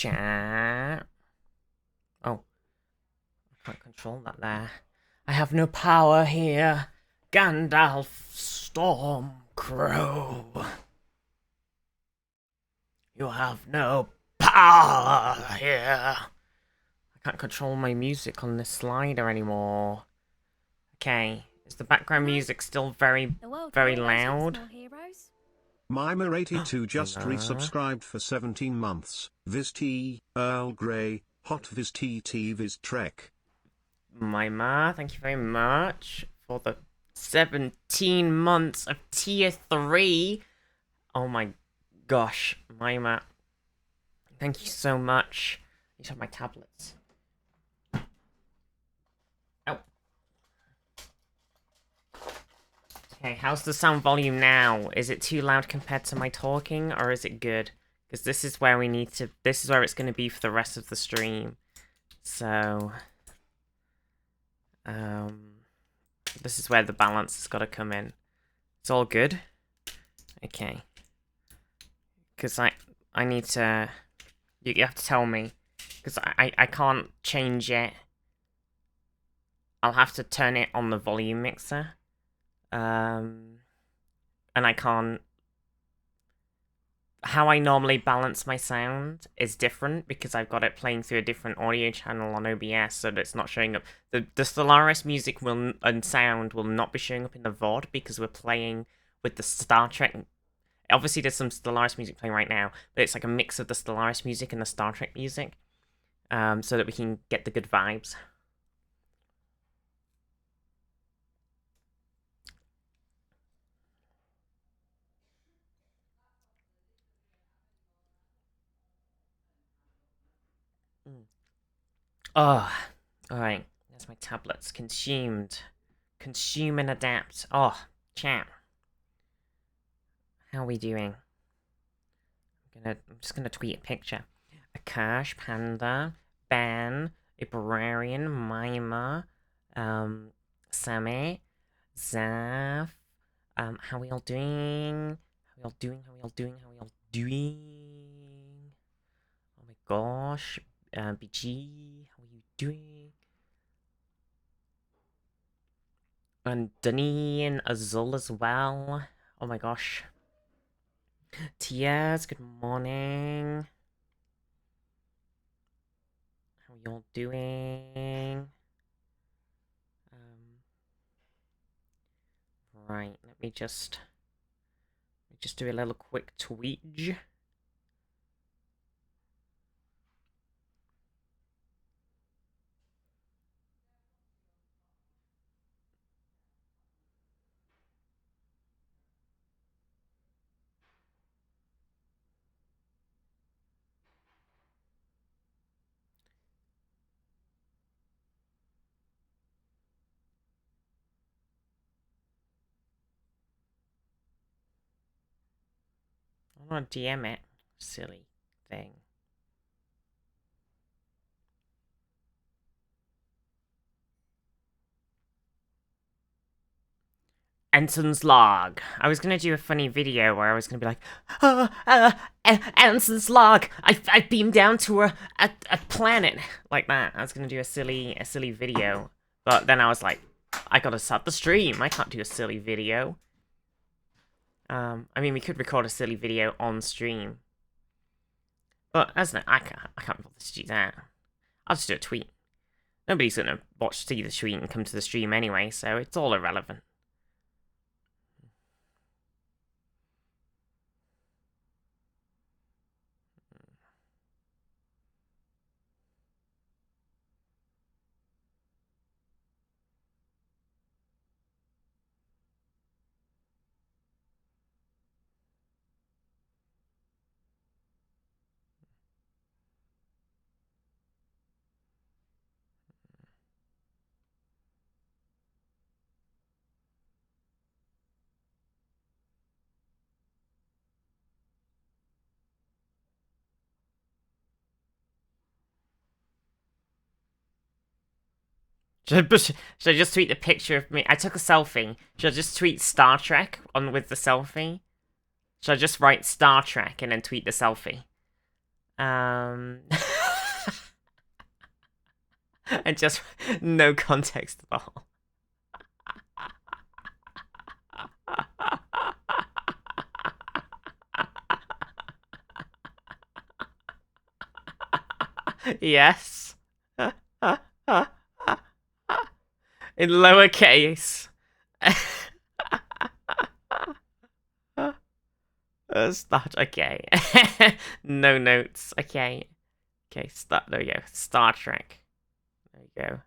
Chat. Oh, I can't control that there. I have no power here. Gandalf Stormcrow. You have no power here. I can't control my music on this slider anymore. Okay, is the background music still very loud? Mimer82 just No. resubscribed for 17 months. Viz T, Earl Grey, Hot Viz TT Viz Trek. Mimer, thank you very much for the 17 months of tier 3. Oh my gosh, Mimer. Thank you so much. These are my tablets. Oh. Okay, how's the sound volume now? Is it too loud compared to my talking, or is it good? Because this is where we need to... This is where it's going to be for the rest of the stream. So... This is where the balance has got to come in. It's all good. Okay. Because I need to... You have to tell me. Because I can't change it. I'll have to turn it on the volume mixer. And I can't... How I normally balance my sound is different because I've got it playing through a different audio channel on OBS, so that it's not showing up. The Stellaris music and sound will not be showing up in the VOD because we're playing with the Star Trek. Obviously, there's some Stellaris music playing right now, but it's like a mix of the Stellaris music and the Star Trek music, so that we can get the good vibes. Oh, alright. There's my tablets. Consumed. Consume and adapt. Oh, chat. How are we doing? I'm just gonna tweet a picture. Akash, Panda, Ben, Ibrarian, Mimer, Sammy, Zaf. How we all doing? How we all doing? How we all doing? How we all doing? Oh my gosh. BG, how are you doing? And Dunny and Azul as well. Oh my gosh. Tias, good morning. How are you all doing? Right, let me just do a little quick tweet. I want to DM it. Silly thing. Ensign's log. I was gonna do a funny video where I was gonna be like, Ensign's log. I beamed down to a planet like that. I was gonna do a silly video, but then I was like, I gotta start the stream. I can't do a silly video. I mean, we could record a silly video on stream, but as I can't bother to do that. I'll just do a tweet. Nobody's gonna see the tweet and come to the stream anyway, so it's all irrelevant. Should I just tweet the picture of me? I took a selfie. Should I just tweet Star Trek on with the selfie? Should I just write Star Trek and then tweet the selfie? And just no context at all. Yes. In lowercase. Start. Okay. No notes. Okay. Okay. Start. There we go. Star Trek. There you go.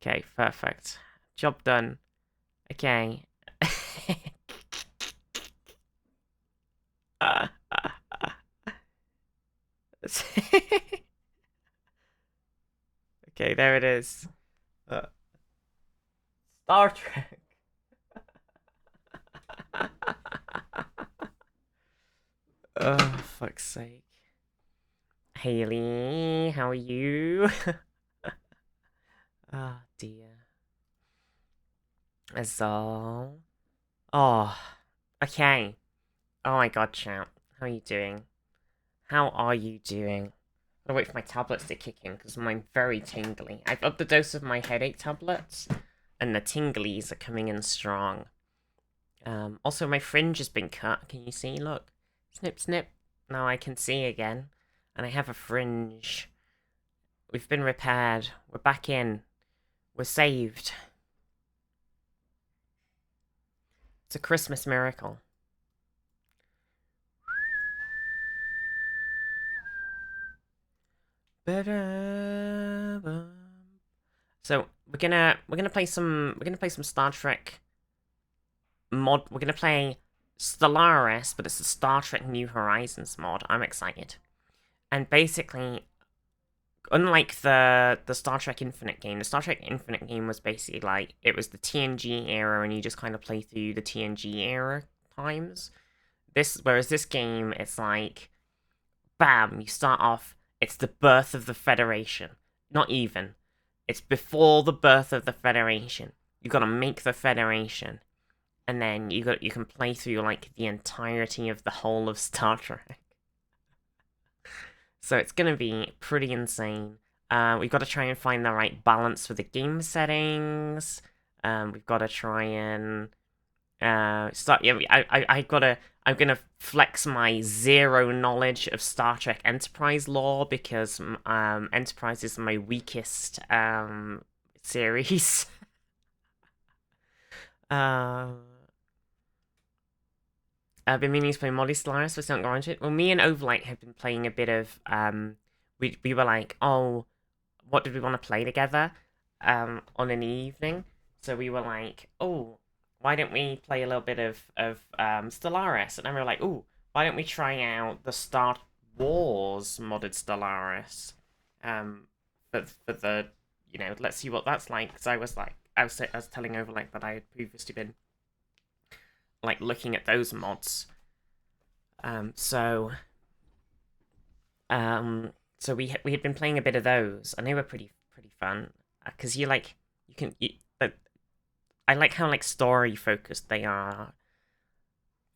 Okay. Perfect. Job done. Okay. Okay. There it is. Star Trek. Oh, fuck's sake. Haley, how are you? Oh, dear. Azal. Oh, okay. Oh my god, chat. How are you doing? How are you doing? I'll wait for my tablets to kick in, because mine's very tingly. I've upped the dose of my headache tablets, and the tinglies are coming in strong. Also, my fringe has been cut. Can you see? Look. Snip, snip. Now I can see again. And I have a fringe. We've been repaired. We're back in. We're saved. It's a Christmas miracle. So we're gonna play some Star Trek mod. We're gonna play Stellaris, but it's a Star Trek New Horizons mod. I'm excited. And basically, unlike the Star Trek Infinite game, the Star Trek Infinite game was basically like, it was the TNG era, and you just kind of play through the TNG era times. Whereas this game, it's like, bam, you start off, it's the birth of the Federation. Not even. It's before the birth of the Federation. You gotta make the Federation. And then you can play through, like, the entirety of the whole of Star Trek. So it's gonna be pretty insane. We've got to try and find the right balance for the game settings. We've got to try and start. Yeah, I'm gonna flex my zero knowledge of Star Trek Enterprise lore, because Enterprise is my weakest series. I've been meaning to play Molly Stellaris, but don't go into it. Well, me and Overlight have been playing a bit of, we were like, oh, what did we want to play together, on an evening? So we were like, oh, why don't we play a little bit of Stellaris? And then we were like, oh, why don't we try out the Star Wars modded Stellaris? For the, let's see what that's like. Because I was telling Overlight that I had previously been, like, looking at those mods. So we had been playing a bit of those, and they were pretty fun. Because I like how, like, story focused they are.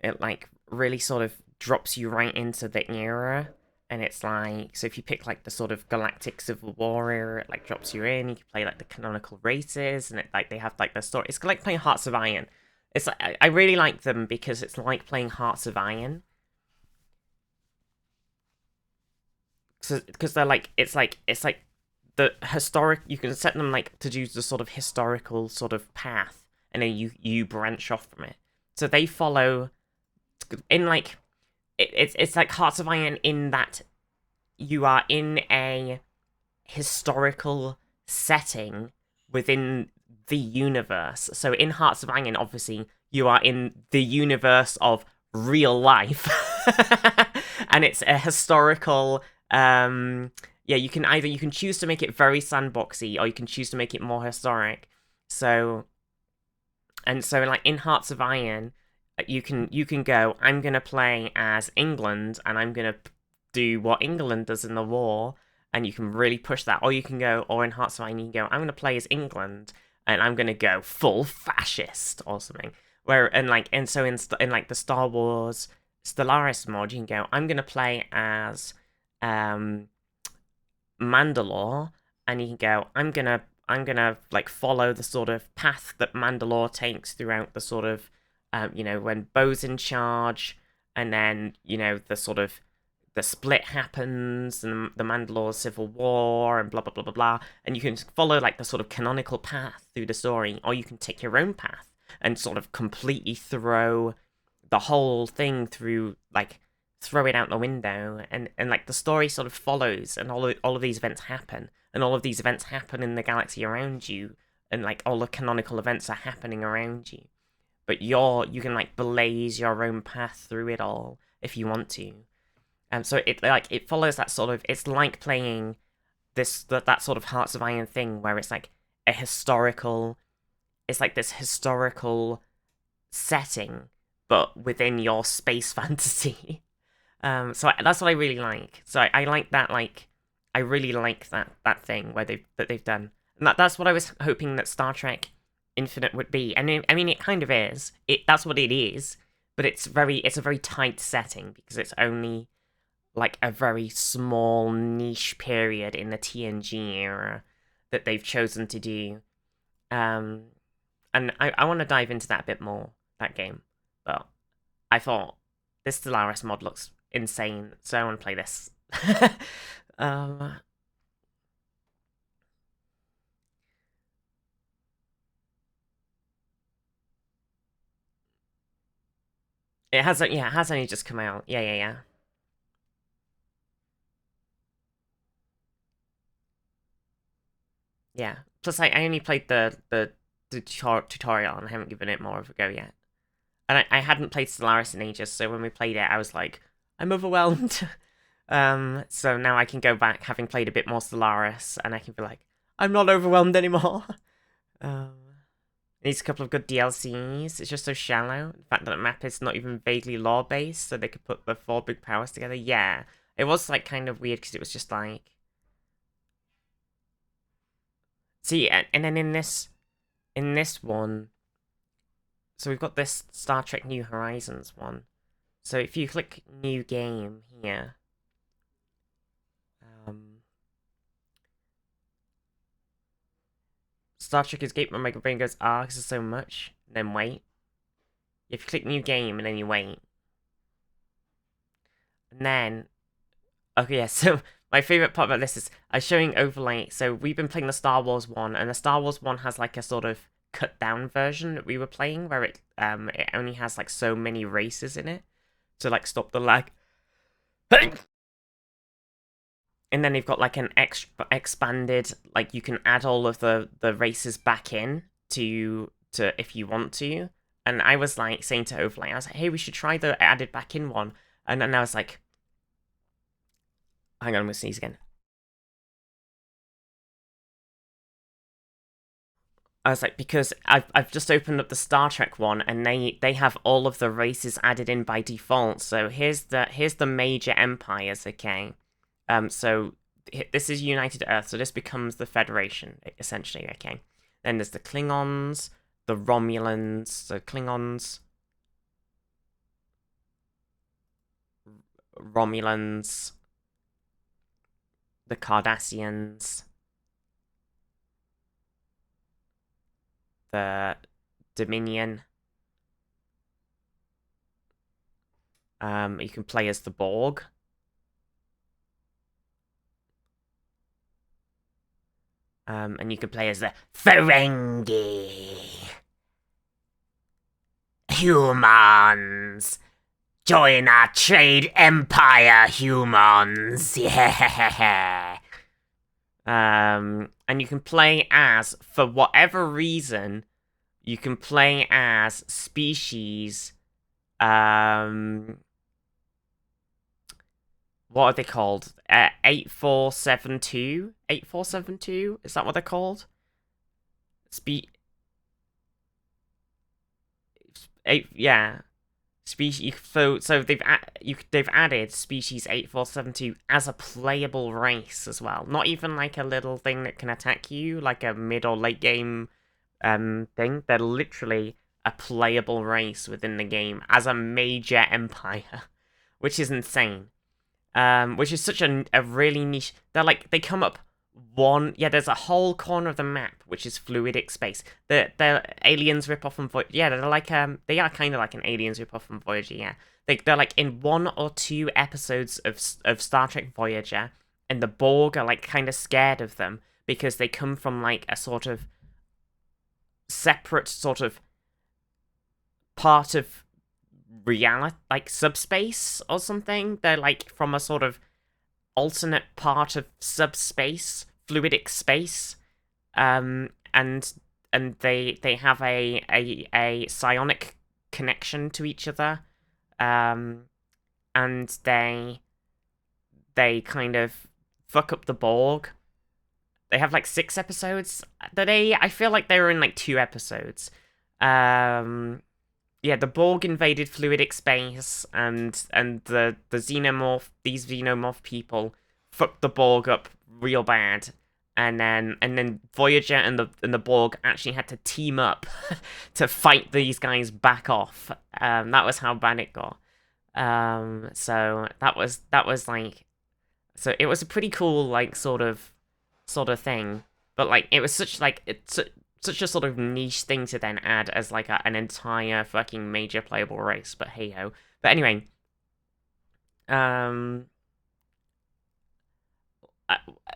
It, like, really sort of drops you right into the era, and it's like, so if you pick, like, the sort of Galactic Civil War era, it, like, drops you in. You can play, like, the canonical races, and it, like, they have, like, the story. It's like playing Hearts of Iron. It's like, I really like them because it's like playing Hearts of Iron. Because they're like, it's like the historic, you can set them, like, to do the sort of historical sort of path, and then you branch off from it. So they follow, in, like, it's like Hearts of Iron in that you are in a historical setting within the universe. So in Hearts of Iron, obviously, you are in the universe of real life. And it's a historical, yeah, you can choose to make it very sandboxy, or you can choose to make it more historic. So like in Hearts of Iron, you can go, I'm gonna play as England, and I'm gonna do what England does in the war, and you can really push that. Or you can go, or in Hearts of Iron, you can go, I'm gonna play as England, and I'm gonna go full fascist or something. So in like the Star Wars Stellaris mod, you can go, I'm gonna play as Mandalore, and you can go, I'm gonna like follow the sort of path that Mandalore takes throughout the sort of, you know, when Bo's in charge, and then, you know, the sort of the split happens and the Mandalore Civil War and blah blah blah blah blah, and you can follow like the sort of canonical path through the story, or you can take your own path and sort of completely throw the whole thing through, like throw it out the window, and like the story sort of follows, and all of these events happen, and all of these events happen in the galaxy around you, and like all the canonical events are happening around you, but you can like blaze your own path through it all if you want to. So it follows that sort of, it's like playing that sort of Hearts of Iron thing where it's like a historical, it's like this historical setting, but within your space fantasy. So that's what I really like. So I like that, like I really like that thing where they've done. And that's what I was hoping that Star Trek Infinite would be. And I mean it kind of is. That's what it is, but it's a very tight setting because it's only like a very small niche period in the TNG era that they've chosen to do. And I want to dive into that a bit more, that game. But I thought this Stellaris mod looks insane, so I want to play this. It has only just come out. Yeah. Yeah. Plus, I only played the tutorial and I haven't given it more of a go yet. And I hadn't played Stellaris in ages, so when we played it, I was like, I'm overwhelmed. So now I can go back, having played a bit more Stellaris, and I can be like, I'm not overwhelmed anymore. It needs a couple of good DLCs. It's just so shallow. The fact that the map is not even vaguely lore-based, so they could put the 4 big powers together. Yeah, it was like kind of weird because it was just like, see, and then in this one, so we've got this Star Trek New Horizons one. So if you click New Game here, Star Trek Escape, and my brain goes, because there's so much. And then wait. If you click New Game and then you wait. And then, okay, yeah, so my favorite part about this is I'm showing overlay. So we've been playing the Star Wars one, and the Star Wars one has like a sort of cut down version that we were playing where it only has like so many races in it to like stop the lag. And then they've got like an expanded, like you can add all of the races back in to if you want to. And I was like saying to Overlay, I was like, hey, we should try the added back in one. And then I was like, hang on, I'm gonna sneeze again. I was like, because I've just opened up the Star Trek one, and they have all of the races added in by default. So here's the major empires, okay? So this is United Earth, so this becomes the Federation, essentially, okay? Then there's the Klingons, the Romulans, so Klingons, Romulans, the Cardassians, the Dominion. You can play as the Borg. And you can play as the Ferengi. Humans! Join our trade empire, humans! Yeah! And you can play as, for whatever reason, you can play as species, what are they called? 8472? 8472? Is that what they're called? Yeah. Species. So they've added species 8472 as a playable race as well. Not even like a little thing that can attack you, like a mid or late game thing. They're literally a playable race within the game as a major empire, which is insane. Which is such a really niche. They come up there's a whole corner of the map which is fluidic space. The aliens rip off from Voyager. Yeah, they're like they are kind of like an aliens rip off from Voyager. Yeah, they're like in 1 or 2 episodes of Star Trek Voyager, and the Borg are like kind of scared of them because they come from like a sort of separate sort of part of reality, like subspace or something. They're like from a sort of alternate part of subspace, fluidic space, and they have a psionic connection to each other, and they kind of fuck up the Borg. They have like 6 episodes. I feel like they were in like 2 episodes. Yeah, the Borg invaded fluidic space, and the these xenomorph people fucked the Borg up real bad, and then Voyager and the Borg actually had to team up to fight these guys back off. That was how bad it got. So that was like, so it was a pretty cool like sort of thing, but like it was such a sort of niche thing to then add as like an entire fucking major playable race, but hey ho. But anyway,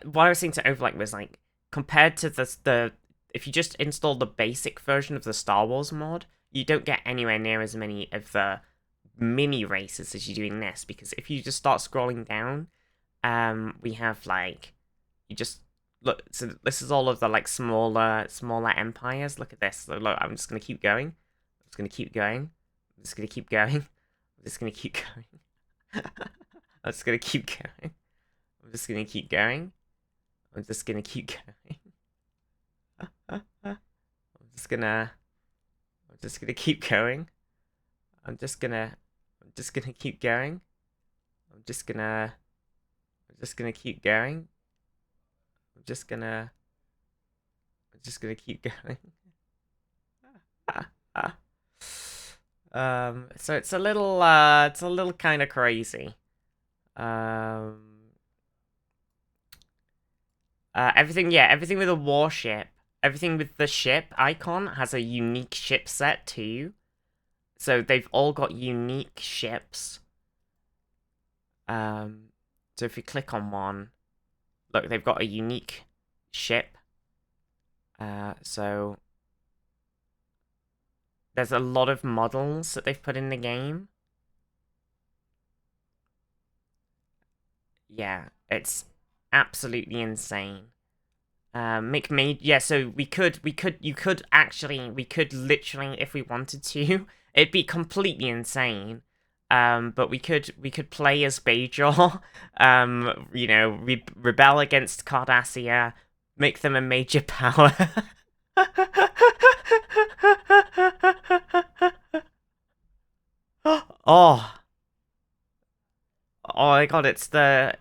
what I was saying to Overlike was like, compared to the if you just install the basic version of the Star Wars mod, you don't get anywhere near as many of the mini races as you do in this, because if you just start scrolling down, we have like, you just look, so this is all of the like smaller empires. Look at this. Look, I'm just gonna keep going. I'm just gonna keep going. I'm just gonna keep going. I'm just gonna keep going. I'm just gonna keep going. I'm just gonna keep going. I'm just gonna keep going. I'm just gonna keep going. I'm just gonna keep going. I'm just gonna keep going. I'm just gonna keep going. So it's a little kind of crazy. Everything with a warship, everything with the ship icon has a unique ship set too. So they've all got unique ships. So if you click on one, look, they've got a unique ship. So there's a lot of models that they've put in the game. Yeah, it's absolutely insane. So you could literally, if we wanted to, it'd be completely insane. But we could play as Bajor, you know, rebel against Cardassia, make them a major power. Oh. Oh my god, it's the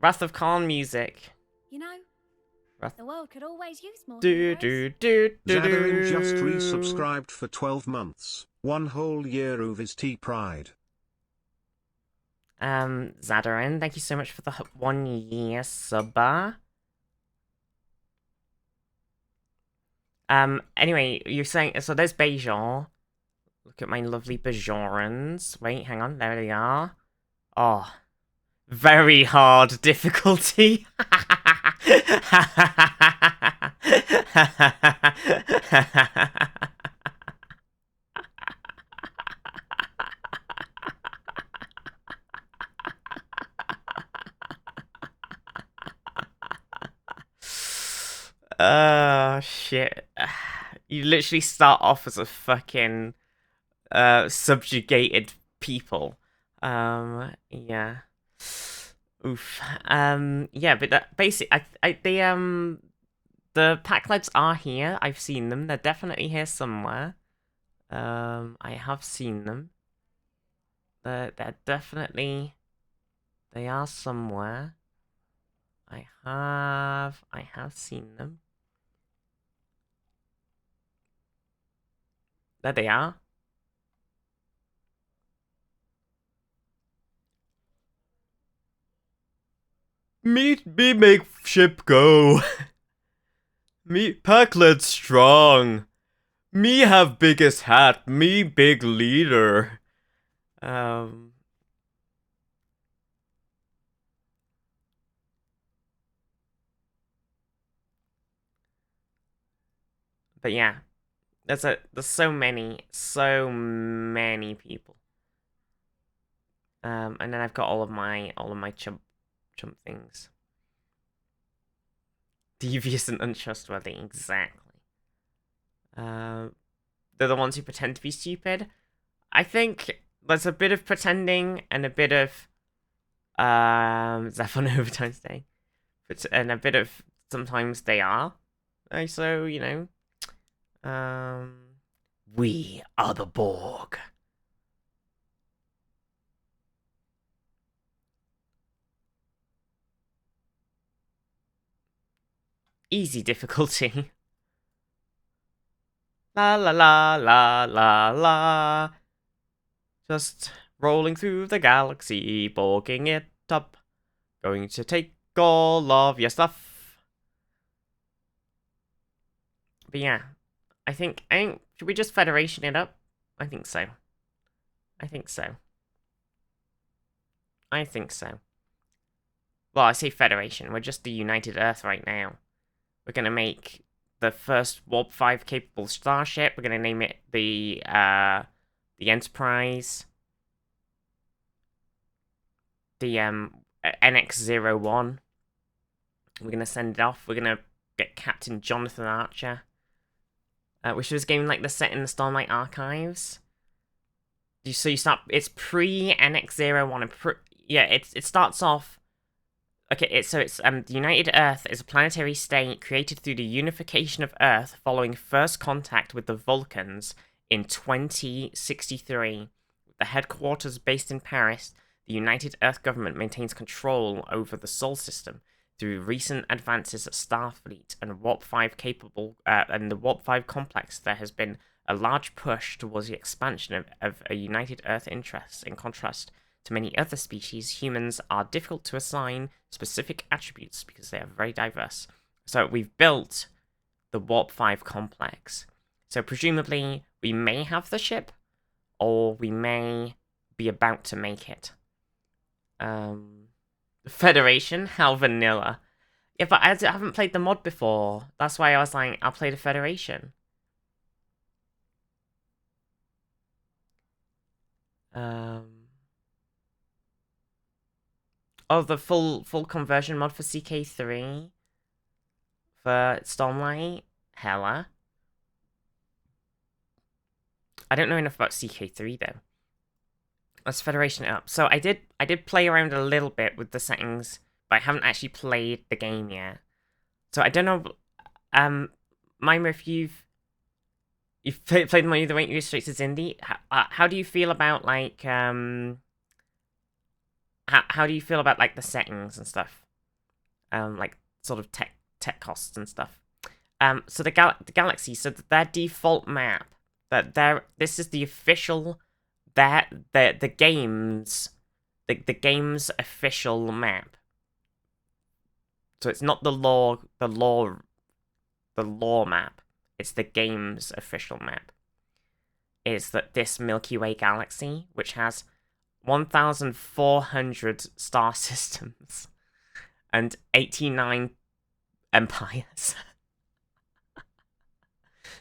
Wrath of Khan music. You know, Wrath. the world could always use more Do heroes. do do do Zadarin just do. resubscribed for 12 months, 1 whole year of his T-Pride. Zadarin, thank you so much for the 1 year subba. Anyway, you're saying, so there's Bajor. Look at my lovely Bajorans. Wait, hang on, there they are. Oh, very hard difficulty. Oh, shit. You literally start off as a fucking subjugated people. Yeah. Oof. Yeah, but basically, the Pack-Leds are here. I've seen them. They're definitely here somewhere. I have seen them. They're definitely, they are somewhere. I have seen them. There they are. Me make ship go. Me Packlet strong. Me have biggest hat. Me big leader. But yeah, there's so many people. And then I've got all of my chump things. Devious and untrustworthy, exactly. They're the ones who pretend to be stupid. I think there's a bit of pretending and a bit of Zeph on overtime today, and a bit of sometimes they are. So you know, we are the Borg. Easy difficulty. La la la la la la. Just rolling through the galaxy, borging it up. Going to take all of your stuff. But yeah, I think should we just Federation it up? I think so. I think so. Well, I say Federation. We're just the United Earth right now. We're gonna make the first Warp 5 capable starship. We're gonna name it the Enterprise. The NX-01. We're gonna send it off. We're gonna get Captain Jonathan Archer. Which was game like the set in the Starlight Archives. So you start. It's pre NX-01 and yeah. It starts off. Okay, it's the United Earth is a planetary state created through the unification of Earth following first contact with the Vulcans in 2063. With the headquarters based in Paris, the United Earth government maintains control over the Sol system through recent advances at Starfleet and Warp 5 capable and the Warp 5 complex. There has been a large push towards the expansion of a United Earth interest. In contrast to many other species, humans are difficult to assign specific attributes because they are very diverse. So we've built the Warp 5 complex. So presumably we may have the ship, or we may be about to make it. Federation? How vanilla. Yeah, but I haven't played the mod before. That's why I was like, I'll play the Federation. Oh, the full conversion mod for CK3 for Stormlight? Hella. I don't know enough about CK3 though. Let's Federation it up. So I did play around a little bit with the settings, but I haven't actually played the game yet. So I don't know. Mima, if you've played Money the Way You Straight to Indie, how do you feel about like how do you feel about like the settings and stuff? Like sort of tech costs and stuff. So the Galaxy, so their default map, this is the official the game's official map. So it's not the lore map. It's the game's official map. Is that this Milky Way galaxy, which has 1,400 star systems and 89 empires.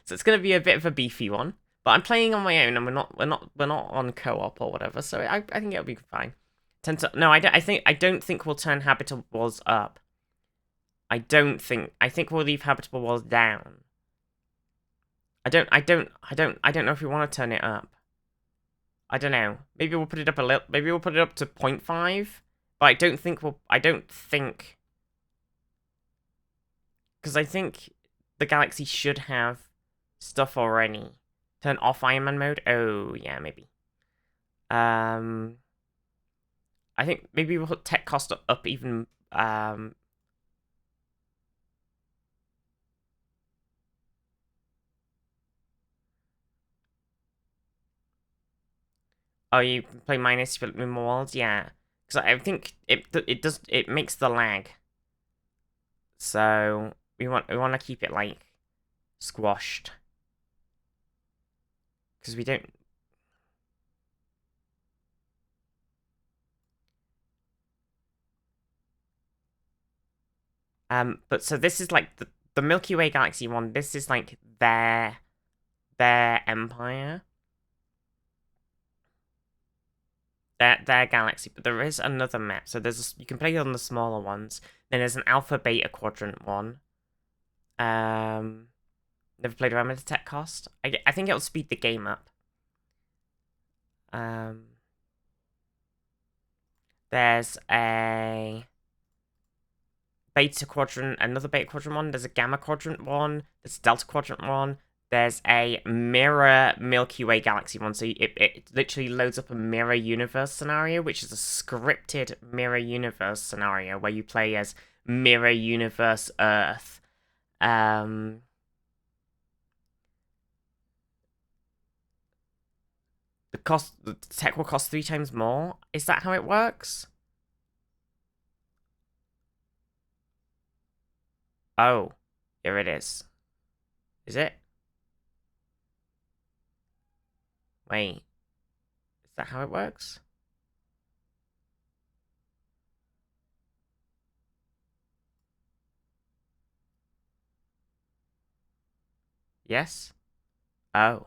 So it's gonna be a bit of a beefy one. But I'm playing on my own, and we're not on co-op or whatever, so I think it'll be fine. I don't think we'll turn habitable walls up. I think we'll leave habitable walls down. I don't know if we want to turn it up. I don't know. Maybe we'll put it up a little. Maybe we'll put it up to 0.5. But I don't think because I think the Galaxy should have stuff already. Turn off Iron Man mode? Oh, yeah, maybe. I think maybe we'll put tech cost up even, Oh, you can play minus but with more worlds? Yeah. Because I think it makes the lag. So we want to keep it like squashed. Because we don't. But so this is like the Milky Way galaxy one. This is like their empire. Their galaxy, but there is another map. So you can play on the smaller ones. Then there's an alpha beta quadrant one. Never played around with the tech cost. I think it'll speed the game up. There's a beta quadrant, another beta quadrant one. There's a gamma quadrant one. There's a delta quadrant one. There's a mirror Milky Way galaxy one. So it literally loads up a mirror universe scenario, which is a scripted mirror universe scenario where you play as mirror universe Earth. The tech will cost 3 times more. Is that how it works? Oh, here it is. Is it? Wait. Is that how it works? Yes? Oh.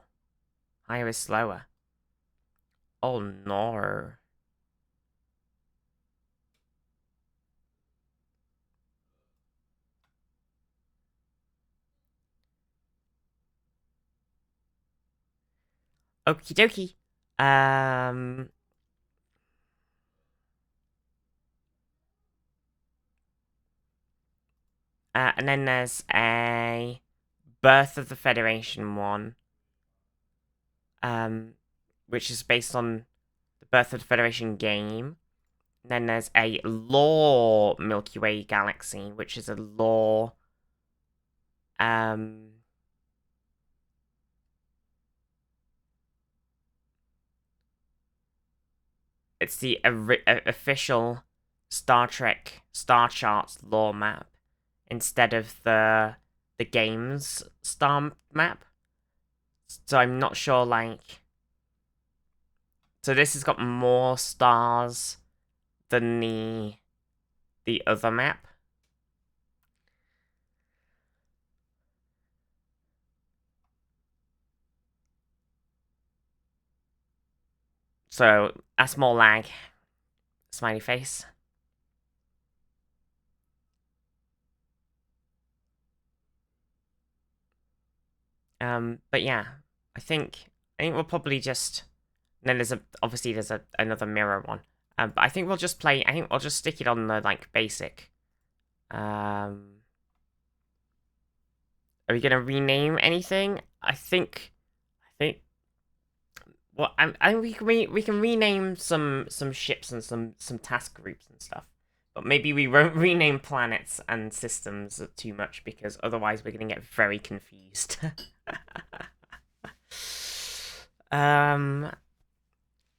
Higher is slower. Oh no. Okie dokie. And then there's a Birth of the Federation one. Which is based on the Birth of the Federation game. And then there's a Lore Milky Way Galaxy, which is a lore. It's the official Star Trek Star Charts lore map instead of the game's star map. So I'm not sure, like. So this has got more stars than the other map. So that's more lag. Smiley face. But yeah, I think we'll probably just. And then obviously there's another mirror one. But I think we'll just play. I think I'll just stick it on the like basic. Are we gonna rename anything? I think. Well, I think we can rename some ships and some task groups and stuff. But maybe we won't rename planets and systems too much because otherwise we're gonna get very confused.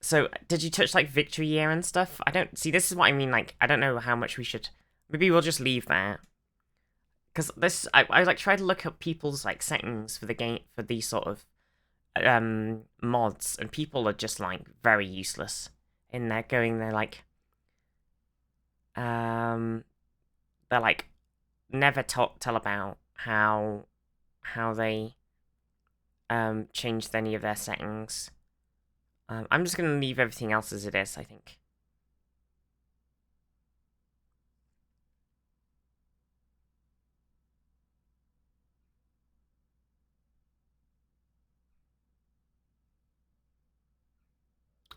So did you touch like victory year and stuff? I don't see. This is what I mean. Like I don't know how much we should. Maybe we'll just leave that. Because this, I like try to look up people's like settings for the game for these sort of mods, and people are just like very useless in there. They're like never tell about how they changed any of their settings. I'm just gonna leave everything else as it is, I think.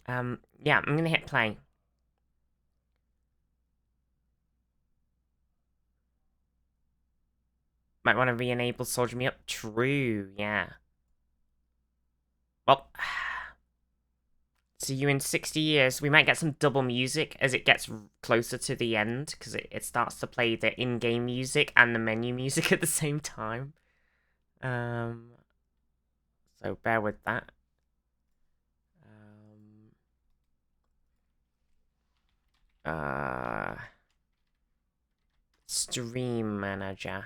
Yeah, I'm gonna hit play. Might want to re-enable Soldier Me Up. True, yeah. Well, see you in 60 years. We might get some double music as it gets closer to the end, because it starts to play the in-game music and the menu music at the same time. So bear with that. Stream manager.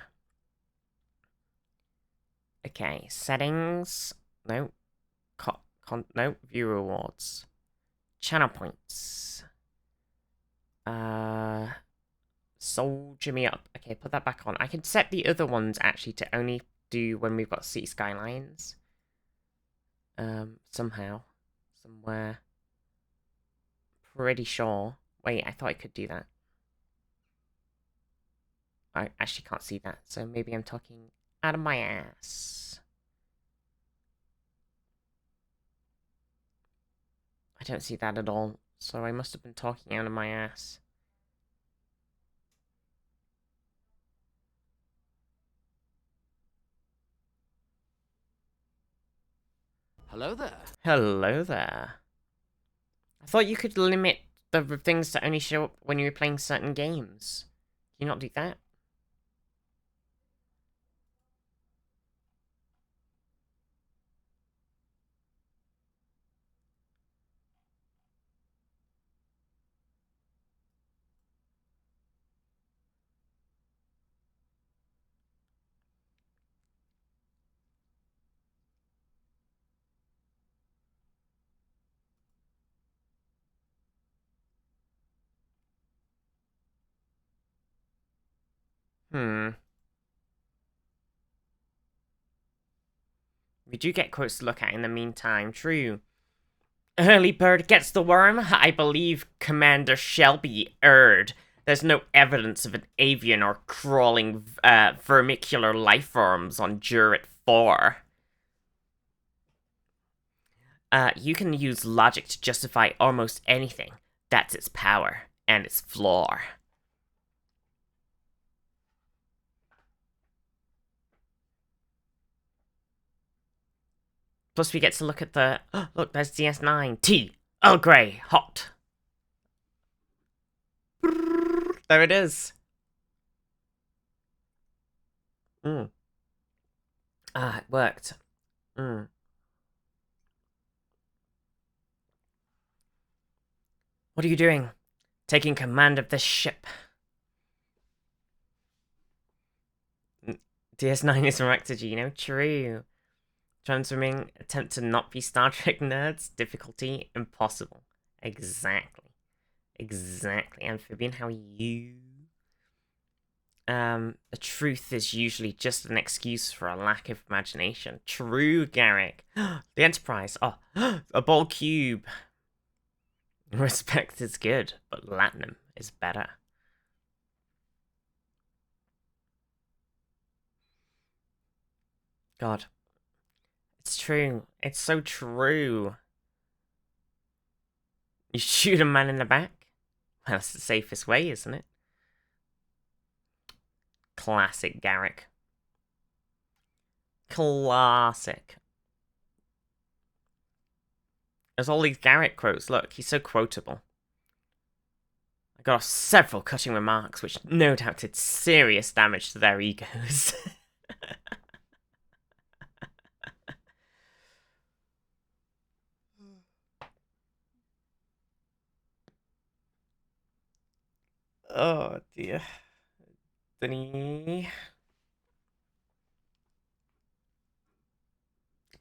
Okay, settings. No. No, view rewards. Channel points. Soldier me up. Okay, put that back on. I can set the other ones actually to only do when we've got city skylines. Somehow. Somewhere. Pretty sure. Wait, I thought I could do that. I actually can't see that, so maybe I'm talking out of my ass. I don't see that at all, so I must have been talking out of my ass. Hello there. Hello there. I thought you could limit the things to only show up when you're playing certain games. Can you not do that? We do get quotes to look at in the meantime, true. Early bird gets the worm? I believe Commander Shelby erred. There's no evidence of an avian or crawling vermicular life forms on Juret 4. You can use logic to justify almost anything. That's its power and its flaw. Plus, we get to look at the... Oh, look, there's DS9. Tea. Earl Grey. Hot. There it is. Ah, it worked. What are you doing? Taking command of this ship. DS9 is Rectagino. True. Transforming, attempt to not be Star Trek nerds. Difficulty, impossible. Exactly. Exactly. Amphibian, how are you? The truth is usually just an excuse for a lack of imagination. True, Garrick. The Enterprise. Oh, a ball cube. Respect is good, but Latinum is better. God. It's true. It's so true. You shoot a man in the back? Well, that's the safest way, isn't it? Classic Garrick. Classic. There's all these Garrick quotes. Look, he's so quotable. I got off several cutting remarks, which no doubt did serious damage to their egos. Oh dear. Denny.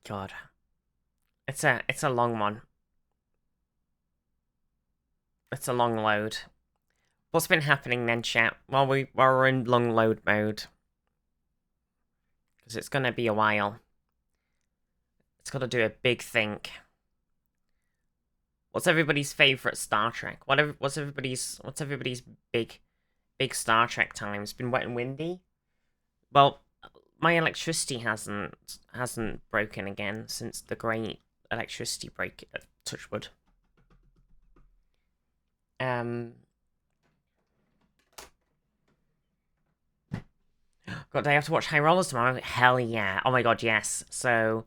God. It's a long one. It's a long load. What's been happening then, chat? While we're in long load mode. Because it's gonna be a while. It's gotta do a big think. What's everybody's favourite Star Trek? What's everybody's big Star Trek time? It's been wet and windy. Well, my electricity hasn't broken again since the great electricity break at Touchwood. God, do I have to watch High Rollers tomorrow? Hell yeah! Oh my god, yes. So,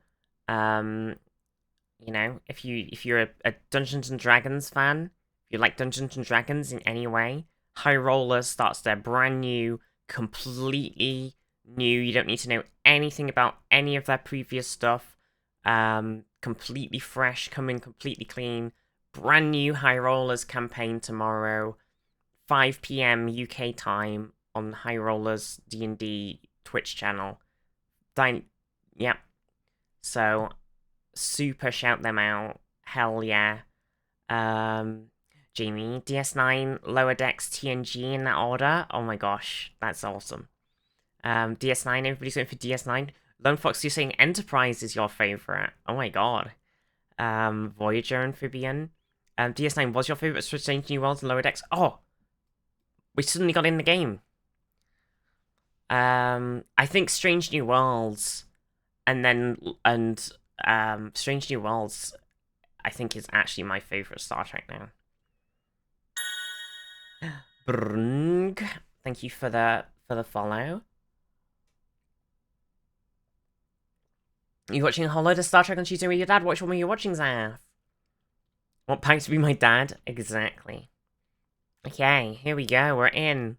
you know, if you're a Dungeons and Dragons fan, if you like Dungeons and Dragons in any way, High Rollers starts their brand new, completely new. You don't need to know anything about any of their previous stuff. Completely fresh, coming completely clean. Brand new High Rollers campaign tomorrow. 5 p.m. UK time on High Rollers D&D Twitch channel. Yep. So, super shout them out. Hell yeah. Jamie, DS9, Lower Decks, TNG in that order. Oh my gosh, that's awesome. DS9, everybody's going for DS9. Lone Fox, you're saying Enterprise is your favorite. Oh my god. Voyager Amphibian. DS9 was your favorite for Strange New Worlds and Lower Decks. Oh, we suddenly got in the game. I think Strange New Worlds, and Strange New Worlds, I think is actually my favorite Star Trek now. Brung, thank you for the follow. You watching a whole load of Star Trek on Tuesday with your dad? Which one were you watching, Zaf? Want Pike to be my dad? Exactly. Okay, here we go. We're in.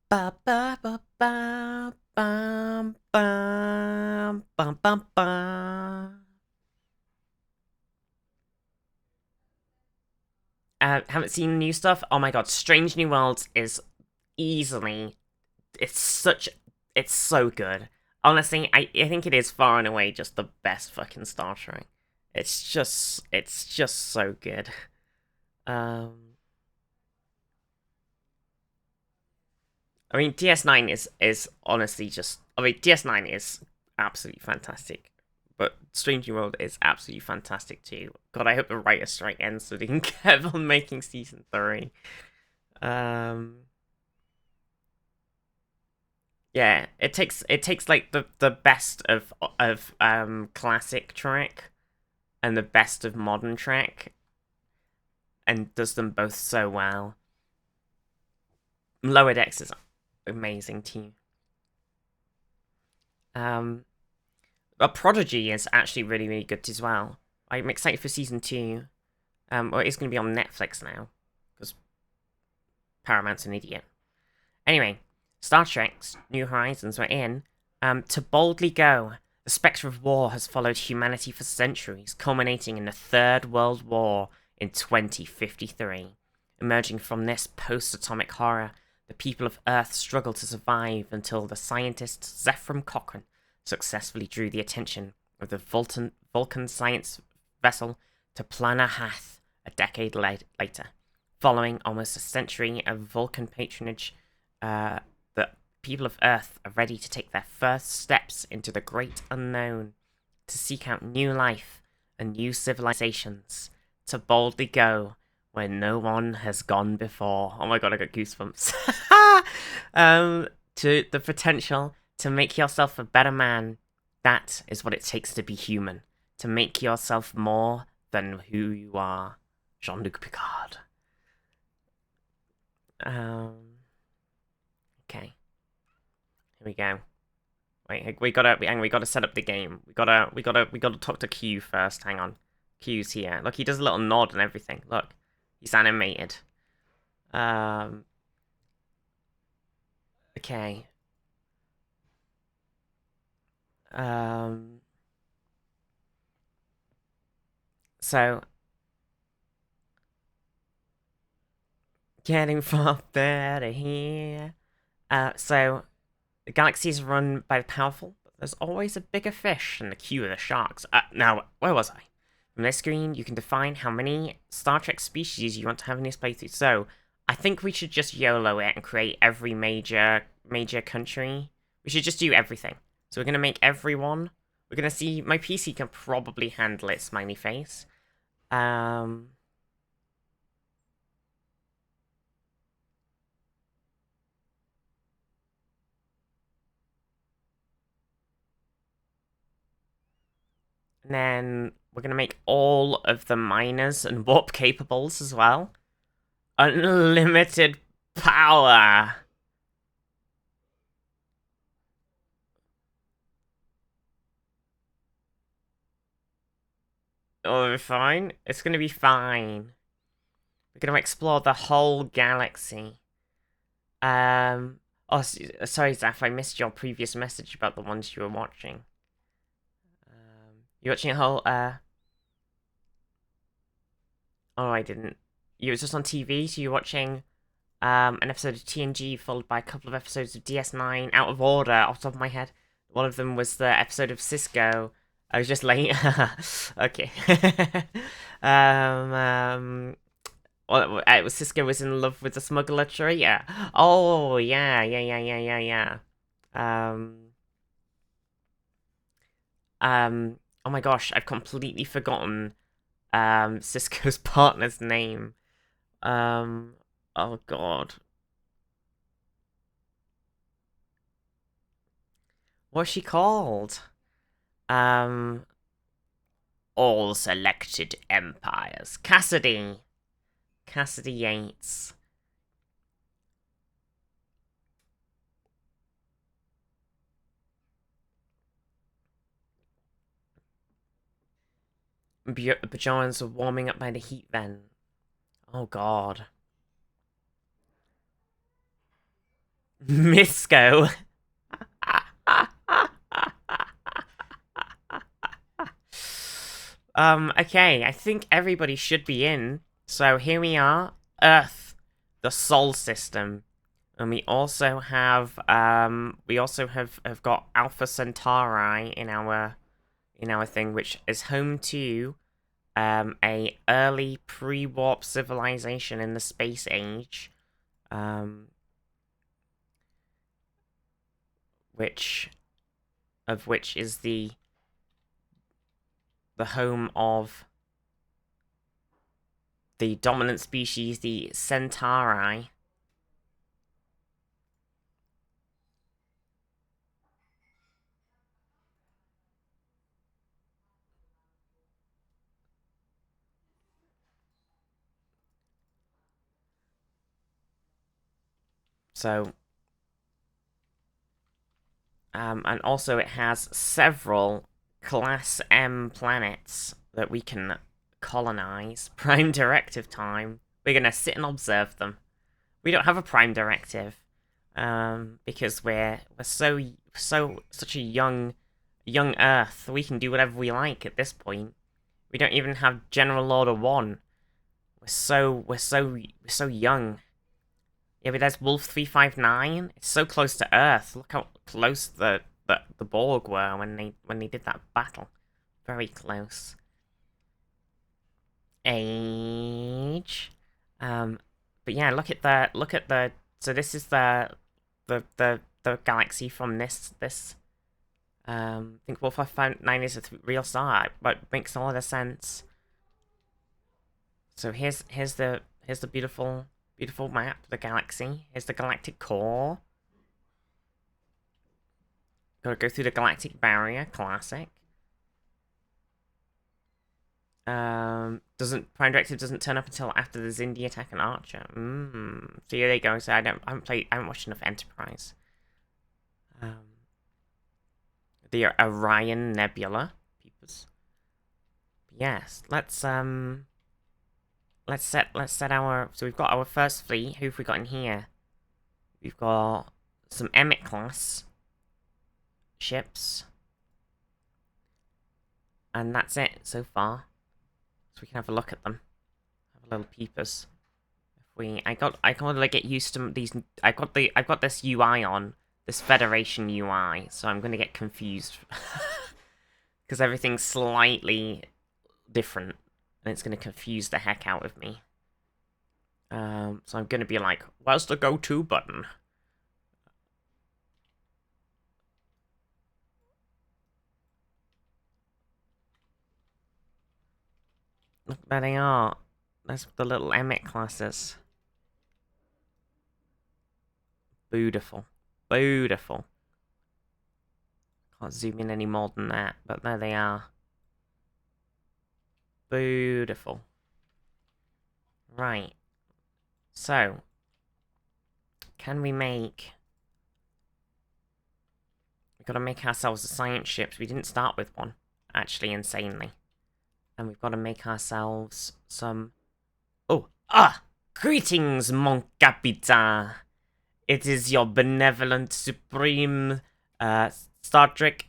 Ba ba ba ba bum bum bum bum bum. Haven't seen new stuff? Oh my god, Strange New Worlds is easily... It's so good. Honestly, I think it is far and away just the best fucking Star Trek. It's just so good. I mean, DS9 is honestly just... I mean, DS9 is absolutely fantastic. But Strange New World is absolutely fantastic too. God, I hope the writer's strike ends so they can get on making season 3. Yeah, it takes like the best of classic Trek and the best of modern Trek and does them both so well. Lower Decks is amazing too. But Prodigy is actually really, really good as well. I'm excited for season 2. Well, it's going to be on Netflix now because Paramount's an idiot. Anyway, Star Trek's New Horizons were in. To boldly go, the spectre of war has followed humanity for centuries, culminating in the Third World War in 2053. Emerging from this post-atomic horror, the people of Earth struggle to survive until the scientist Zephram Cochrane successfully drew the attention of the Vulcan science vessel to Planet Hath a decade later. Following almost a century of Vulcan patronage, the people of Earth are ready to take their first steps into the great unknown, to seek out new life and new civilizations, to boldly go where no one has gone before. Oh my god, I got goosebumps. To the potential to make yourself a better man. That is what it takes to be human. To make yourself more than who you are. Jean-Luc Picard. Okay. Here we go. Wait, we gotta set up the game. We gotta talk to Q first. Hang on. Q's here. Look, he does a little nod and everything. Look. He's animated. Okay. So getting from there to here. So the galaxy is run by the powerful, but there's always a bigger fish in the queue of the sharks. Now, where was I? From this screen, you can define how many Star Trek species you want to have in this playthrough. So, I think we should just YOLO it and create every major country. We should just do everything. So we're going to make everyone. We're going to see... My PC can probably handle it, smiley face. And then we're going to make all of the miners and warp capables as well. Unlimited power. Oh, we're fine? It's going to be fine. We're going to explore the whole galaxy. Oh, sorry, Zaf, I missed your previous message about the ones you were watching. You're watching a whole, Oh, I didn't. You were just on TV, so you're watching an episode of TNG followed by a couple of episodes of DS9 out of order off the top of my head. One of them was the episode of Cisco. I was just late. Okay. Well, it was Cisco was in love with the smuggler traitor. Oh, yeah. Oh my gosh, I've completely forgotten, Cisco's partner's name. Oh god. What's she called? All selected empires. Cassidy. Cassidy Yates. Bajorans are warming up by the heat vent. Oh god. Misco. Okay, I think everybody should be in. So here we are, Earth, the Sol system. And we also have have got Alpha Centauri in our thing, which is home to a early pre-warp civilization in the space age. Which is the home of the dominant species, the Centauri. So, and also it has several Class M planets that we can colonize. Prime Directive time. We're gonna sit and observe them. We don't have a Prime Directive, because we're such a young Earth. We can do whatever we like at this point. We don't even have General Order 1. We're so young. Yeah, but there's Wolf 359. It's so close to Earth. Look how close the Borg were when they did that battle. Very close. Age. But yeah, look at the. So this is the galaxy from this. I think Wolf 559 is a real star, but makes a lot of sense. So here's the beautiful map of the galaxy. Here's the galactic core. Gotta go through the galactic barrier. Classic. Prime Directive doesn't turn up until after the Zindi attack and Archer. So here they go. So I haven't watched enough Enterprise. The Orion Nebula. Peepers. Yes, let's set our. So we've got our first fleet. Who have we got in here? We've got some Emmett class ships, and that's it so far. So we can have a look at them. Have a little peepers. I gotta get used to these. I've got this UI on, this Federation UI, so I'm gonna get confused because everything's slightly different, and it's gonna confuse the heck out of me. So I'm gonna be like, "Where's the go-to button?" Look, there they are. That's the little Emmett classes. Beautiful. Beautiful. Can't zoom in any more than that, but there they are. Beautiful. Right. So, can we make... We've got to make ourselves a science ship. We didn't start with one, actually, insanely. And we've got to make ourselves some... Oh, greetings, mon capitaine. It is your benevolent supreme, Star Trek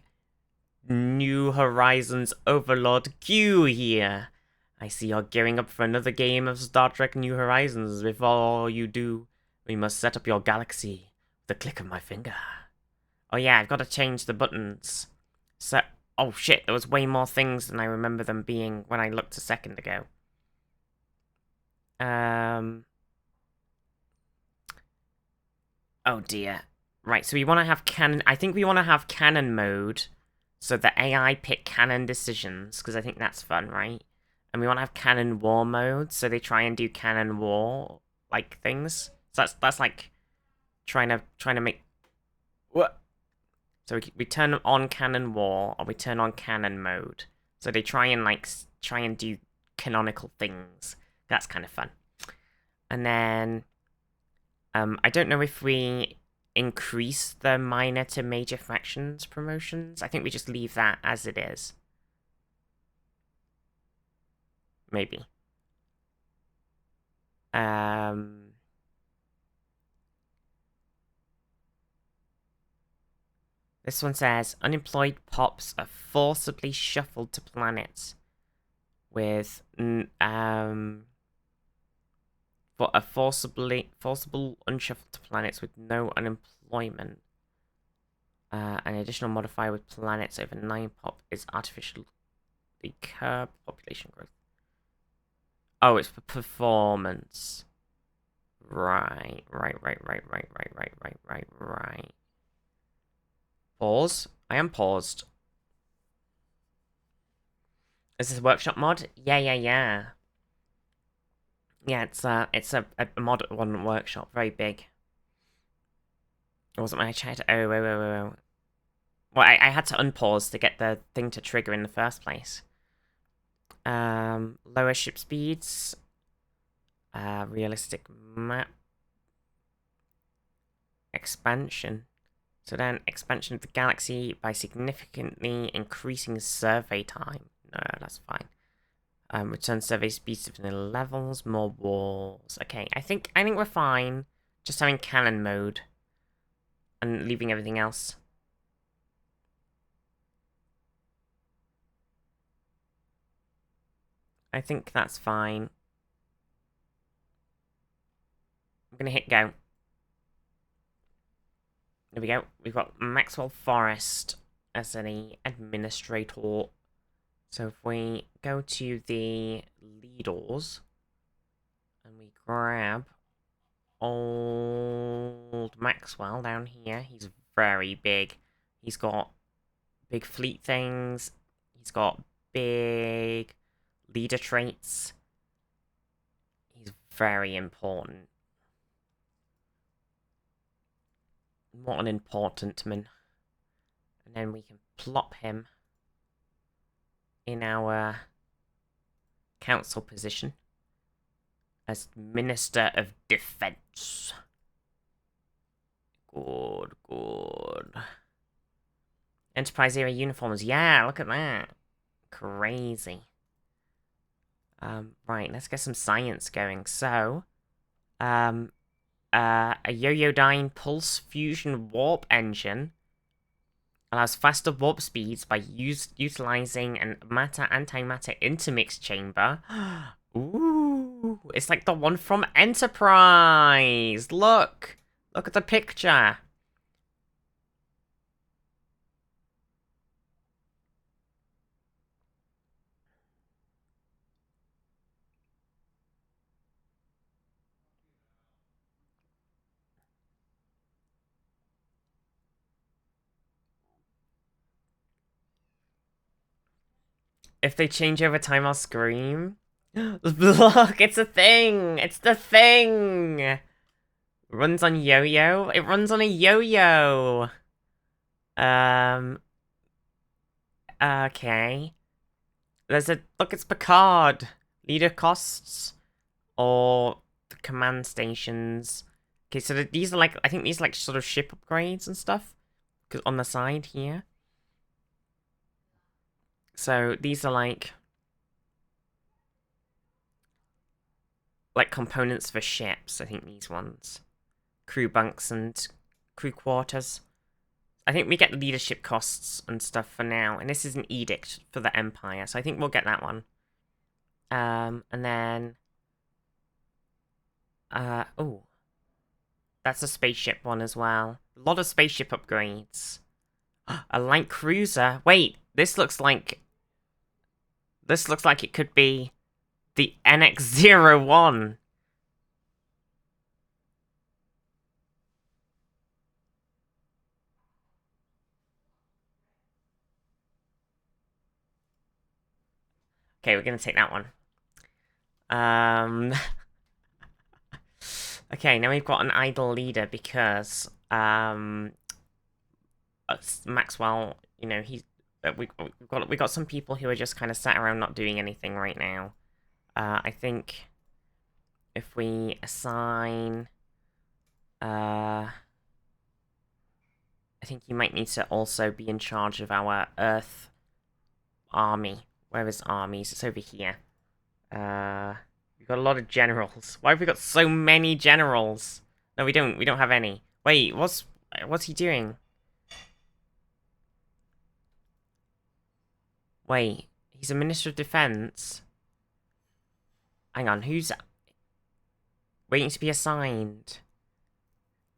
New Horizons Overlord Q here. I see you're gearing up for another game of Star Trek New Horizons. Before We must set up your galaxy with the click of my finger. Oh yeah, I've got to change the buttons. So, oh shit, there was way more things than I remember them being when I looked a second ago. Oh dear. Right, so we want to have canon... I think we want to have canon mode, so the AI pick canon decisions, because I think that's fun, right? And we want to have canon war mode, so they try and do canon war, like, things. So that's like, trying to make... What? So we turn on canon war, or we turn on canon mode. So they try and, like, try and do canonical things. That's kind of fun. And then... I don't know if we increase the minor to major factions promotions. I think we just leave that as it is. Maybe. This one says, unemployed pops are forcibly shuffled to planets with, but a forcible unshuffled to planets with no unemployment. An additional modifier with planets over 9 pop is artificially curb population growth. Oh, it's for performance. Right. Pause. I am paused. Is this a workshop mod? Yeah. Yeah, it's a mod one workshop, very big. It wasn't my chat. Oh. Well, I had to unpause to get the thing to trigger in the first place. Lower ship speeds. Realistic map. Expansion. So then, expansion of the galaxy by significantly increasing survey time. No, that's fine. Return survey speeds to vanilla levels, more walls. Okay, I think we're fine. Just having cannon mode. And leaving everything else. I think that's fine. I'm gonna hit go. There we go. We've got Maxwell Forrest as an administrator. So if we go to the leaders and we grab old Maxwell down here, he's very big. He's got big fleet things. He's got big leader traits. He's very important. What an important man. And then we can plop him in our council position as Minister of Defense. Good. Enterprise era uniforms. Yeah, look at that. Crazy. Right, let's get some science going. So, a Yoyodyne pulse fusion warp engine allows faster warp speeds by utilizing a matter-antimatter intermix chamber. Ooh, it's like the one from Enterprise. Look at the picture. If they change over time, I'll scream. Look, it's a thing! It's the thing! Runs on yo-yo? It runs on a yo-yo! Okay. Look, it's Picard! Leader costs, or the command stations. Okay, so these are like, I think these are like sort of ship upgrades and stuff. Because on the side here. So these are like components for ships, I think these ones. Crew bunks and crew quarters. I think we get the leadership costs and stuff for now. And this is an edict for the Empire, so I think we'll get that one. And then... oh. That's a spaceship one as well. A lot of spaceship upgrades. A light cruiser. Wait, this looks like it could be the NX-01. Okay, we're gonna take that one. Okay, now we've got an idle leader because Maxwell, you know, he's we got some people who are just kind of sat around not doing anything right now. I think if we assign, I think you might need to also be in charge of our Earth army. Where is armies? It's over here. We've got a lot of generals. Why have we got so many generals? No, we don't. We don't have any. Wait, what's he doing? Wait, he's a Minister of Defense. Hang on, who's waiting to be assigned?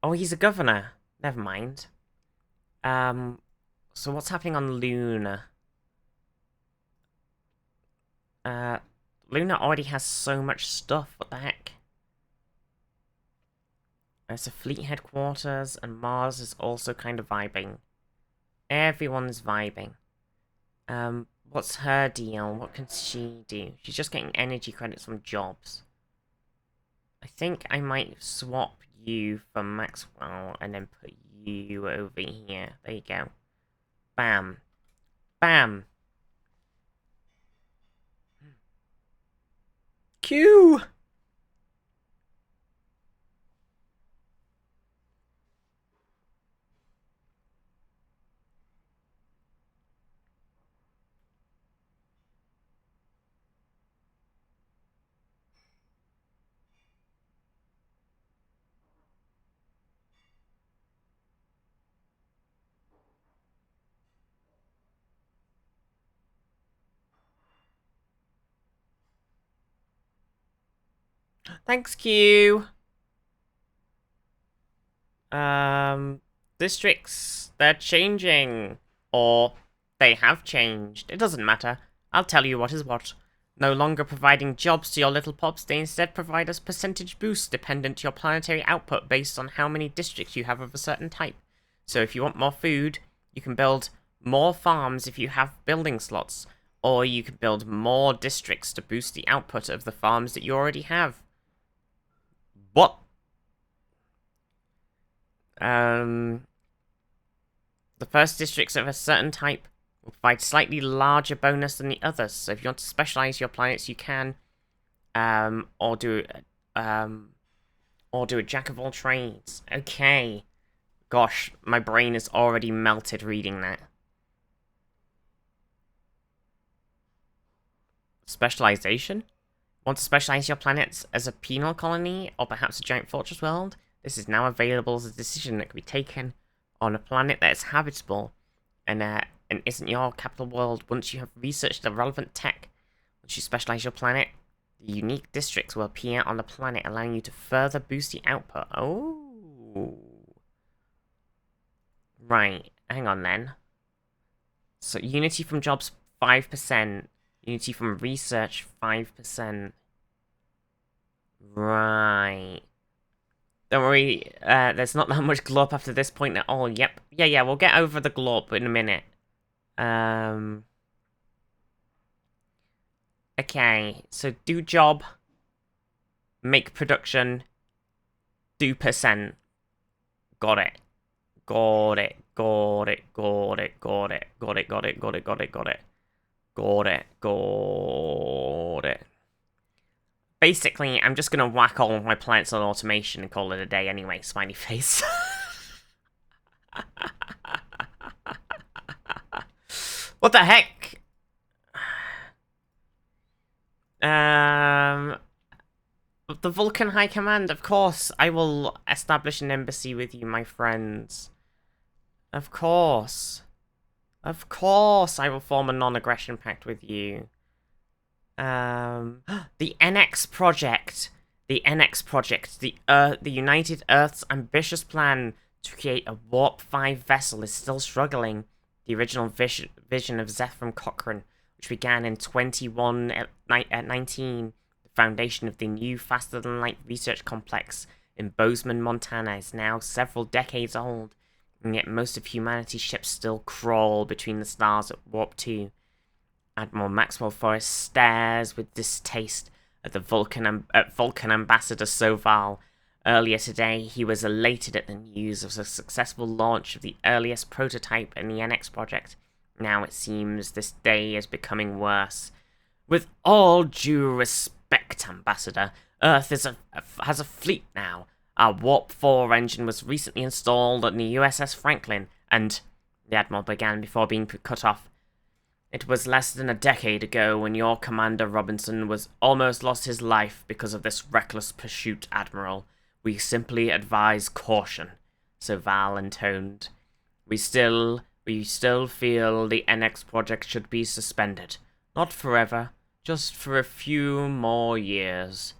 Oh, he's a governor. Never mind. So what's happening on Luna? Luna already has so much stuff. What the heck? There's a fleet headquarters, and Mars is also kind of vibing. Everyone's vibing. What's her deal? What can she do? She's just getting energy credits from jobs. I think I might swap you for Maxwell and then put you over here. There you go. Bam. Bam. Q! Thanks, Q. Districts, they're changing. Or they have changed. It doesn't matter. I'll tell you what is what. No longer providing jobs to your little pops, they instead provide us percentage boosts dependent to your planetary output based on how many districts you have of a certain type. So if you want more food, you can build more farms if you have building slots. Or you can build more districts to boost the output of the farms that you already have. What? The first districts of a certain type will provide slightly larger bonus than the others. So if you want to specialize your planets, you can, or do a jack of all trades. Okay. Gosh, my brain is already melted reading that. Specialization? Want to specialize your planets as a penal colony, or perhaps a giant fortress world? This is now available as a decision that can be taken on a planet that is habitable and isn't your capital world once you have researched the relevant tech. Once you specialize your planet, the unique districts will appear on the planet, allowing you to further boost the output. Oh. Right, hang on then. So, unity from jobs, 5%. Unity from research, 5%. Right. Don't worry, there's not that much glop after this point at all. Yep. Yeah, we'll get over the glop in a minute. Okay, so do job, make production, do percent. Got it. Got it. Got it. Got it. Got it. Got it. Got it. Got it. Got it. Got it. Got it. Got it. Basically, I'm just gonna whack all of my planets on automation and call it a day anyway, smiley face. What the heck? The Vulcan High Command, of course, I will establish an embassy with you, my friends. Of course. Of course, I will form a non-aggression pact with you. The NX project. The NX project, the United Earth's ambitious plan to create a Warp 5 vessel is still struggling. The original vision of Zephram Cochrane, which began in 19, the foundation of the new faster-than-light research complex in Bozeman, Montana, is now several decades old, and yet most of humanity's ships still crawl between the stars at Warp 2. Admiral Maxwell Forrest stares with distaste at the Vulcan ambassador Soval. Earlier today, he was elated at the news of the successful launch of the earliest prototype in the NX project. Now it seems this day is becoming worse. With all due respect, Ambassador, Earth has a fleet now. Our Warp 4 engine was recently installed on the USS Franklin, and the Admiral began before being cut off. It was less than a decade ago when your Commander Robinson was almost lost his life because of this reckless pursuit, Admiral. We simply advise caution, so Val intoned. We still feel the NX project should be suspended. Not forever, just for a few more years.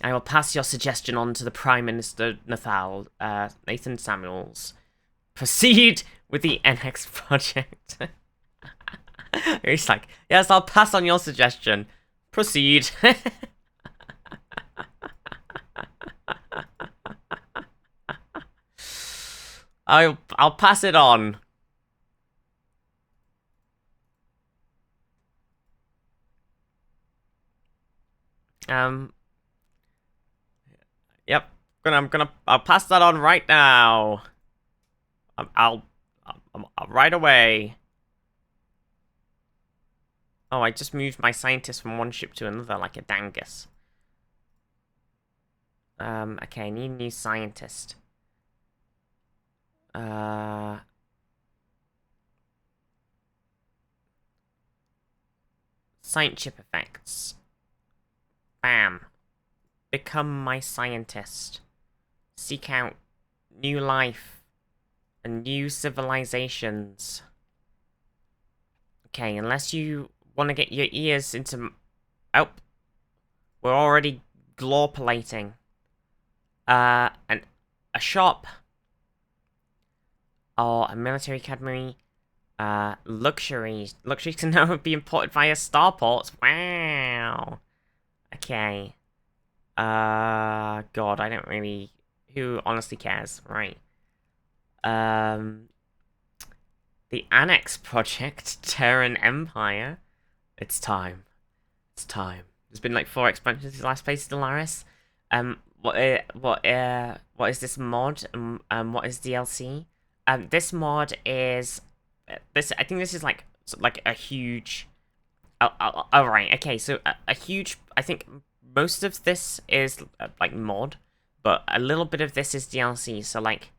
I will pass your suggestion on to the Prime Minister Nathan Samuels. Proceed with the NX project. He's like, yes, I'll pass on your suggestion. Proceed. I'll pass it on. Yep. I'll pass that on right now. I'll right away. Oh, I just moved my scientist from one ship to another like a dangus. Okay, I need a new scientist. Science chip effects. Bam. Become my scientist. Seek out new life and new civilizations. Okay, unless you want to get your ears into... Oh. We're already glorpulating. A shop. Or a military academy. Luxuries. Luxuries can now be imported via starports. Wow. Okay. God, I don't really... Who honestly cares? Right. The Annex Project, Terran Empire. It's time. It's time. There's been like 4 expansions since last place, Stellaris. What is this mod? What is DLC? This mod is... I think this is like a huge... Oh, right, okay, so a huge... I think most of this is, like, mod, but a little bit of this is DLC, so, like,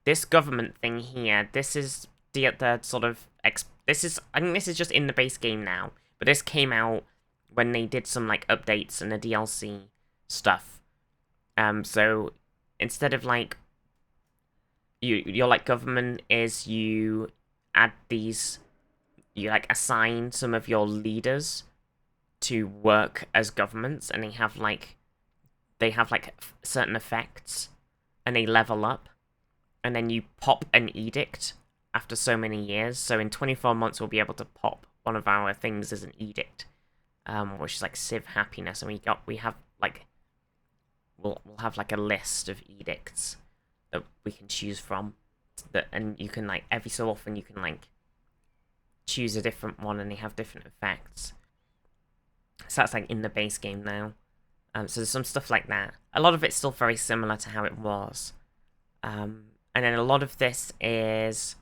this government thing here, this is the sort of... I think this is just in the base game now, but this came out when they did some, like, updates and the DLC stuff. So, instead of, like, your like government is you add these, you like assign some of your leaders to work as governments, and they have like certain effects, and they level up, and then you pop an edict after so many years. So in 24 months we'll be able to pop one of our things as an edict, which is like Civ Happiness, and we have like we'll have like a list of edicts that we can choose from, and you can like every so often you can like choose a different one, and they have different effects. So that's like in the base game now. So there's some stuff like that. A lot of it's still very similar to how it was. And then a lot of this is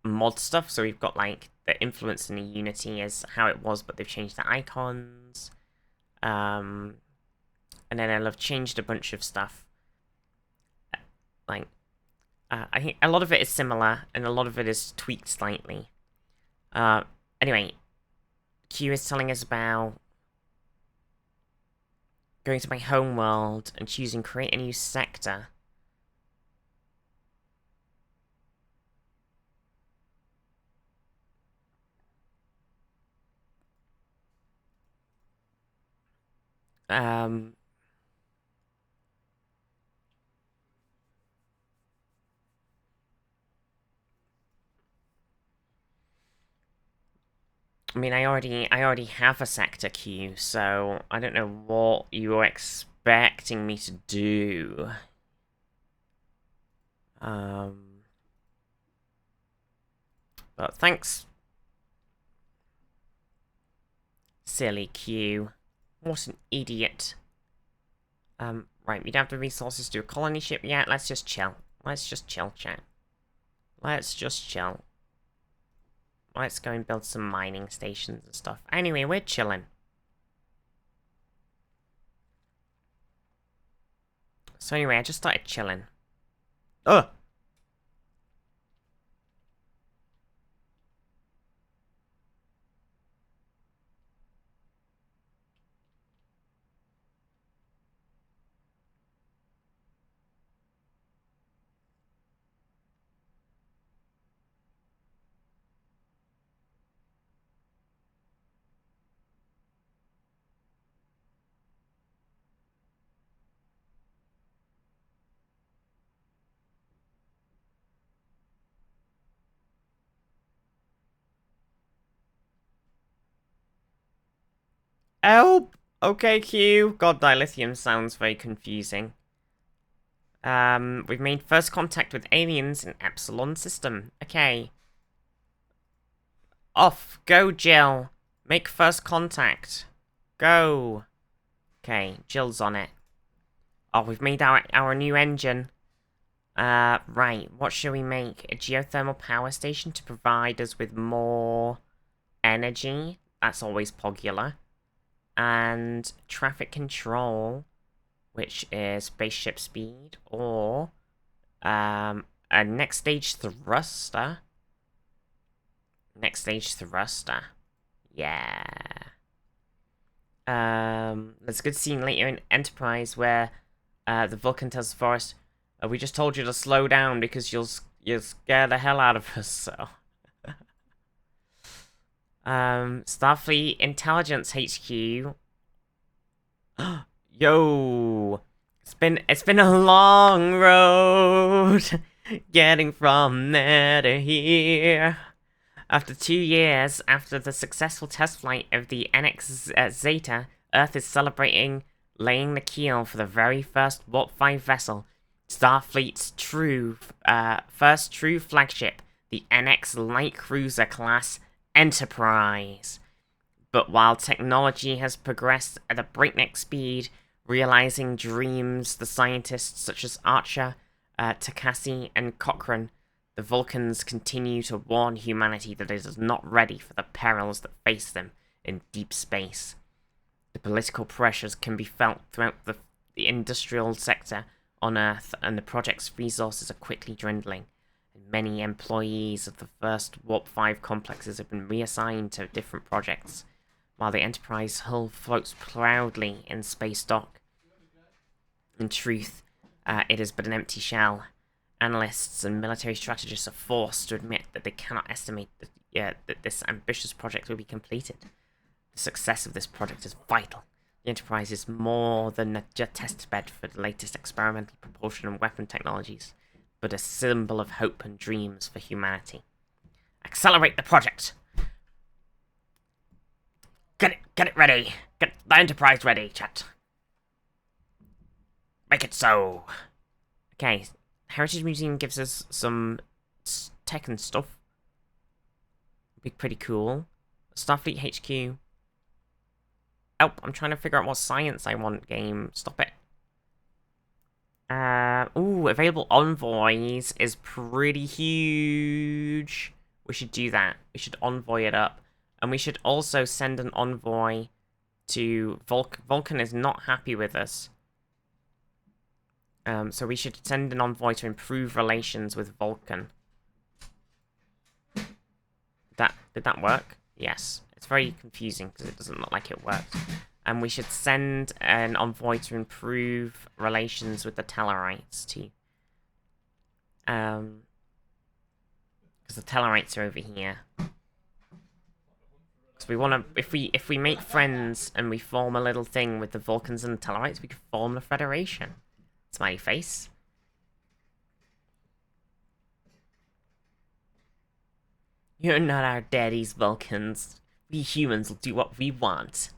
mod stuff. So we've got like the influence and the Unity is how it was, but they've changed the icons. And then they'll have changed a bunch of stuff. Like, I think a lot of it is similar, and a lot of it is tweaked slightly. Anyway, Q is telling us about going to my home world and choosing create a new sector. Um... I mean, I already have a sector queue, so I don't know what you were expecting me to do. But thanks. Silly queue. What an idiot. Right, we don't have the resources to do a colony ship yet. Let's just chill. Let's just chill, chat. Let's just chill. Let's go and build some mining stations and stuff. Anyway, we're chilling. So anyway, I just started chilling. Ugh! Help! Okay, Q. God, dilithium sounds very confusing. We've made first contact with aliens in Epsilon system. Okay. Off. Go, Jill. Make first contact. Go. Okay, Jill's on it. Oh, we've made our new engine. Right. What shall we make? A geothermal power station to provide us with more energy. That's always popular. And traffic control, which is spaceship speed, or a next stage thruster. Next stage thruster. Yeah. There's a good scene later in Enterprise where the Vulcan tells Forrest, we just told you to slow down because you'll scare the hell out of us, so. Starfleet Intelligence HQ. Yo! It's been a long road getting from there to here. After 2 years after the successful test flight of the NX Zeta, Earth is celebrating laying the keel for the very first Warp 5 vessel, Starfleet's first true flagship, the NX Light Cruiser class Enterprise. But while technology has progressed at a breakneck speed, realizing dreams the scientists such as Archer, Takasi, and Cochrane, the Vulcans continue to warn humanity that it is not ready for the perils that face them in deep space. The political pressures can be felt throughout the industrial sector on Earth, and the project's resources are quickly dwindling. Many employees of the first Warp 5 complexes have been reassigned to different projects, while the Enterprise hull floats proudly in space dock. In truth, it is but an empty shell. Analysts and military strategists are forced to admit that they cannot estimate that this ambitious project will be completed. The success of this project is vital. The Enterprise is more than a testbed for the latest experimental propulsion and weapon technologies, but a symbol of hope and dreams for humanity. Accelerate the project! Get it ready! Get the Enterprise ready, chat! Make it so! Okay, Heritage Museum gives us some tech and stuff. Be pretty cool. Starfleet HQ. Oh, I'm trying to figure out what science I want, game. Stop it. Ooh, available envoys is pretty huge. We should do that. We should envoy it up. And we should also send an envoy to Vulcan. Vulcan is not happy with us. So we should send an envoy to improve relations with Vulcan. Did that work? Yes. It's very confusing because it doesn't look like it worked. And we should send an envoy to improve relations with the Tellarites too. Because the Tellarites are over here. Because we want to, if we make friends and we form a little thing with the Vulcans and the Tellarites, we can form the Federation. Smiley face. You're not our daddy's Vulcans. We humans will do what we want.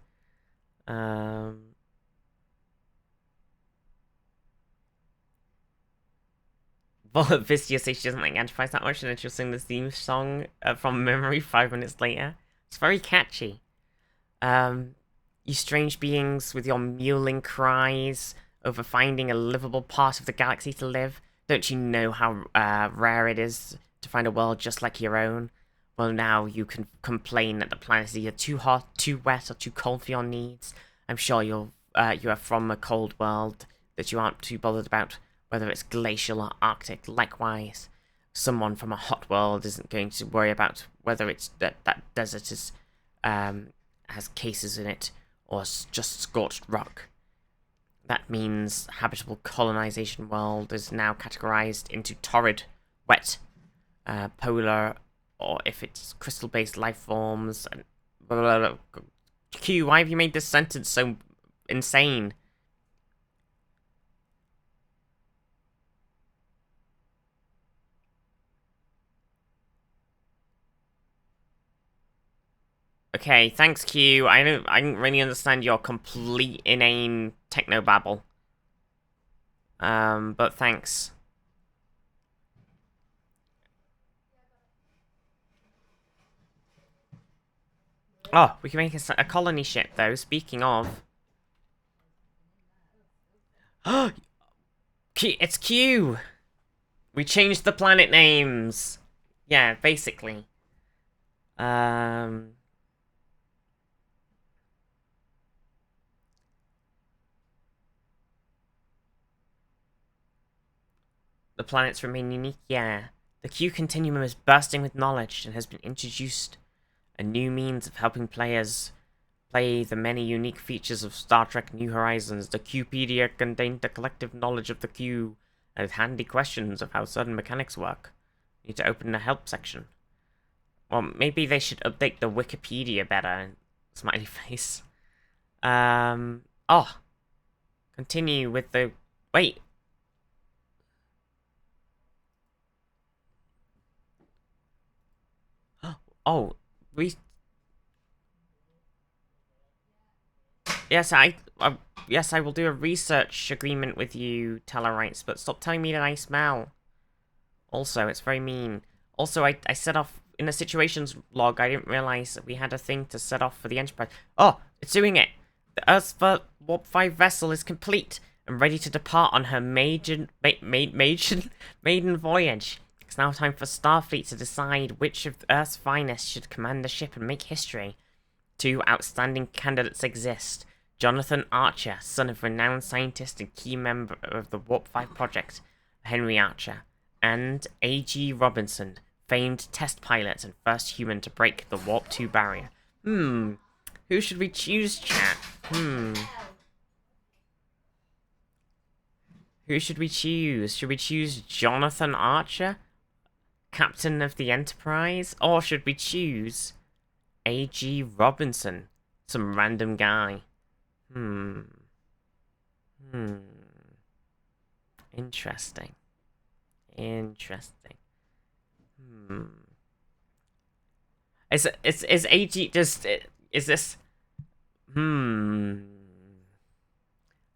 Vistia says she doesn't like Enterprise that much, and then she'll sing the theme song from memory 5 minutes later. It's very catchy. You strange beings with your mewling cries over finding a livable part of the galaxy to live. Don't you know how rare it is to find a world just like your own? Well, now you can complain that the planet is either too hot, too wet, or too cold for your needs. I'm sure you are from a cold world that you aren't too bothered about whether it's glacial or arctic. Likewise, someone from a hot world isn't going to worry about whether it's that desert is has cases in it or just scorched rock. That means habitable colonization world is now categorized into torrid, wet, polar, or if it's crystal-based life forms. And blah, blah, blah. Q, why have you made this sentence so insane? Okay, thanks, Q. I don't really understand your complete inane technobabble. But thanks. Oh, we can make a colony ship, though, speaking of. Oh, it's Q! We changed the planet names! Yeah, basically. The planets remain unique, yeah. The Q continuum is bursting with knowledge and has been introduced a new means of helping players play the many unique features of Star Trek New Horizons. The Qpedia contained the collective knowledge of the Q and handy questions of how certain mechanics work. You need to open the help section. Well, maybe they should update the Wikipedia better. Smiley face. Oh. Continue with the... Wait. Oh, we... Yes, yes, I will do a research agreement with you, Tellarites, but stop telling me that I smell. Also, it's very mean. Also, I set off in the situations log. I didn't realize that we had a thing to set off for the Enterprise. Oh, it's doing it. The Earth's Warp 5 vessel is complete and ready to depart on her maiden voyage. It's now time for Starfleet to decide which of Earth's finest should command the ship and make history. 2 outstanding candidates exist. Jonathan Archer, son of renowned scientist and key member of the Warp 5 project, Henry Archer, and A.G. Robinson, famed test pilot and first human to break the Warp 2 barrier. Who should we choose, chat? Who should we choose? Should we choose Jonathan Archer, captain of the Enterprise? Or should we choose A.G. Robinson, some random guy? Interesting. Is AG just... Is this...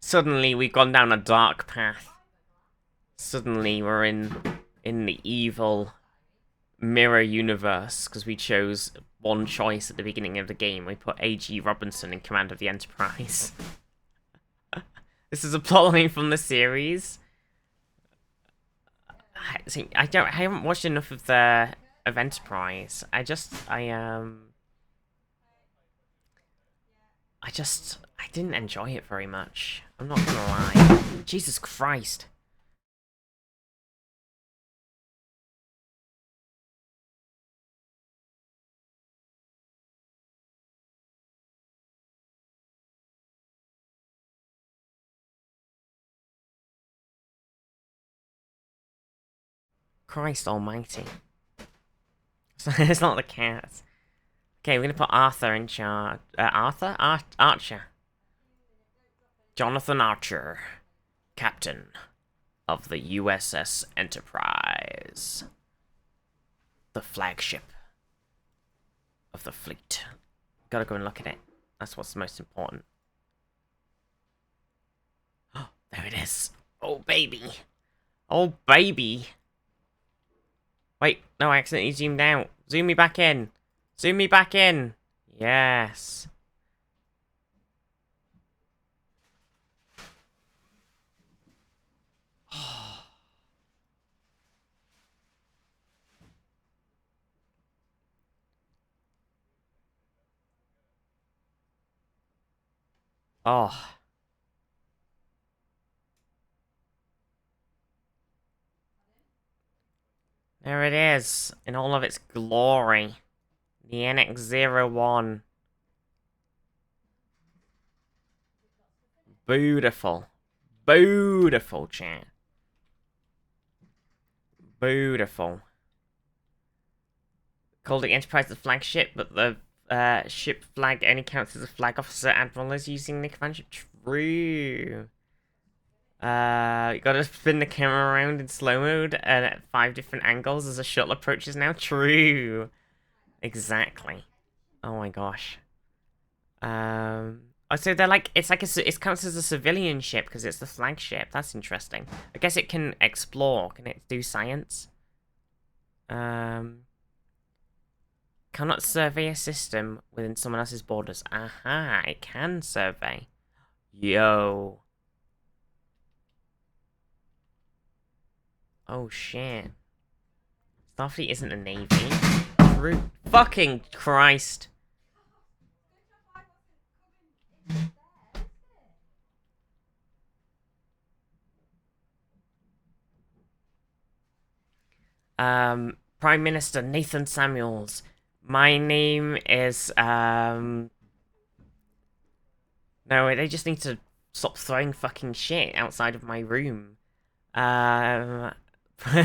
Suddenly we've gone down a dark path. Suddenly we're in the evil mirror universe because we chose one choice at the beginning of the game. We put A.G. Robinson in command of the Enterprise. This is a plot line from the series. I haven't watched enough of Enterprise. I didn't enjoy it very much. I'm not gonna lie. Jesus Christ. Christ almighty. It's not the cat. Okay, we're gonna put Arthur in charge. Archer. Jonathan Archer, captain of the USS Enterprise, the flagship of the fleet. Gotta go and look at it. That's what's most important. Oh, there it is. Oh, baby. Oh, baby. Wait, no, I accidentally zoomed out. Zoom me back in. Zoom me back in. Yes. Oh. There it is, in all of its glory. The NX-01. Beautiful. Beautiful, chat. Beautiful. Called the Enterprise the flagship, but the ship flag only counts as a flag officer admiral is using the command ship. True. You gotta spin the camera around in slow mode and at 5 different angles as a shuttle approaches now. True. Exactly. Oh my gosh. Oh, so they're like, it counts as a civilian ship because it's the flagship. That's interesting. I guess it can explore. Can it do science? Cannot survey a system within someone else's borders. Aha, it can survey. Yo. Oh shit. Starfleet isn't a navy. True. Fucking Christ. Prime Minister Nathan Samuels. My name is, No, they just need to stop throwing fucking shit outside of my room. Prime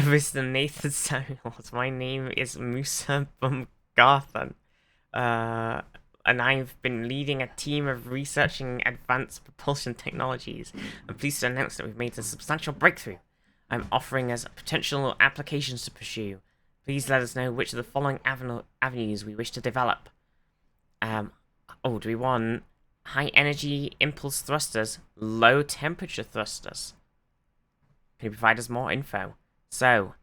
Minister Nathan Samuels. My name is Musa Bumgarthan. And I've been leading a team of researching advanced propulsion technologies. I'm pleased to announce that we've made a substantial breakthrough. I'm offering us potential applications to pursue. Please let us know which of the following avenues we wish to develop. Do we want high energy impulse thrusters, low temperature thrusters? Can you provide us more info? So,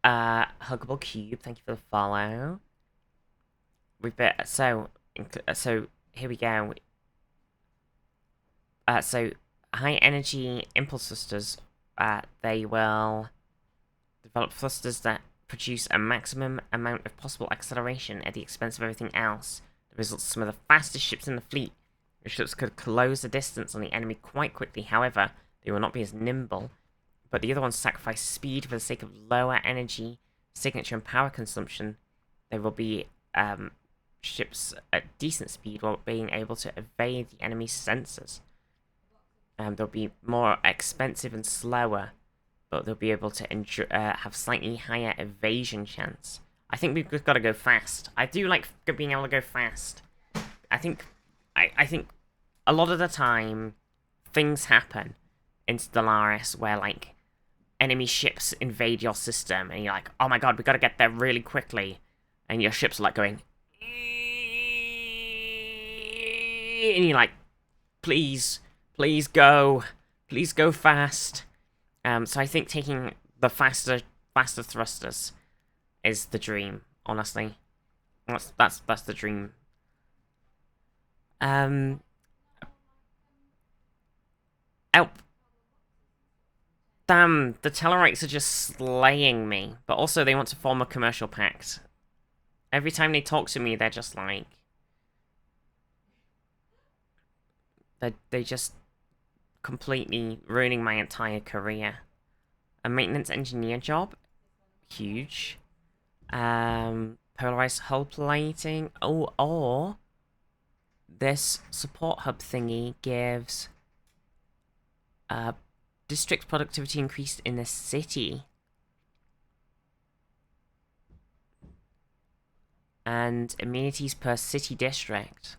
Huggable Cube, thank you for the follow. So here we go. So high energy impulse thrusters, they will develop thrusters that produce a maximum amount of possible acceleration at the expense of everything else. The results of some of the fastest ships in the fleet. The ships could close the distance on the enemy quite quickly, however, they will not be as nimble, but the other ones sacrifice speed for the sake of lower energy, signature and power consumption. They will be ships at decent speed while being able to evade the enemy's sensors. They'll be more expensive and slower, but they'll be able to have slightly higher evasion chance. I think we've got to go fast. I do like being able to go fast. I think a lot of the time things happen in Stellaris where like enemy ships invade your system and you're like, oh my god, we got to get there really quickly, and your ships are like going, and you're like, please go fast. So I think taking the faster thrusters is the dream, honestly. That's the dream. Oh, damn, the Tellarites are just slaying me, but also they want to form a commercial pact. Every time they talk to me, they're just like, they just completely ruining my entire career. A maintenance engineer job, huge. Polarized hull plating. Oh, or this support hub thingy gives district productivity increased in the city. And amenities per city district.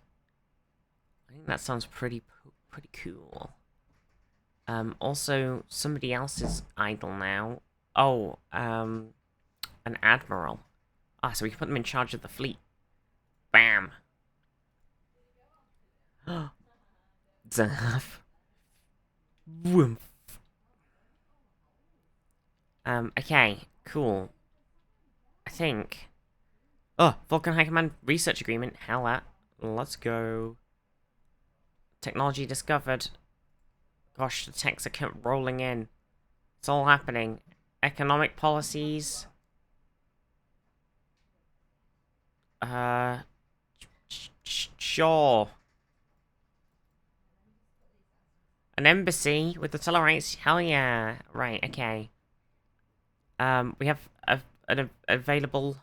I think that sounds pretty cool. Also, somebody else is idle now. Oh, an admiral. Ah, so we can put them in charge of the fleet. Bam. Zaff. Woomph. Okay, cool. I think... Oh, Vulcan High Command Research Agreement. Hell that. Let's go. Technology discovered. Gosh, the techs are kept rolling in. It's all happening. Economic policies. Sure. An embassy with the Tellarites? Hell yeah. Right, okay. We have an available...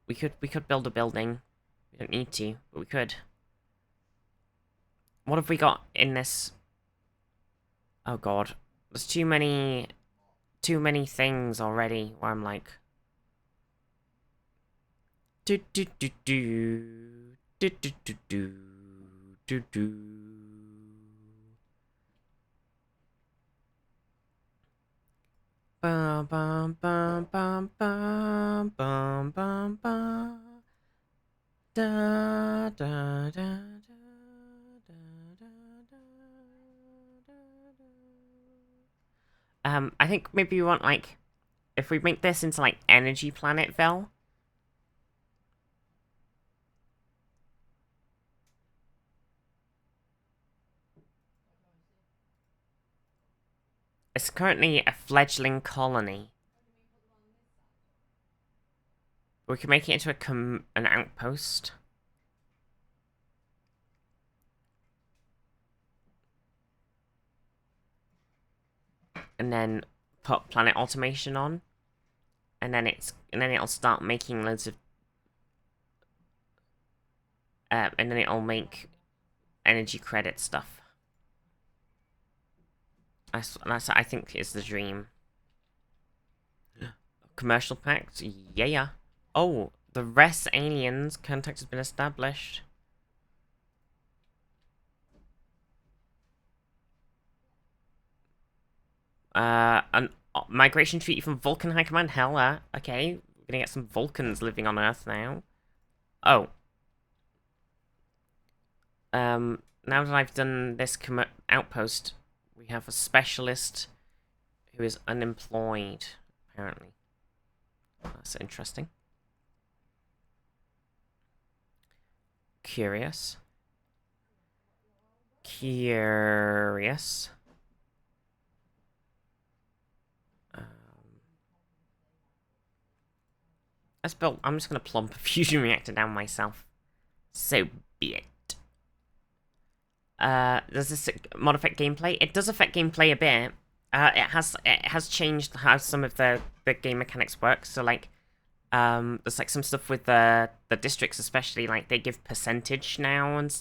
We could build a building. We don't need to, but we could. What have we got in this? Oh god. There's too many things already where I'm like... Do do do do do do do do do do. Bum bum bum bum bum bum bum bum. Da da da da da da da. I think maybe we want like, if we make this into like Energy Planetville. It's currently a fledgling colony. We can make it into an outpost. And then put planet automation on. And then it'll start making loads of and then it'll make energy credit stuff. That's I think is the dream. Commercial pact? Yeah. Oh, the rest aliens contact has been established. An migration treaty from Vulcan High Command. Hell, okay. We're gonna get some Vulcans living on Earth now. Oh. Now that I've done this outpost, we have a specialist who is unemployed, apparently. That's interesting. Curious. Let's build... I'm just gonna plump a fusion reactor down myself. So be it. Does this mod affect gameplay? It does affect gameplay a bit. It has changed how some of the game mechanics work. So like, there's like some stuff with the districts, especially like they give percentage now and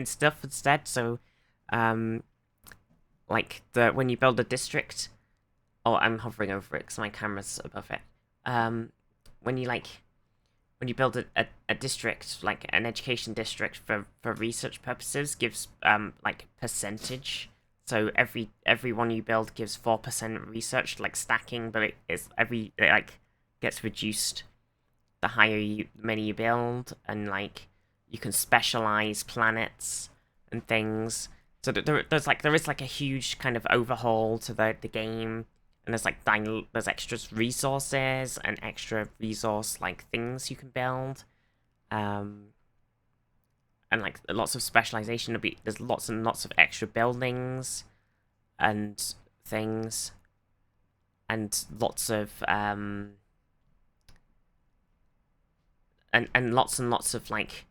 stuff instead. So, like when you build a district, oh, I'm hovering over it because my camera's above it. When you build a district, like an education district for research purposes, gives like percentage. So every one you build gives 4% research, like stacking, but it like gets reduced the many you build, and like you can specialize planets and things. So there is like a huge kind of overhaul to the game. And there's like there's extra resources and extra resource like things you can build, and like lots of specialization. There's lots and lots of extra buildings and things, and lots of and lots and lots of like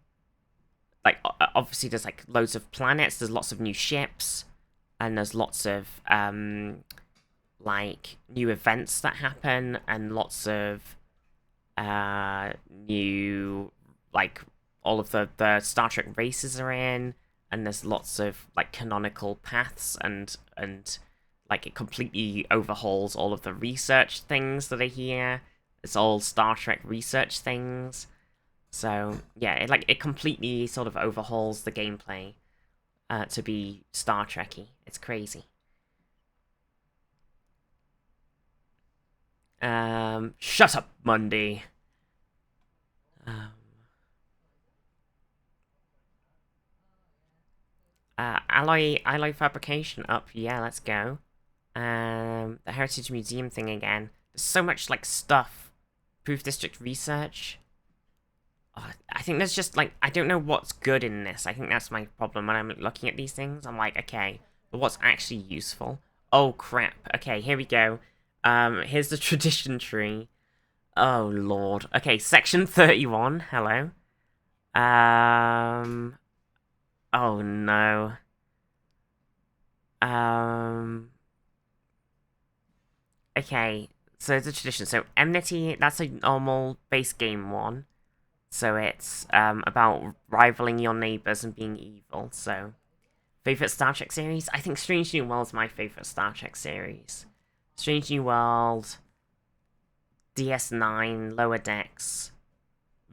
obviously there's like loads of planets. There's lots of new ships, and there's lots of like new events that happen, and lots of new, like all of the Star Trek races are in, and there's lots of like canonical paths, and like it completely overhauls all of the research things that are here. It's all Star Trek research things. So yeah, it completely sort of overhauls the gameplay to be Star Trek-y. It's crazy. Shut up, Monday. Alloy fabrication up. Yeah, let's go. The Heritage Museum thing again. There's so much like stuff. Proof District research. Oh, I think there's just like I don't know what's good in this. I think that's my problem when I'm looking at these things. I'm like, okay, but what's actually useful? Oh crap. Okay, here we go. Here's the tradition tree. Oh lord. Okay, section 31. Hello. Oh no. Um. Okay, so it's a tradition. So enmity, that's a normal base game one. So it's about rivaling your neighbors and being evil. So favorite Star Trek series? I think Strange New World's my favorite Star Trek series. Strange New World, DS9, Lower Decks,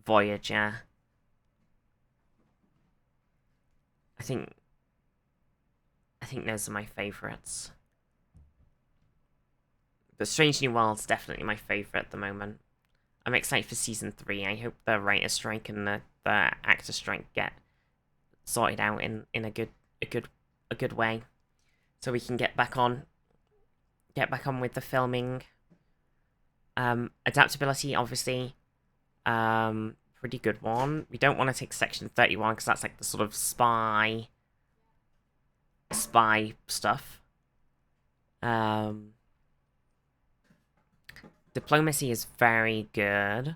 Voyager. I think those are my favorites. But Strange New World's definitely my favorite at the moment. I'm excited for season 3. I hope the writer strike and the actor strike get sorted out in a good way, so we can get back on with the filming. Adaptability, obviously, pretty good one. We don't want to take section 31 because that's like the sort of spy stuff. Diplomacy is very good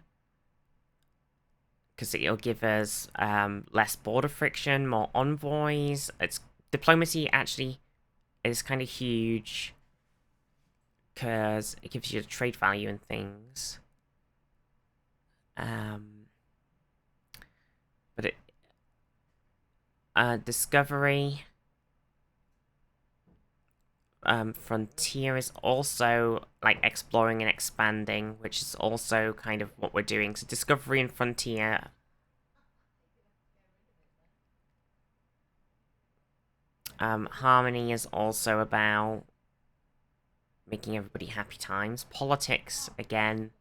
because it'll give us less border friction, more envoys. Diplomacy actually is kind of huge because it gives you the trade value and things. But discovery, frontier is also like exploring and expanding, which is also kind of what we're doing. So discovery and frontier. Harmony is also about making everybody happy times. Politics, again,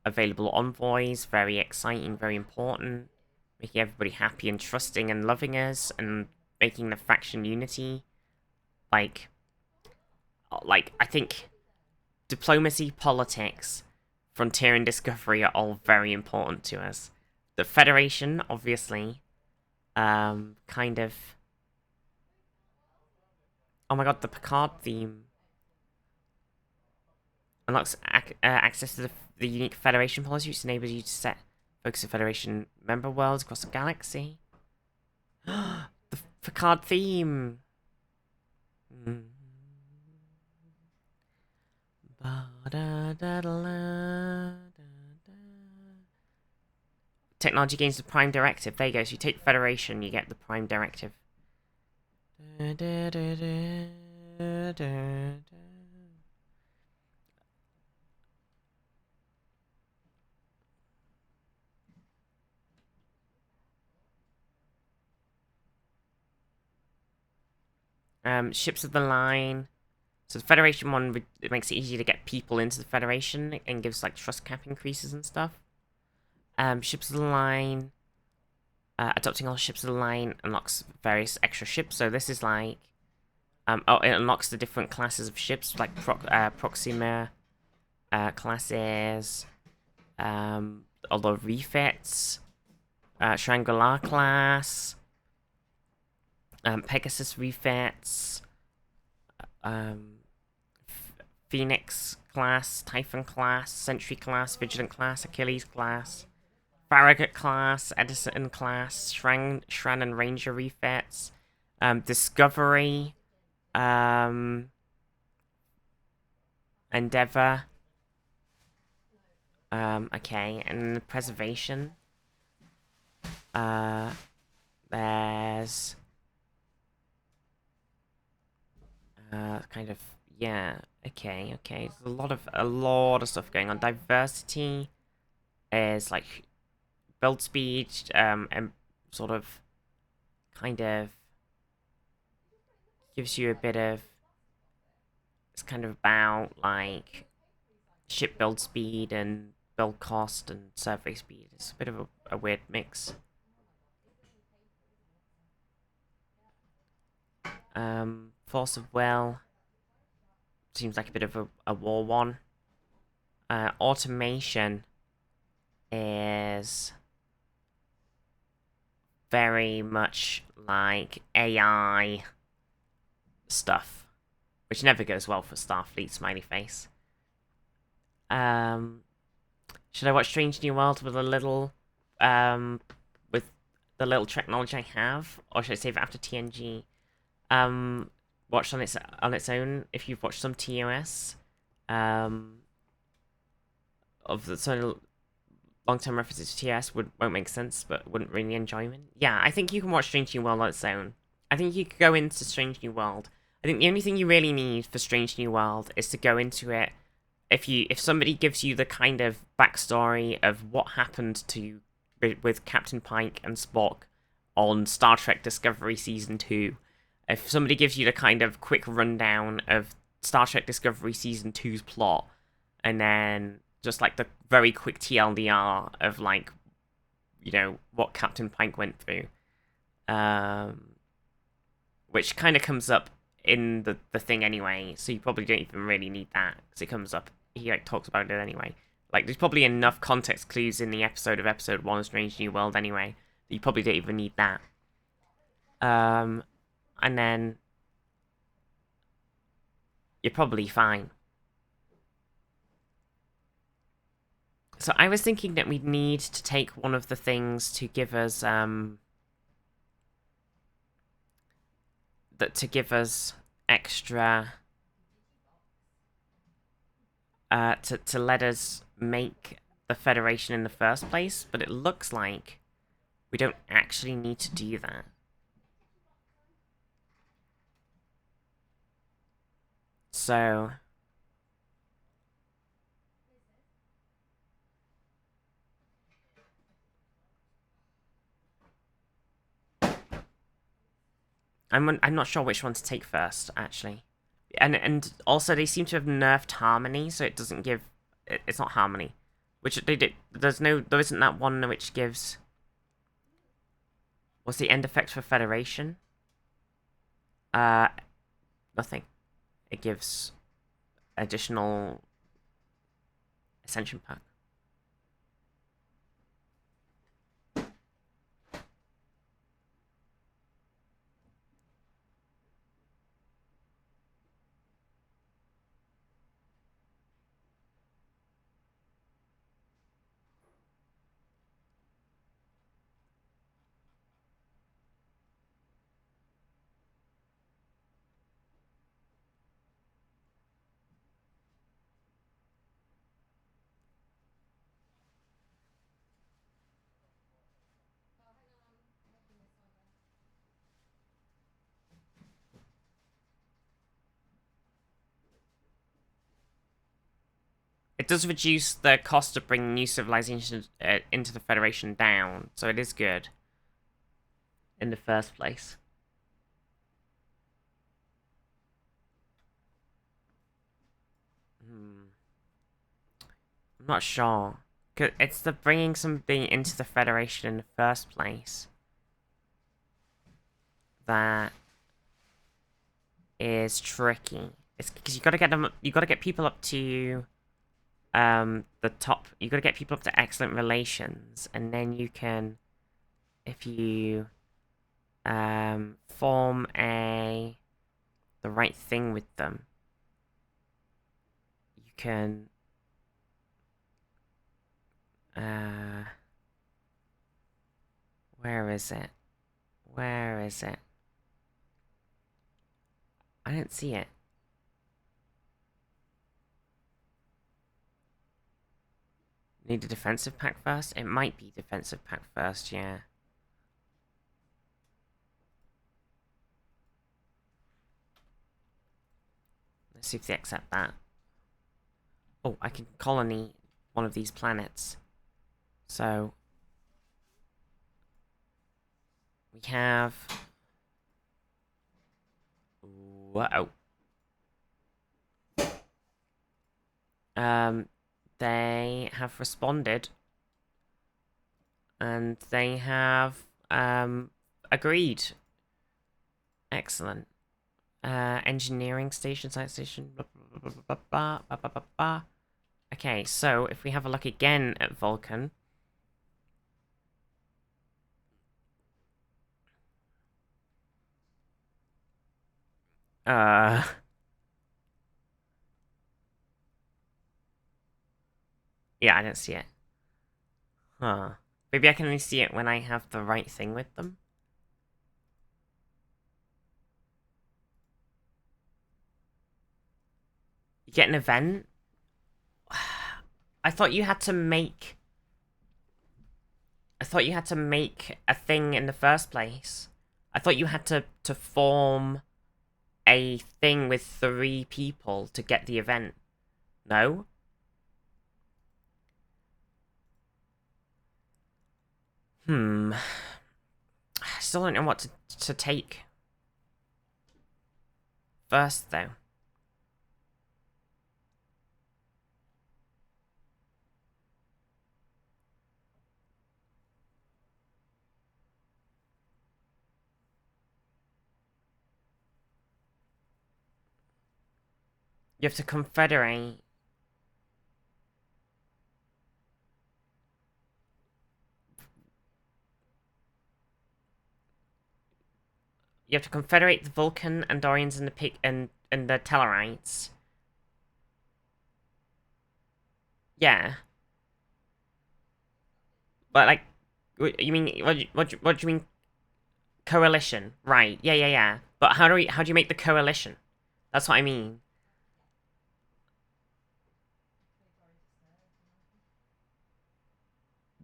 available envoys, very exciting, very important. Making everybody happy and trusting and loving us, and making the faction unity. Like I think diplomacy, politics, frontier, and discovery are all very important to us. The Federation, obviously, kind of. Oh my god, the Picard theme unlocks access to the unique Federation policy, which enables you to set focus of Federation member worlds across the galaxy. The Picard theme. Technology gains the Prime Directive. There you go. So you take the Federation, you get the Prime Directive. Ships of the line. So the Federation one, it makes it easier to get people into the Federation and gives like trust cap increases and stuff. Ships of the line. Adopting all ships of the line unlocks various extra ships. So this is like, it unlocks the different classes of ships, like Proxima classes, all the refits, Shangri-La class, Pegasus refits, Phoenix class, Typhon class, Sentry class, Vigilant class, Achilles class, Farragut class, Edison class, Shran and Ranger refits, Discovery, Endeavor, okay, and Preservation, there's kind of yeah, okay. There's a lot of stuff going on. Diversity is like build speed, and sort of kind of gives you a bit of, it's kind of about like ship build speed and build cost and survey speed. It's a bit of a weird mix. Force of Will seems like a bit of a war one. Automation is very much like AI stuff, which never goes well for Starfleet, smiley face. Should I watch Strange New World with with the little technology I have, or should I save it after TNG? Watch on its own if you've watched some TOS, of the sort of long-term references to TOS won't make sense, but wouldn't ruin the enjoyment. Yeah, I think you can watch Strange New World on its own. I think you could go into Strange New World. I think the only thing you really need for Strange New World is to go into it. If somebody gives you the kind of backstory of what happened to with Captain Pike and Spock on Star Trek Discovery Season 2, if somebody gives you the kind of quick rundown of Star Trek Discovery Season 2's plot, and then just like the very quick TLDR of like, you know, what Captain Pike went through, which kind of comes up in the thing anyway, so you probably don't even really need that, because it comes up, he like talks about it anyway. Like, there's probably enough context clues in the episode of Episode 1 of Strange New World anyway, that you probably don't even need that. And then you're probably fine. So I was thinking that we'd need to take one of the things to give us, extra, to let us make the Federation in the first place, but it looks like we don't actually need to do that. So I'm not sure which one to take first, actually. And also they seem to have nerfed Harmony, so it doesn't give, it's not Harmony, which they did. There isn't that one which gives, what's the end effect for Federation? Nothing. It gives additional Ascension Pack. It does reduce the cost of bringing new civilizations into the Federation down, so it is good in the first place. I'm not sure. 'Cause it's the bringing something into the Federation in the first place that is tricky. It's because you gotta get them. You gotta get people up to the top. You gotta get people up to excellent relations, and then you can, if you form the right thing with them, you can where is it? Where is it? I didn't see it. Need a defensive pack first? It might be defensive pack first, yeah. Let's see if they accept that. Oh, I can colony one of these planets. So we have... Whoa. They have responded. And they have, agreed. Excellent. Engineering station, science station, blah, blah, blah, blah, blah, blah, blah, blah. Okay, so if we have a look again at Vulcan... Yeah, I don't see it. Huh. Maybe I can only see it when I have the right thing with them? You get an event? I thought you had to make... I thought you had to make a thing in the first place. I thought you had to form a thing with 3 people to get the event. No? I still don't know what to take first, though. You have to confederate. You have to confederate the Vulcan, Andorians, and the Tellarites. Yeah. But like, you mean what do you mean? Coalition, right? Yeah. But how do you make the coalition? That's what I mean.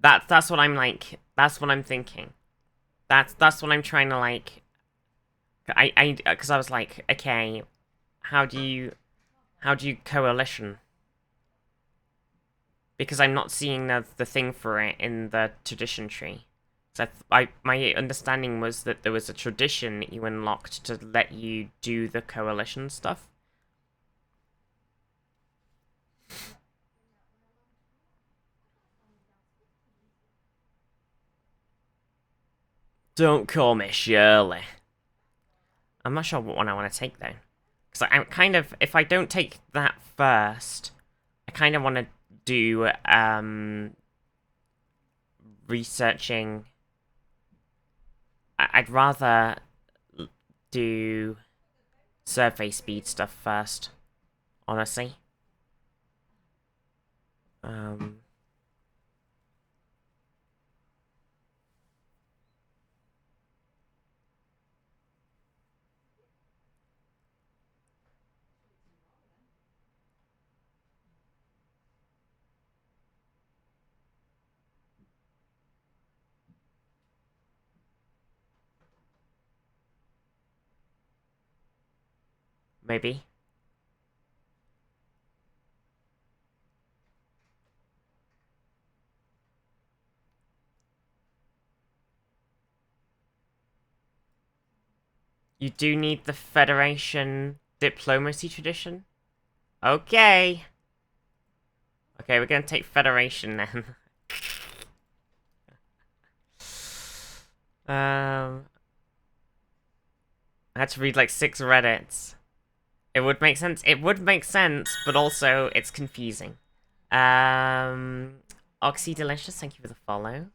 That's what I'm like. That's what I'm thinking. That's what I'm trying to like. Because I was like, okay, how do you coalition? Because I'm not seeing the thing for it in the tradition tree. So my understanding was that there was a tradition that you unlocked to let you do the coalition stuff. Don't call me Shirley. I'm not sure what one I want to take, though. Because I'm kind of... If I don't take that first, I kind of want to do, researching... I'd rather do survey speed stuff first, honestly. Maybe. You do need the Federation diplomacy tradition? Okay. Okay, we're gonna take Federation then. I had to read like 6 Reddits. It would make sense. It would make sense, but also it's confusing. Oxy Delicious, thank you for the follow.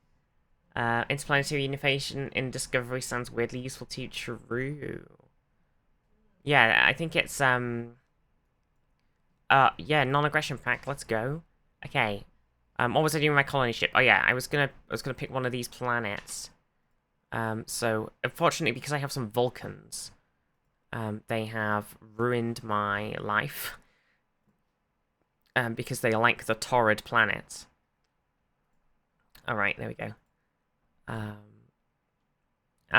Interplanetary innovation in Discovery sounds weirdly useful to you. True. Yeah, I think it's, yeah, non-aggression pact, let's go. Okay. What was I doing with my colony ship? Oh yeah, I was gonna pick one of these planets. So, unfortunately, because I have some Vulcans, they have ruined my life. Because they like the torrid planets. Alright, there we go.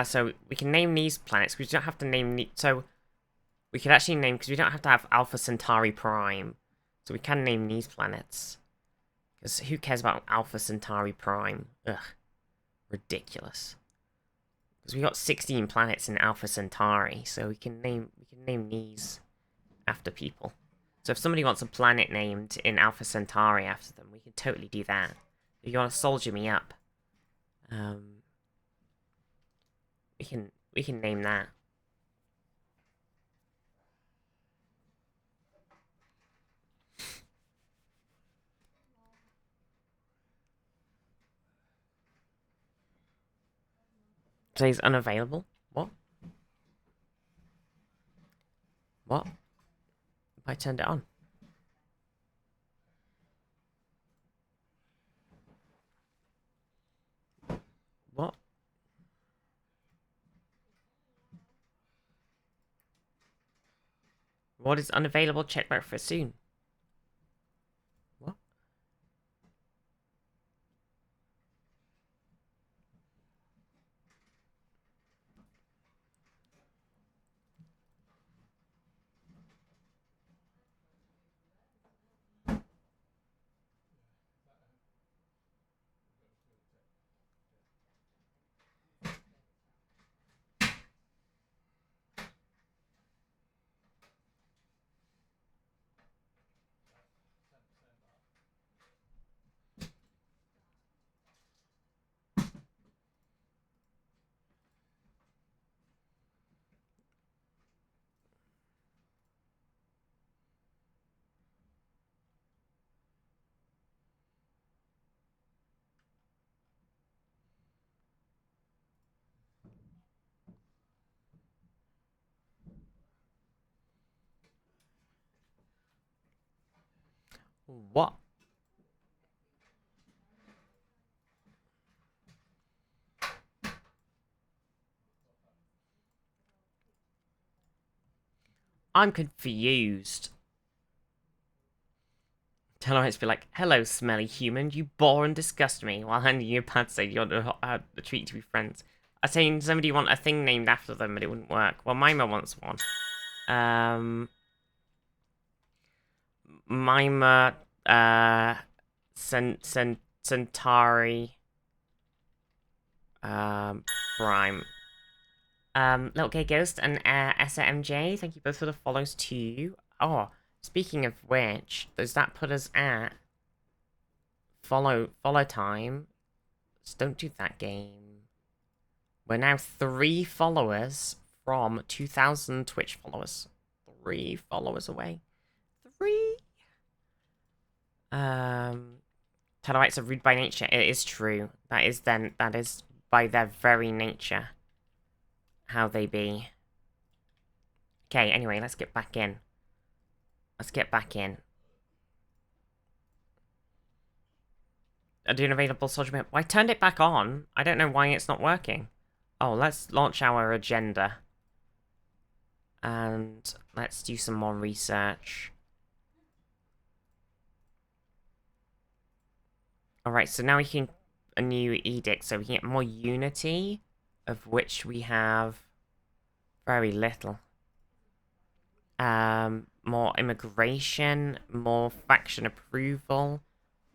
So we can name these planets. We don't have to name so We could actually name, because we don't have to have Alpha Centauri Prime. So we can name these planets. Because who cares about Alpha Centauri Prime? Ugh. Ridiculous. Because we got 16 planets in Alpha Centauri, so we can name these after people. So if somebody wants a planet named in Alpha Centauri after them, we can totally do that. If you want to soldier me up, we can name that. Today's unavailable? What? What? I turned it on. What? What is unavailable? Check back for soon. What? What? I'm confused. Tellarite be like, hello, smelly human. You bore and disgust me. While handing you a pad saying you're a treat to be friends. I was saying somebody want a thing named after them, but it wouldn't work. Well, Mima wants one. Mima, Centauri, Prime. Little Gay Ghost and SMJ, thank you both for the follows too. Oh, speaking of which, does that put us at follow time? Just don't do that game. We're now 3 followers from 2,000 Twitch followers. 3 followers away. 3. Tellarites are rude by nature. It is true. That is by their very nature how they be. Okay, anyway, let's get back in. Let's get back in. Do an available soldier map. Well, I turned it back on. I don't know why it's not working. Oh, let's launch our agenda. And let's do some more research. Alright, so now we can a new edict, so we can get more unity, of which we have very little. More immigration, more faction approval,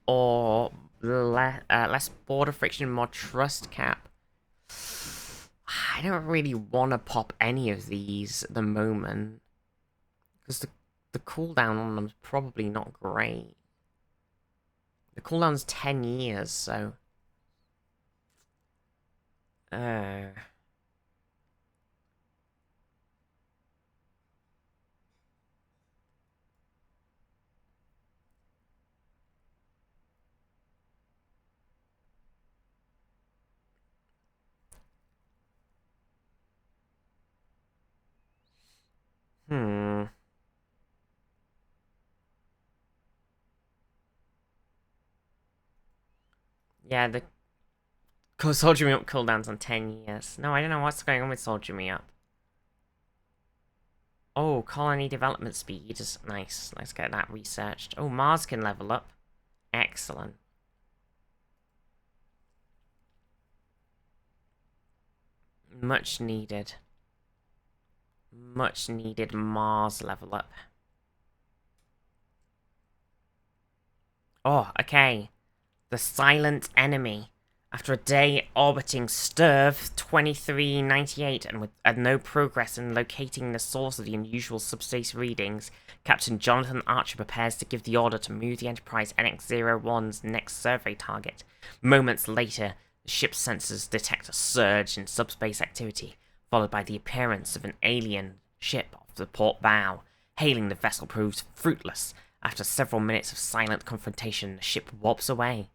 or less border friction, more trust cap. I don't really want to pop any of these at the moment, because the cooldown on them is probably not great. The cooldown's 10 years, so... Yeah, the Soldier Me Up cooldown's on 10 years. No, I don't know what's going on with Soldier Me Up. Oh, colony development speed is nice. Let's get that researched. Oh, Mars can level up. Excellent. Much needed. Much needed Mars level up. Oh, okay. The silent enemy. After a day orbiting Sturv 2398 and with no progress in locating the source of the unusual subspace readings, Captain Jonathan Archer prepares to give the order to move the Enterprise NX-01's next survey target. Moments later, the ship's sensors detect a surge in subspace activity, followed by the appearance of an alien ship off the port bow. Hailing the vessel proves fruitless. After several minutes of silent confrontation, the ship warps away.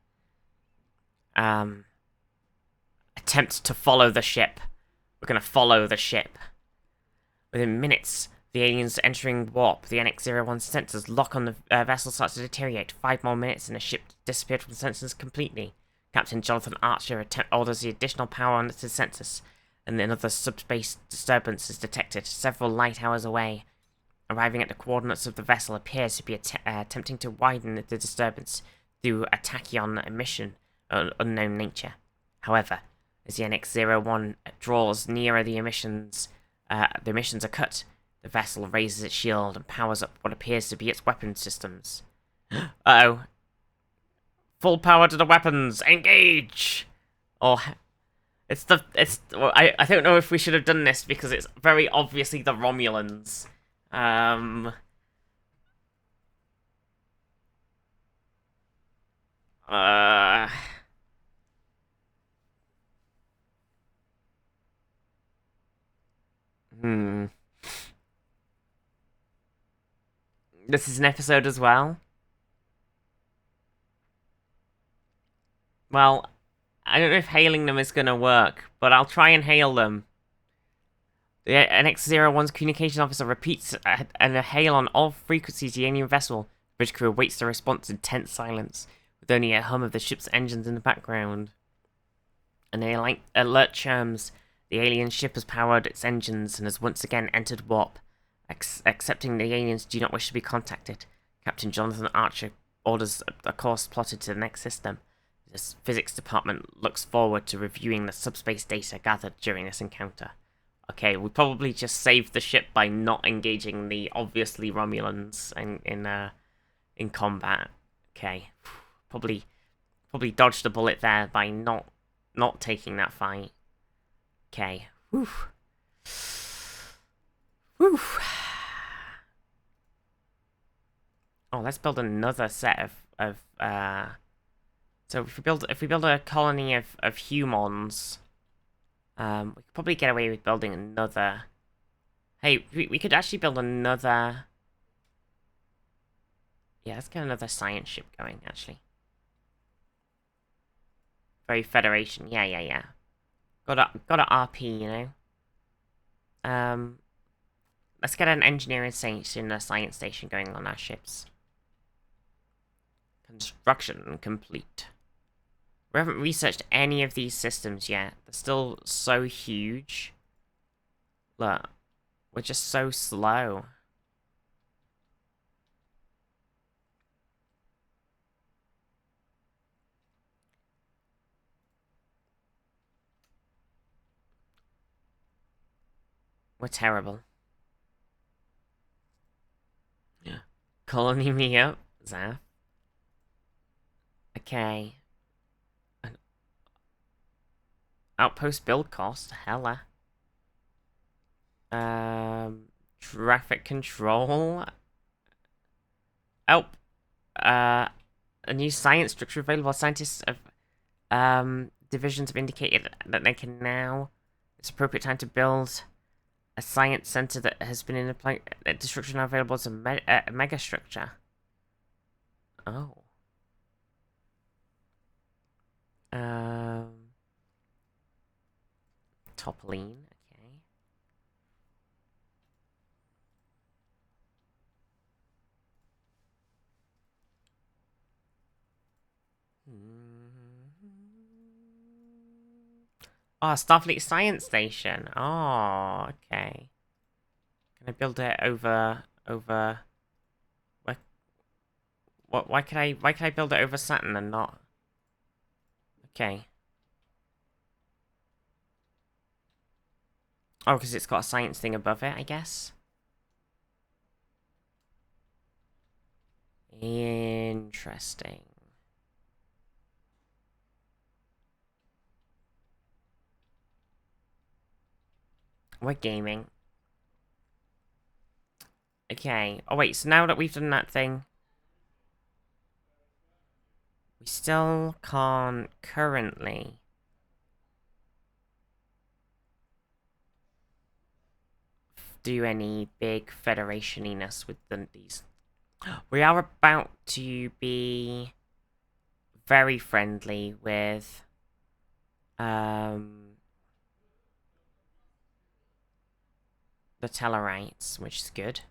Attempt to follow the ship. We're gonna follow the ship. Within minutes, the aliens entering warp. The NX-01 sensors lock on the vessel starts to deteriorate. 5 more minutes and the ship disappeared from the sensors completely. Captain Jonathan Archer orders the additional power on its sensors, and another subspace disturbance is detected several light hours away. Arriving at the coordinates of the vessel appears to be attempting to widen the disturbance through a tachyon emission of unknown nature. However, as the NX-01 draws nearer the emissions are cut. The vessel raises its shield and powers up what appears to be its weapon systems. Uh-oh. Full power to the weapons! Engage! Or... I don't know if we should have done this because it's very obviously the Romulans. This is an episode as well. Well, I don't know if hailing them is gonna work, but I'll try and hail them. The NX-01's communication officer repeats a hail on all frequencies the alien vessel. The bridge crew awaits the response in tense silence, with only a hum of the ship's engines in the background. And the alert chirms. The alien ship has powered its engines and has once again entered warp. Accepting the aliens do not wish to be contacted, Captain Jonathan Archer orders a course plotted to the next system. The physics department looks forward to reviewing the subspace data gathered during this encounter. Okay, we probably just saved the ship by not engaging the obviously Romulans in combat. Okay, probably dodged a bullet there by not taking that fight. Okay, whew. Whew. Oh, let's build another set of so if we build a colony of humans, we could probably get away with building another. Hey, we could actually build another. Yeah, let's get another science ship going, actually. Very Federation, yeah. Got a RP, you know. Let's get an engineering station and a science station going on our ships. Construction complete. We haven't researched any of these systems yet. They're still so huge. Look, we're just so slow. We're terrible. Yeah. Colony me up, Zaf. Okay. An outpost build cost, hella. Traffic control. Oh. A new science structure available. Scientists of divisions have indicated that they can now. It's appropriate time to build a science center that has been in a destruction now available as a mega structure. Oh. Topoline, okay. Oh, Starfleet Science Station. Oh, okay. Can I build it over why can I build it over Saturn and not? Okay. Oh, because it's got a science thing above it, I guess. Interesting. We're gaming. Okay. Oh, wait. So now that we've done that thing, we still can't currently do any big federation-iness with these. We are about to be very friendly with the Tellarites, which is good.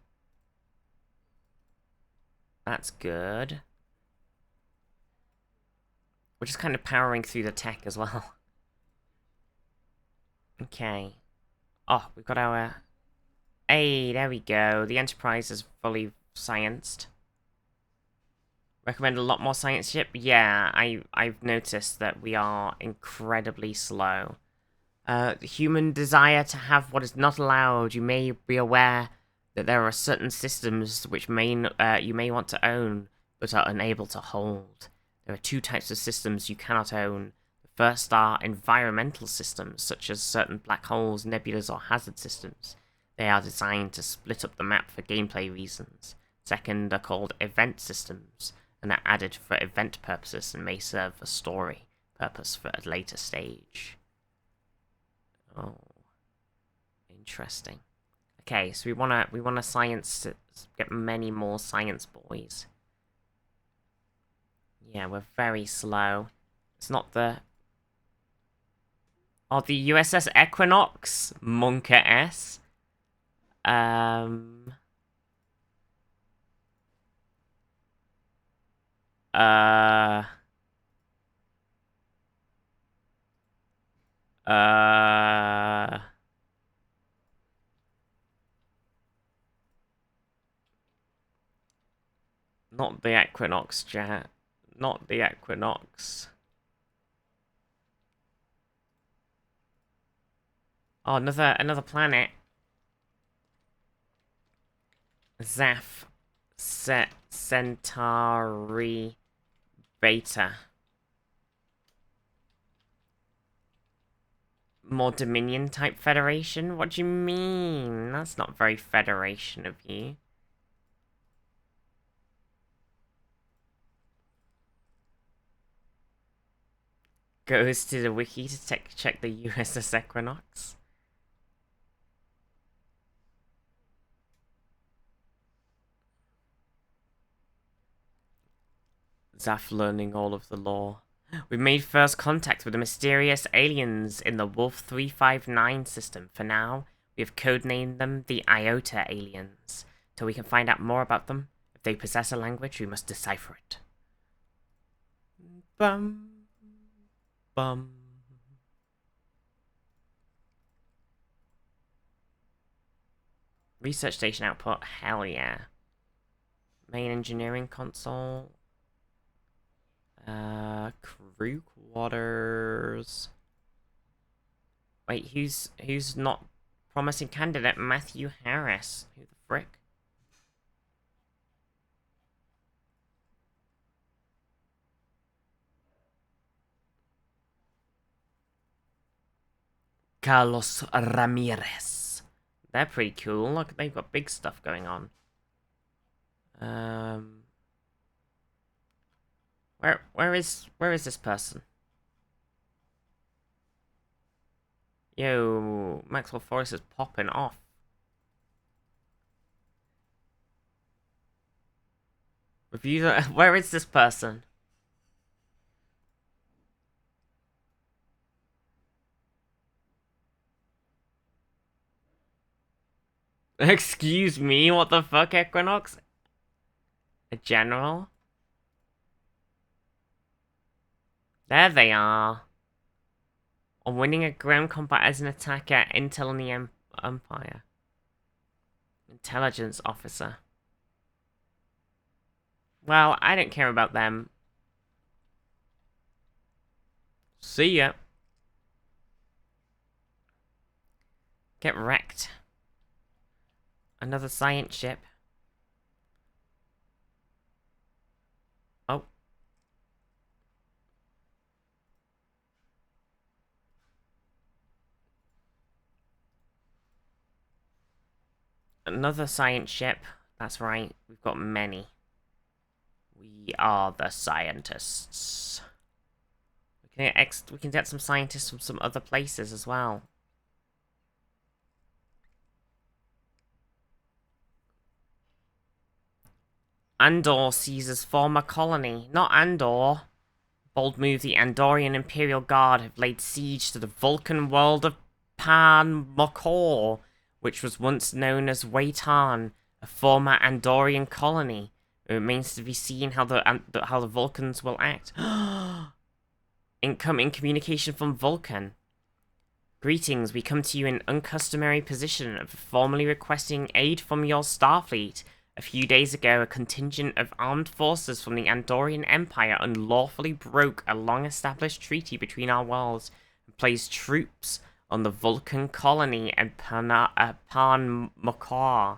That's good. We're just kind of powering through the tech as well. Okay. Oh, we've got our... Hey, there we go. The Enterprise is fully scienced. Recommend a lot more science ship? Yeah, I've noticed that we are incredibly slow. Human desire to have what is not allowed. You may be aware that there are certain systems which you may want to own, but are unable to hold. There are two types of systems you cannot own. The first are environmental systems, such as certain black holes, nebulas, or hazard systems. They are designed to split up the map for gameplay reasons. Second are called event systems, and are added for event purposes and may serve a story purpose for a later stage. Oh, interesting. Okay, so we wanna science get many more science boys. Yeah, we're very slow. It's not the... Oh, the USS Equinox? Monka S? Uh... Not the Equinox, chat. Not the Equinox. Oh, another planet. Zaf Centauri Beta. More Dominion type Federation? What do you mean? That's not very Federation of you. Goes to the wiki to check the USS Equinox. Zaf learning all of the lore. We made first contact with the mysterious aliens in the Wolf 359 system. For now, we have codenamed them the Iota aliens. Till we can find out more about them, if they possess a language, we must decipher it. Bum. Bum. Research station output, hell yeah. Main engineering console. Crew quarters. Wait, who's not promising candidate? Matthew Harris. Who the frick? Carlos Ramirez. They're pretty cool. Look, they've got big stuff going on. Where is this person? Yo, Maxwell Forrest is popping off. Review. Where is this person? Excuse me, what the fuck, Equinox? A general? There they are. On winning a ground combat as an attacker, intel on the Empire. Intelligence officer. Well, I don't care about them. See ya. Get wrecked. Another science ship. Oh. Another science ship. That's right. We've got many. We are the scientists. We can get some scientists from some other places as well. Andor seizes former colony. Not Andor. Bold move, the Andorian Imperial Guard have laid siege to the Vulcan world of Pan Mokor, which was once known as Waitan, a former Andorian colony. It remains to be seen how the Vulcans will act. Incoming communication from Vulcan. Greetings, we come to you in uncustomary position of formally requesting aid from your Starfleet. A few days ago, a contingent of armed forces from the Andorian Empire unlawfully broke a long-established treaty between our worlds and placed troops on the Vulcan colony and Pan Mokar.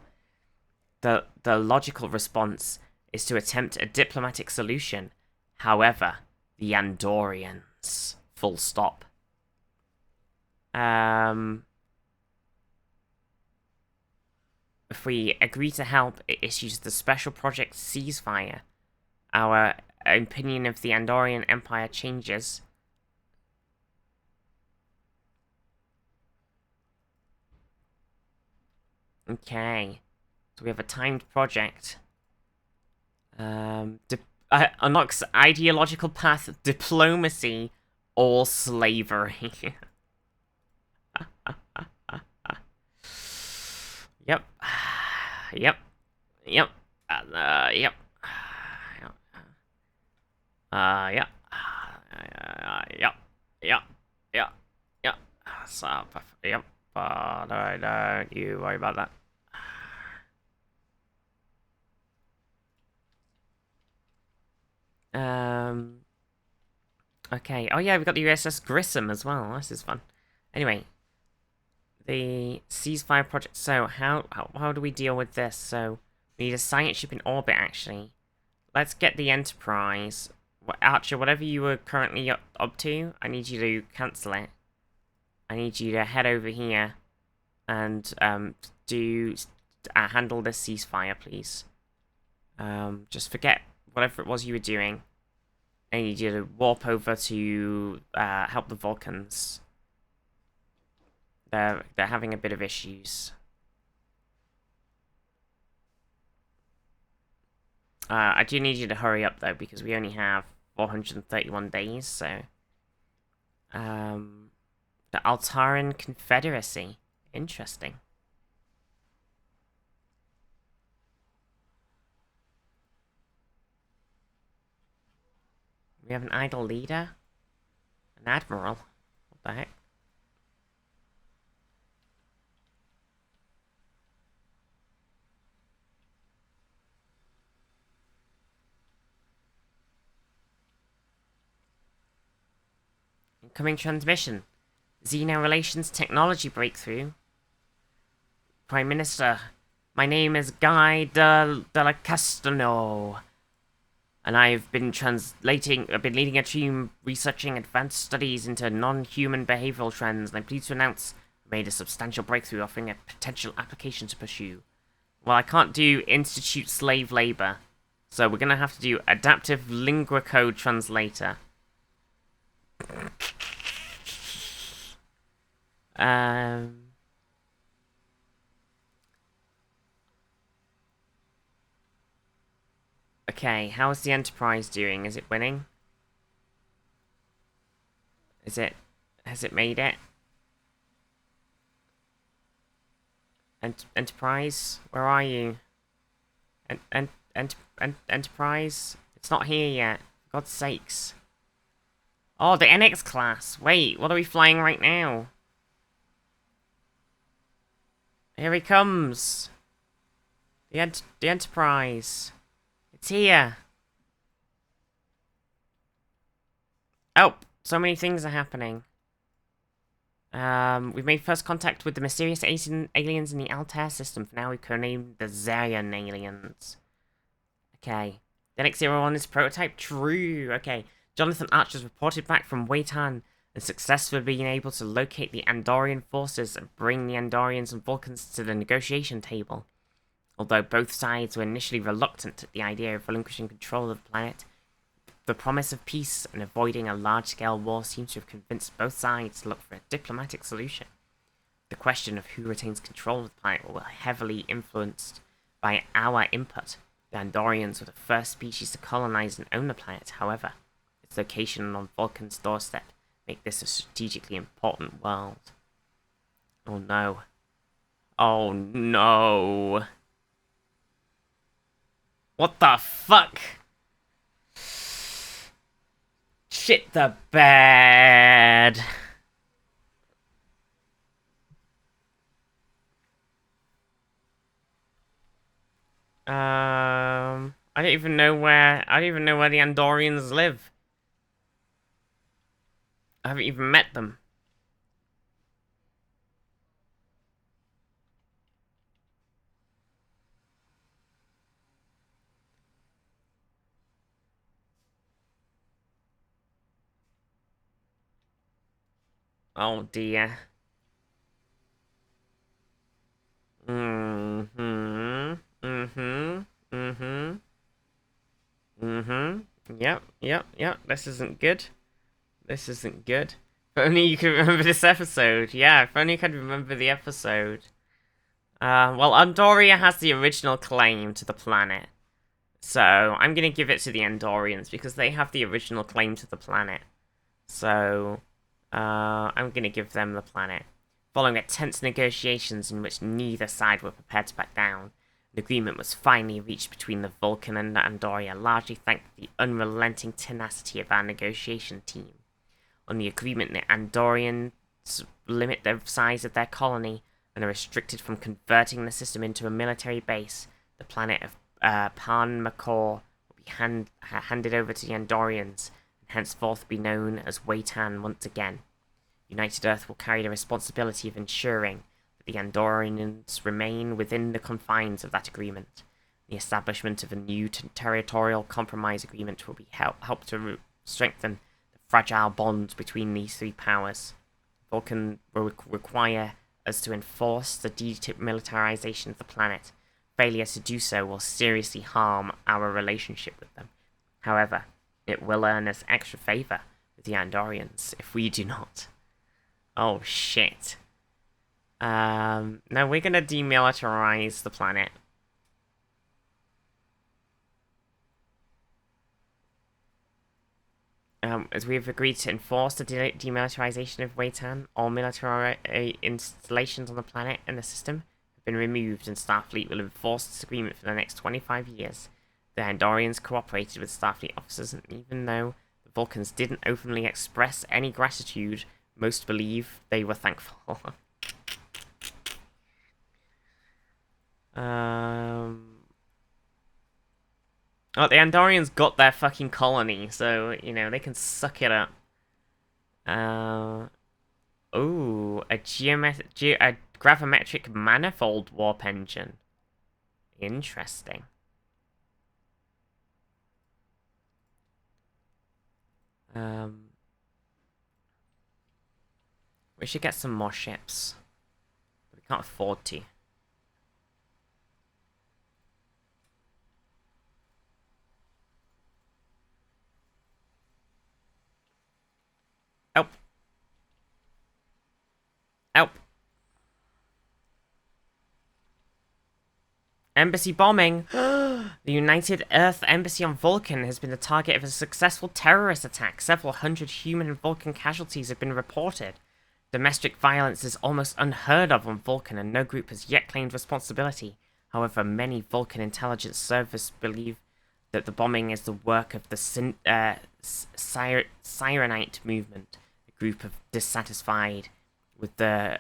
The logical response is to attempt a diplomatic solution. However, the Andorians... Full stop. If we agree to help, it issues the Special Project Ceasefire. Our opinion of the Andorian Empire changes. Okay. So we have a timed project. Unlocks ideological path, diplomacy, or slavery. Yep. Yep. Yep. Yep. Yep. Yep. Yep. Yep. Yep. So, yep. Don't you worry about that. Okay. Oh yeah, we've got the USS Grissom as well. This is fun. Anyway. The ceasefire project. So, how do we deal with this? So, we need a science ship in orbit, actually. Let's get the Enterprise. Archer, whatever you were currently up to, I need you to cancel it. I need you to head over here and handle this ceasefire, please. Just forget whatever it was you were doing. I need you to warp over to help the Vulcans. They're having a bit of issues. I do need you to hurry up though, because we only have 431 days, so the Altaran Confederacy. Interesting. We have an idle leader? An admiral? What the heck? Incoming transmission. Xeno Relations Technology Breakthrough. Prime Minister, my name is Guy de la Castano, and I've been leading a team researching advanced studies into non-human behavioral trends, and I'm pleased to announce I made a substantial breakthrough offering a potential application to pursue. Well, I can't do institute slave labor, so we're gonna have to do adaptive lingua code translator. Okay, how's the Enterprise doing? Is it winning? Has it made it? Enterprise, where are you? Enterprise? It's not here yet. For God's sakes. Oh, the NX class. Wait, what are we flying right now? Here he comes. The Enterprise. It's here. Oh, so many things are happening. We've made first contact with the mysterious aliens in the Altair system. For now, we can name the Zarian aliens. Okay. The X-01 is prototype? True. Okay. Jonathan Archer's reported back from Waitan and successfully being able to locate the Andorian forces and bring the Andorians and Vulcans to the negotiation table. Although both sides were initially reluctant at the idea of relinquishing control of the planet, the promise of peace and avoiding a large-scale war seems to have convinced both sides to look for a diplomatic solution. The question of who retains control of the planet will be heavily influenced by our input. The Andorians were the first species to colonize and own the planet, however. Its location on Vulcan's doorstep make this a strategically important world. Oh no. Oh no. What the fuck? Shit the bed. I don't even know where the Andorians live. I haven't even met them. Oh dear. Yep. This isn't good. This isn't good. If only you could remember this episode. Yeah, if only you could remember the episode. Well, Andoria has the original claim to the planet. So, I'm gonna give it to the Andorians because they have the original claim to the planet. So, I'm gonna give them the planet. Following a tense negotiations in which neither side were prepared to back down, an agreement was finally reached between the Vulcan and Andoria, largely thanks to the unrelenting tenacity of our negotiation team. On the agreement, the Andorians limit the size of their colony and are restricted from converting the system into a military base. The planet of Pan Makor will be handed over to the Andorians, and henceforth be known as Waitan once again. United Earth will carry the responsibility of ensuring that the Andorians remain within the confines of that agreement. The establishment of a new territorial compromise agreement will be help to strengthen the fragile bond between these three powers. Vulcan will require us to enforce the demilitarization of the planet. Failure to do so will seriously harm our relationship with them. However, it will earn us extra favor with the Andorians if we do not. Oh shit. No, we're gonna demilitarize the planet. As we have agreed to enforce the demilitarization of Waitan, all military installations on the planet and the system have been removed, and Starfleet will enforce this agreement for the next 25 years. The Andorians cooperated with Starfleet officers, and even though the Vulcans didn't openly express any gratitude, most believe they were thankful. Oh, the Andorians got their fucking colony, so, you know, they can suck it up. Ooh, a gravimetric manifold warp engine. Interesting. We should get some more ships. We can't afford to. Oh. Oh. Embassy bombing. The United Earth Embassy on Vulcan has been the target of a successful terrorist attack. Several hundred human and Vulcan casualties have been reported. Domestic violence is almost unheard of on Vulcan, and no group has yet claimed responsibility. However, many Vulcan intelligence service believe that the bombing is the work of the Sirenite movement, a group of dissatisfied with the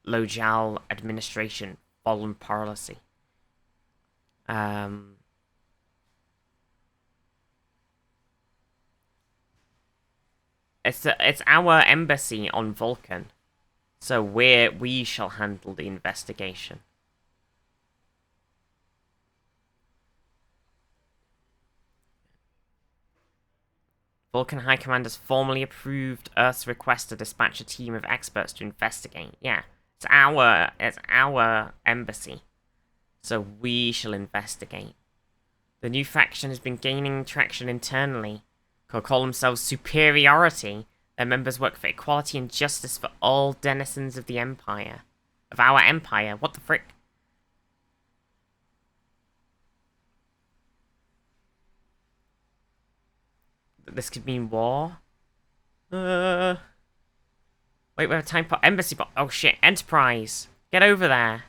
Lojal administration foreign policy. It's our embassy on Vulcan. So we shall handle the investigation. Vulcan High Command has formally approved Earth's request to dispatch a team of experts to investigate. Yeah, it's our embassy. So we shall investigate. The new faction has been gaining traction internally. Call themselves Superiority. Their members work for equality and justice for all denizens of the Empire. Of our Empire. What the frick? This could mean war? Wait, we have a time pot. Embassy bot. Oh shit, Enterprise. Get over there.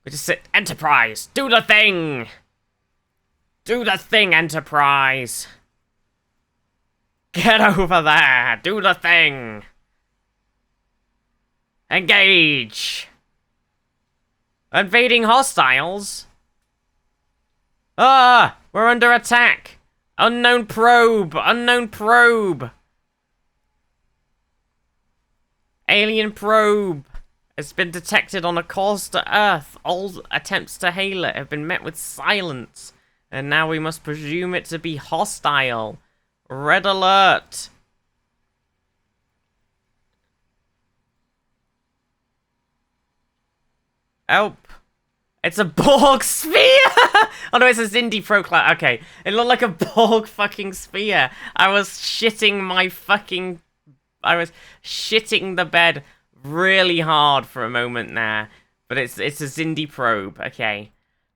We just sit. Enterprise! Do the thing! Do the thing, Enterprise! Get over there! Do the thing! Engage! Invading hostiles? Ah! We're under attack! Unknown probe! Unknown probe! Alien probe has been detected on a course to Earth. All attempts to hail it have been met with silence. And now we must presume it to be hostile. Red alert! Help! It's a Borg sphere! Oh no, it's a Xindi Proclat. Okay, it looked like a Borg fucking sphere. I was shitting the bed really hard for a moment there. But it's a Xindi probe. Okay.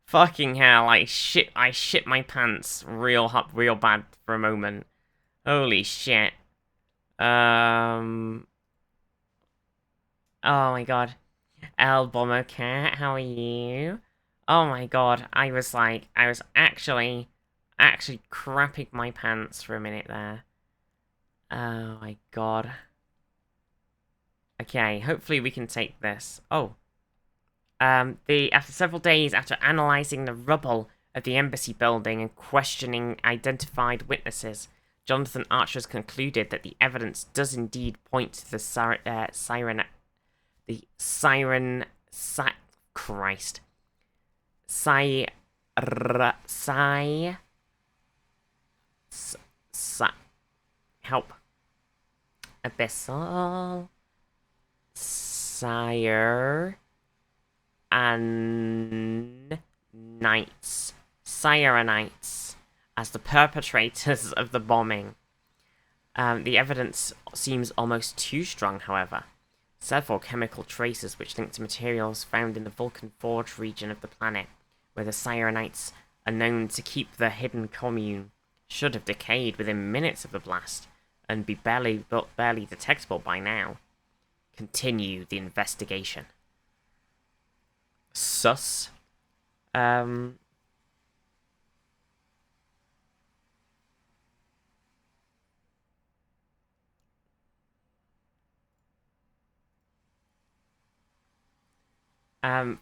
Fucking hell, I shit my pants real bad for a moment. Holy shit. Oh my god. El Bomber Cat, how are you? Oh my god, I was actually crapping my pants for a minute there. Oh my god. Okay, hopefully we can take this. Oh. After several days after analysing the rubble of the embassy building and questioning identified witnesses, Jonathan Archer has concluded that the evidence does indeed point to the siren... Christ. Help. Abyssal... Sire... and Knights, Sirenites, as the perpetrators of the bombing. The evidence seems almost too strong, however. Several chemical traces which link to materials found in the Vulcan Forge region of the planet, where the Sirenites are known to keep their hidden commune, should have decayed within minutes of the blast, and be barely detectable by now. Continue the investigation. Sus.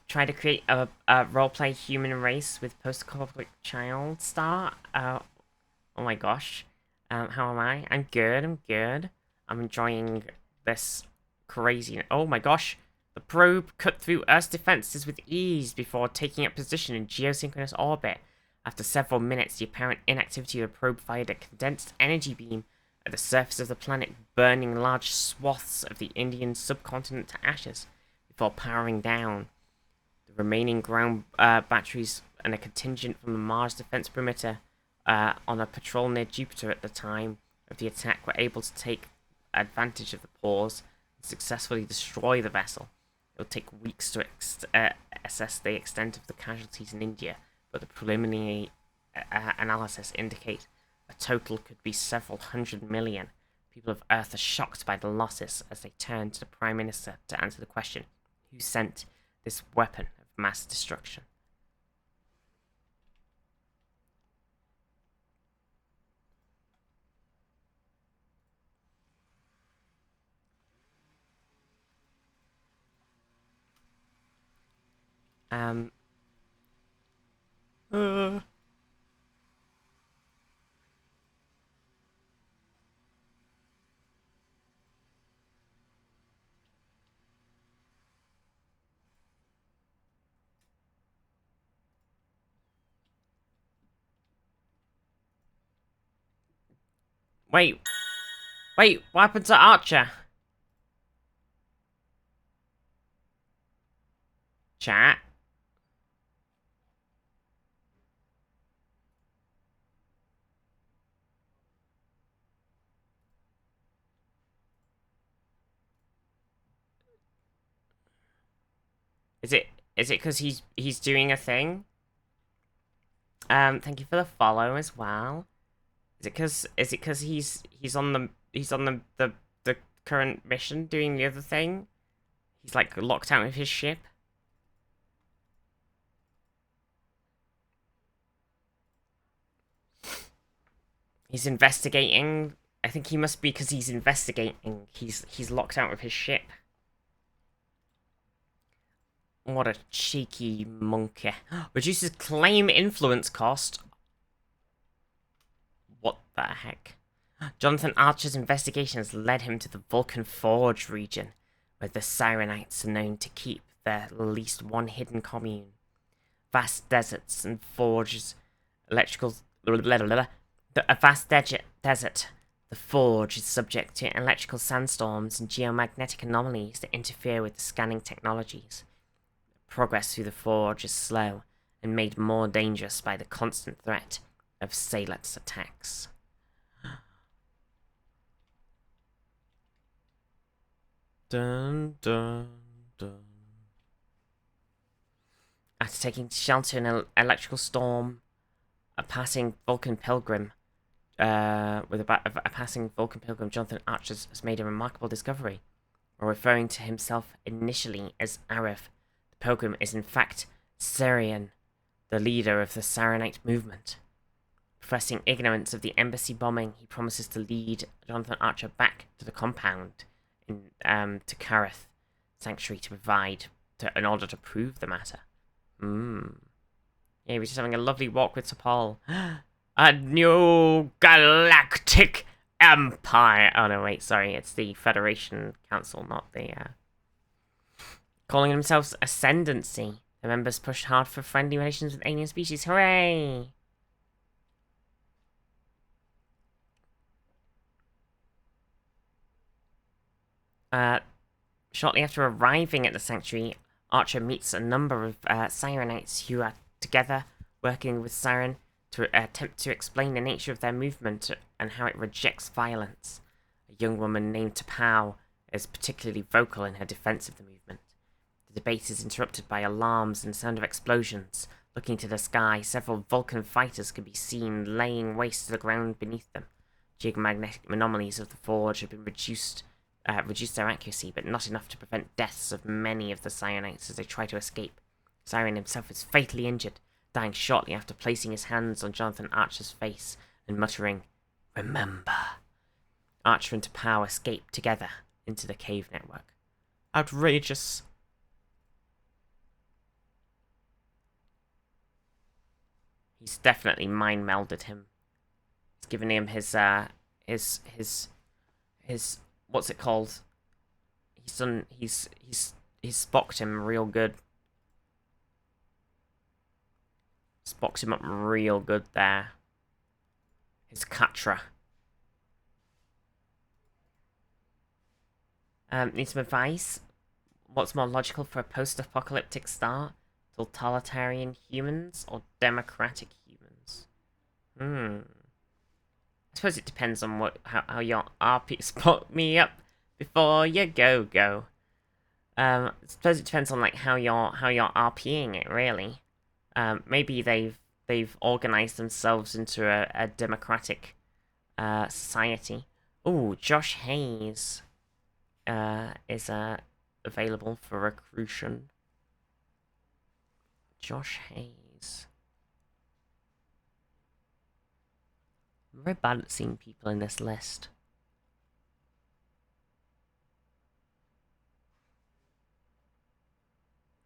Try to create a roleplay human race with post-conflict child star. Oh my gosh. How am I? I'm good. I'm enjoying this crazy... Oh my gosh. The probe cut through Earth's defenses with ease before taking up position in geosynchronous orbit. After several minutes, the apparent inactivity of the probe fired a condensed energy beam at the surface of the planet, burning large swaths of the Indian subcontinent to ashes, before powering down. The remaining ground batteries and a contingent from the Mars defense perimeter on a patrol near Jupiter at the time of the attack were able to take advantage of the pause and successfully destroy the vessel. It will take weeks to assess the extent of the casualties in India, but the preliminary analysis indicate a total could be several hundred million. People of Earth are shocked by the losses as they turn to the Prime Minister to answer the question, who sent this weapon of mass destruction? Wait. Wait, what happened to Archer? Chat. Is it because he's doing a thing? Thank you for the follow as well. Is it because he's on the current mission doing the other thing? He's like locked out of his ship. He's investigating. I think he must be because he's investigating. He's locked out of his ship. What a cheeky monkey. Reduces claim influence cost. What the heck? Jonathan Archer's investigation has led him to the Vulcan Forge region, where the Sirenites are known to keep their at least one hidden commune. Vast deserts and forges, electrical... A vast desert. The Forge is subject to electrical sandstorms and geomagnetic anomalies that interfere with the scanning technologies. Progress through the Forge is slow and made more dangerous by the constant threat of Salet's attacks. Dun, dun, dun. After taking shelter in an electrical storm, a passing Vulcan pilgrim, Jonathan Archer has made a remarkable discovery. While referring to himself initially as Arif, the pilgrim is in fact Syrian, the leader of the Sarenite movement. Professing ignorance of the embassy bombing, he promises to lead Jonathan Archer back to the compound to Kareth Sanctuary in order to prove the matter. Yeah, he was just having a lovely walk with T'Pol. A new galactic empire. Oh no, wait, sorry, it's the Federation Council, not the calling themselves Ascendancy. The members pushed hard for friendly relations with alien species. Hooray! Shortly after arriving at the sanctuary, Archer meets a number of Sirenites who are together working with Siren to attempt to explain the nature of their movement and how it rejects violence. A young woman named T'Pau is particularly vocal in her defense of the movement. The debate is interrupted by alarms and sound of explosions. Looking to the sky, several Vulcan fighters can be seen laying waste to the ground beneath them. Geomagnetic anomalies of the Forge have been reduced their accuracy, but not enough to prevent deaths of many of the Sirenites as they try to escape. Siren himself is fatally injured, dying shortly after placing his hands on Jonathan Archer's face and muttering, "Remember." Archer and T'Pau escape together into the cave network. Outrageous. He's definitely mind melded him. He's given him his what's it called? He's spocked him real good. Spocked him up real good there. His Katra. Need some advice? What's more logical for a post-apocalyptic start? Totalitarian humans or democratic humans? I suppose it depends on how your RP spot me up before you go. I suppose it depends on like how you're RPing it really. Maybe they've organized themselves into a democratic society. Ooh, Josh Hayes is available for recruition. Josh Hayes. I'm very bad at seeing people in this list.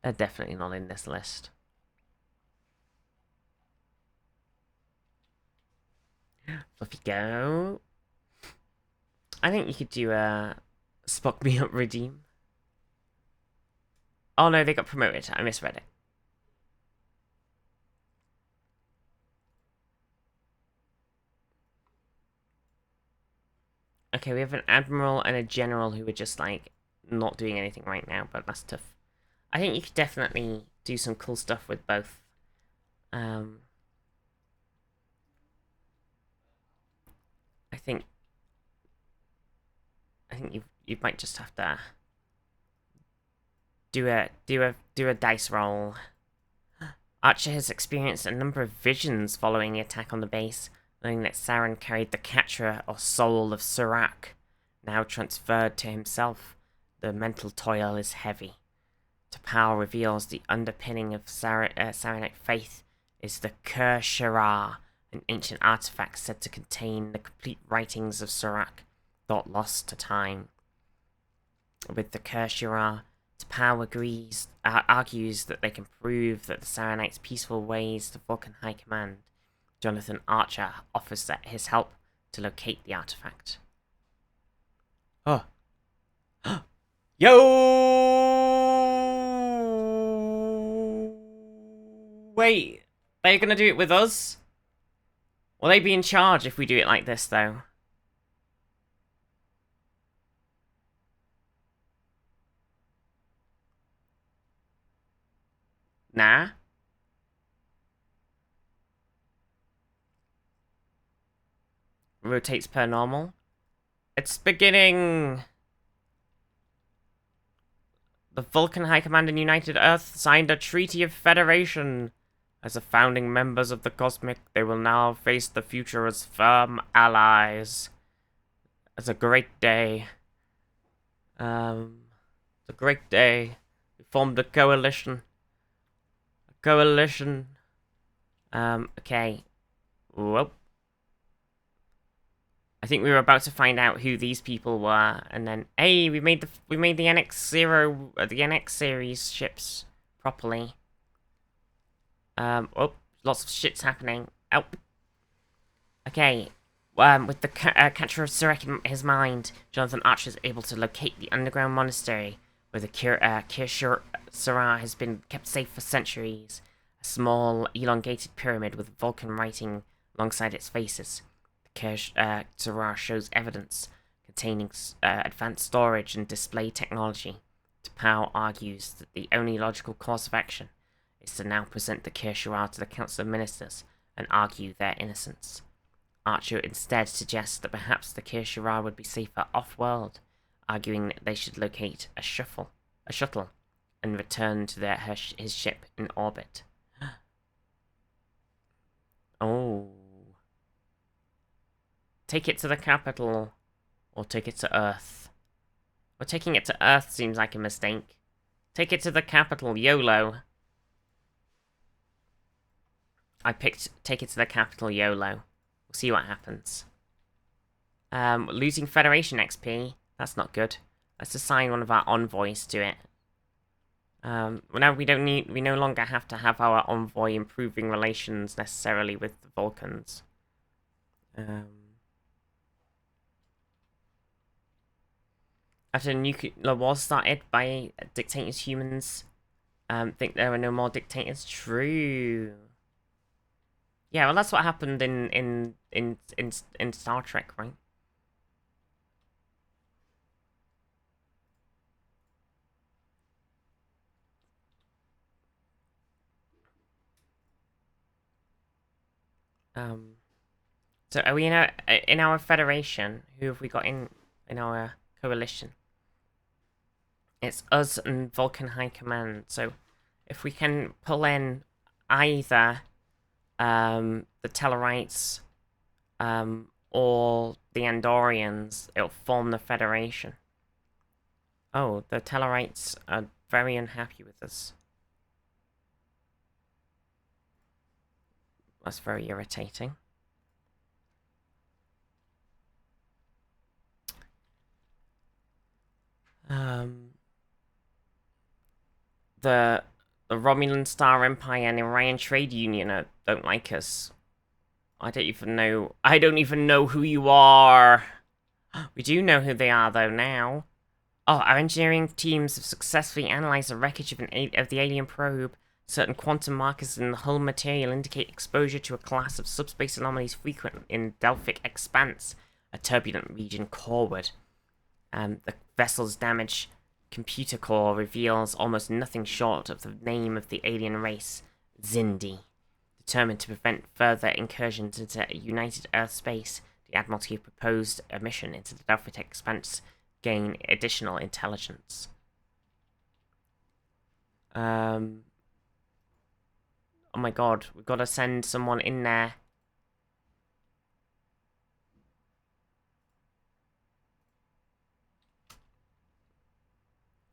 They're definitely not in this list. Fluffy go. I think you could do a Spock me up redeem. Oh no, they got promoted. I misread it. Okay, we have an admiral and a general who are just, like, not doing anything right now, but that's tough. I think you could definitely do some cool stuff with both. I think you might just have to do a dice roll. Archer has experienced a number of visions following the attack on the base, knowing that Saren carried the Katra or soul of Surak, now transferred to himself. The mental toil is heavy. T'Pau reveals the underpinning of Saranite faith is the Kershara, an ancient artifact said to contain the complete writings of Surak, thought lost to time. With the Kershara, T'Pau argues that they can prove that the Saranites' peaceful ways to Vulcan High Command. Jonathan Archer offers his help to locate the artifact. Oh. Yo! Wait, they're gonna do it with us? Will they be in charge if we do it like this, though? Nah. Rotates per normal. It's beginning! The Vulcan High Command and United Earth signed a Treaty of Federation. As the founding members of the Cosmic, they will now face the future as firm allies. It's a great day. It's a great day. We formed a coalition. Okay. Well. I think we were about to find out who these people were, and then, hey, we made the NX series ships properly. Oh, lots of shit's happening. Oh. Okay. With the catcher of Surak in his mind, Jonathan Archer is able to locate the underground monastery where the Kirshara has been kept safe for centuries. A small, elongated pyramid with Vulcan writing alongside its faces. The Kirshara shows evidence containing advanced storage and display technology. T'Pau argues that the only logical course of action is to now present the Kirshara to the Council of Ministers and argue their innocence. Archer instead suggests that perhaps the Kirshara would be safer off-world, arguing that they should locate a shuttle, and return to his ship in orbit. Oh. Take it to the capital, or take it to Earth. Well, taking it to Earth seems like a mistake. Take it to the capital, YOLO. I picked take it to the capital, YOLO. We'll see what happens. Losing Federation XP. That's not good. Let's assign one of our envoys to it. Well, now we no longer have to have our envoy improving relations necessarily with the Vulcans. After the nuclear war started by dictators, humans think there are no more dictators. True. Yeah, well, that's what happened in Star Trek, right? So are we in our federation? Who have we got in our coalition? It's us and Vulcan High Command. So if we can pull in either the Tellarites or the Andorians, it'll form the Federation. Oh, the Tellarites are very unhappy with us. That's very irritating. The Romulan Star Empire and Orion Trade Union don't like us. I don't even know who you are. We do know who they are though now. Oh, our engineering teams have successfully analyzed the wreckage of the alien probe. Certain quantum markers in the hull material indicate exposure to a class of subspace anomalies frequent in Delphic expanse. a turbulent region coreward. The vessel's damaged computer core reveals almost nothing short of the name of the alien race, Zindi. Determined to prevent further incursions into United Earth space, the Admiralty proposed a mission into the Delphic Expanse to gain additional intelligence. Oh my god, we've got to send someone in there.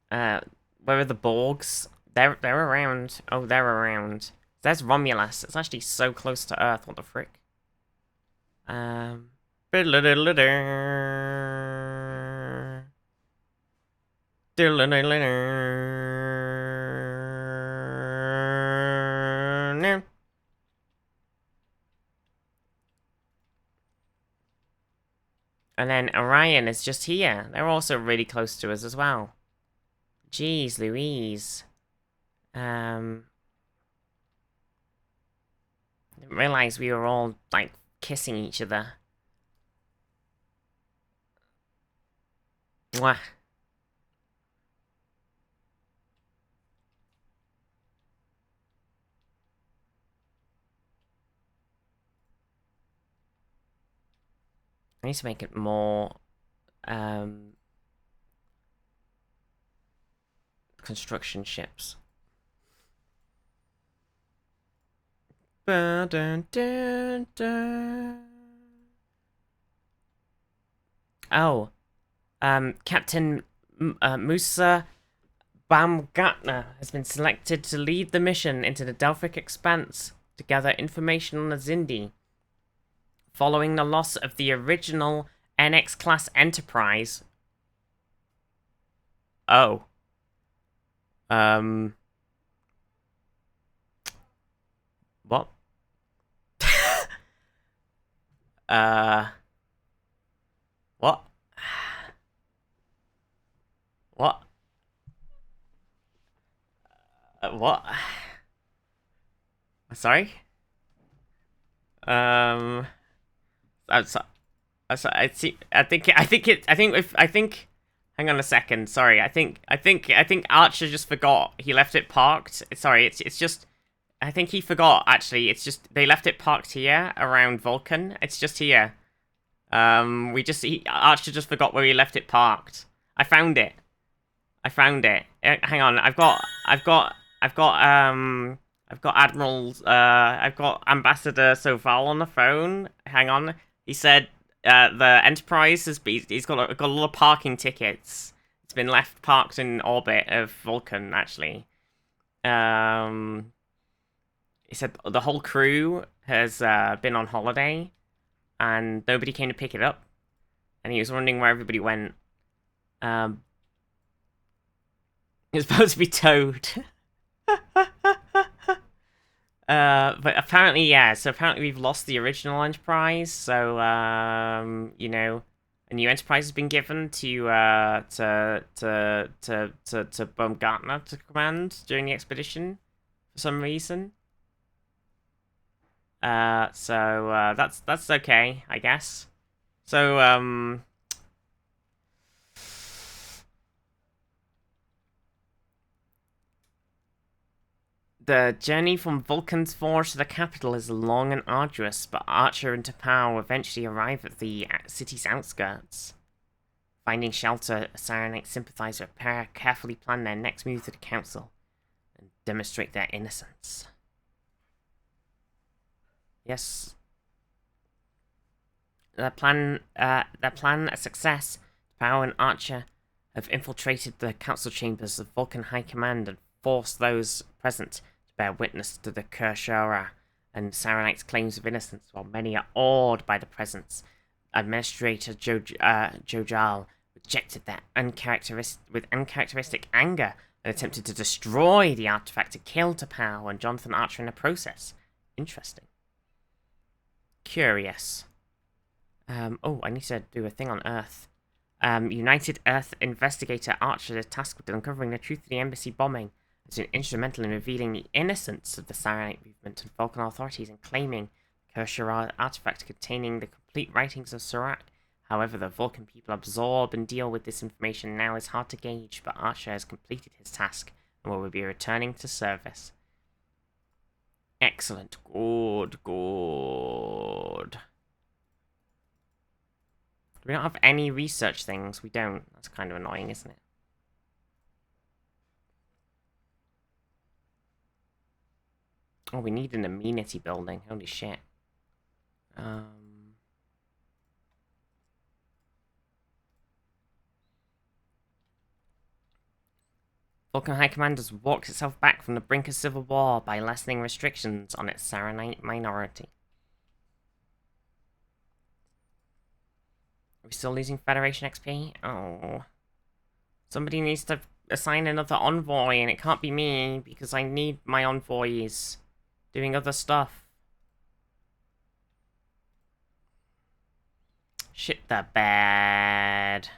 Where are the Borgs? They're around. Oh, they're around. There's Romulus. It's actually so close to Earth. What the frick? And then Orion is just here. They're also really close to us as well. Jeez Louise. Didn't realize we were all, like, kissing each other. Mwah. I need to make it more, construction ships. Oh, Captain Musa Baumgartner has been selected to lead the mission into the Delphic Expanse to gather information on the Zindi. Following the loss of the original NX-class Enterprise. Oh. What? What? What? What? Sorry? I'm sorry. Hang on a second. Sorry. I think Archer just forgot. He left it parked. Sorry. It's just. I think he forgot. Actually, it's just they left it parked here around Vulcan. It's just here. Archer just forgot where he left it parked. I found it. Hang on. I've got Ambassador Soval on the phone. Hang on. He said the Enterprise he's got a lot of parking tickets. It's been left parked in orbit of Vulcan, actually. He said the whole crew has been on holiday and nobody came to pick it up. And he was wondering where everybody went. It's supposed to be towed. But apparently, yeah. So apparently, we've lost the original Enterprise. So, you know, a new Enterprise has been given to Baumgartner to command during the expedition for some reason. So that's okay, I guess. So, the journey from Vulcan's Forge to the capital is long and arduous, but Archer and T'Pau eventually arrive at the city's outskirts. Finding shelter, Saranite sympathizer pair carefully plan their next move to the council and demonstrate their innocence. Yes. Their plan a success. T'Pau and Archer have infiltrated the council chambers of Vulcan High Command and forced those present to bear witness to the Kershara and Saranite's claims of innocence, while many are awed by the presence. Administrator Jojal rejected that with uncharacteristic anger and attempted to destroy the artifact to kill T'Pau and Jonathan Archer in the process. Interesting. Curious. Oh, I need to do a thing on Earth. United Earth investigator Archer is tasked with uncovering the truth of the embassy bombing. Has been instrumental in revealing the innocence of the Saranite movement and Vulcan authorities and claiming Kershara artifact containing the complete writings of Serac However, the Vulcan people absorb and deal with this information now is hard to gauge, but Archer has completed his task and will be returning to service. Excellent. Good, good. We don't have any research things. We don't. That's kind of annoying, isn't it? Oh, we need an amenity building. Holy shit. Vulcan High Command has walked itself back from the brink of civil war by lessening restrictions on its Saranite minority. Are we still losing Federation XP? Oh. Somebody needs to assign another envoy, and it can't be me, because I need my envoys doing other stuff. Shit the bed.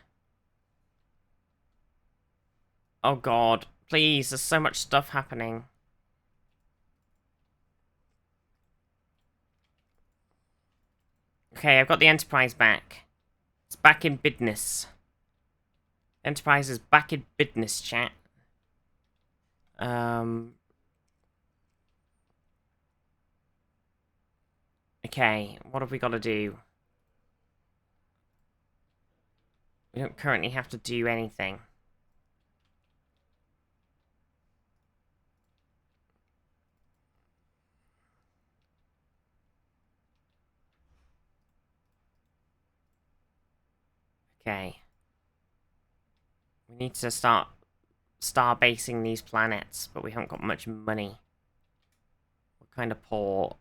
Oh god, please, there's so much stuff happening. Okay, I've got the Enterprise back. It's back in business. Enterprise is back in business, chat. Okay, what have we got to do? We don't currently have to do anything. Okay. We need to start star-basing these planets, but we haven't got much money. We're kind of poor.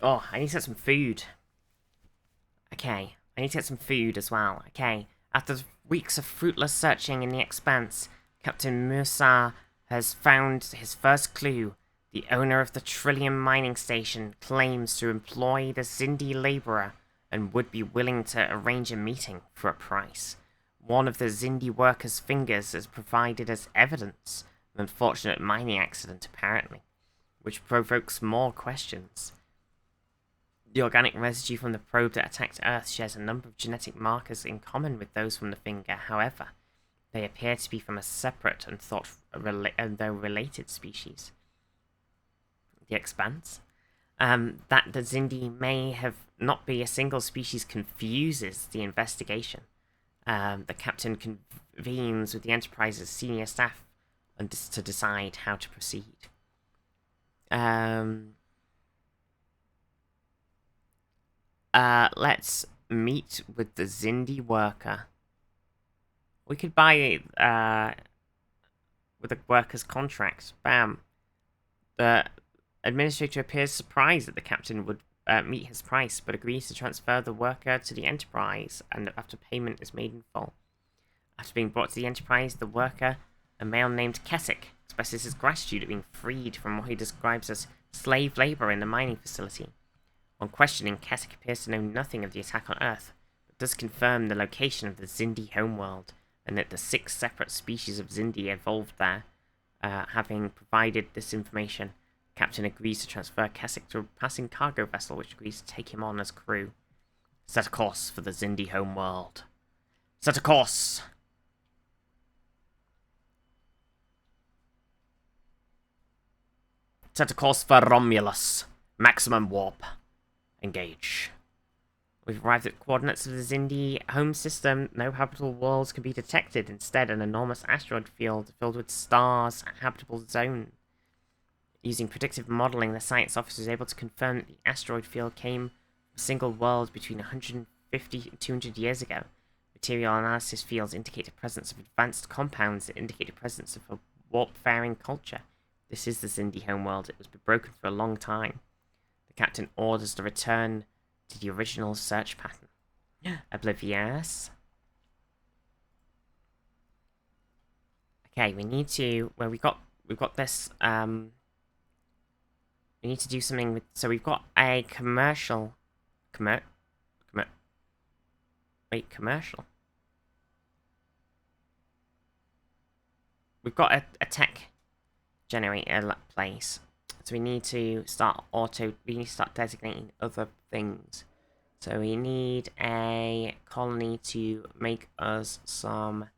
Oh, I need to get some food. Okay, I need to get some food as well. Okay, after weeks of fruitless searching in the expanse, Captain Musa has found his first clue. The owner of the Trillium mining station claims to employ the Zindi laborer and would be willing to arrange a meeting for a price. One of the Zindi workers' fingers is provided as evidence, an unfortunate mining accident apparently, which provokes more questions. The organic residue from the probe that attacked Earth shares a number of genetic markers in common with those from the finger. However, they appear to be from a separate and though related species. The Expanse. That the Zindi may have not be a single species confuses the investigation. The captain convenes with the Enterprise's senior staff to decide how to proceed. Let's meet with the Zindi worker. We could buy it with a worker's contract. Bam. The administrator appears surprised that the captain would meet his price, but agrees to transfer the worker to the Enterprise, and after payment is made in full. After being brought to the Enterprise, the worker, a male named Keswick, expresses his gratitude at being freed from what he describes as slave labor in the mining facility. On questioning, Keswick appears to know nothing of the attack on Earth, but does confirm the location of the Zindi homeworld, and that the 6 separate species of Zindi evolved there. Having provided this information, Captain agrees to transfer Keswick to a passing cargo vessel, which agrees to take him on as crew. Set a course for the Zindi homeworld. Set a course! Set a course for Romulus. Maximum warp. Engage. We've arrived at coordinates of the Zindi home system. No habitable worlds can be detected. Instead, an enormous asteroid field filled with stars, a habitable zone. Using predictive modeling, the science officer is able to confirm that the asteroid field came from a single world between 150 and 200 years ago. Material analysis fields indicate the presence of advanced compounds that indicate the presence of a warp-faring culture. This is the Zindi homeworld. It was broken for a long time. The captain orders the return to the original search pattern. Oblivious. Okay, we need to. Well, we've got this. We need to do something with. So we've got a commercial. Commercial. We've got a tech generator place. So we need to start designating other things. So we need a colony to make us some...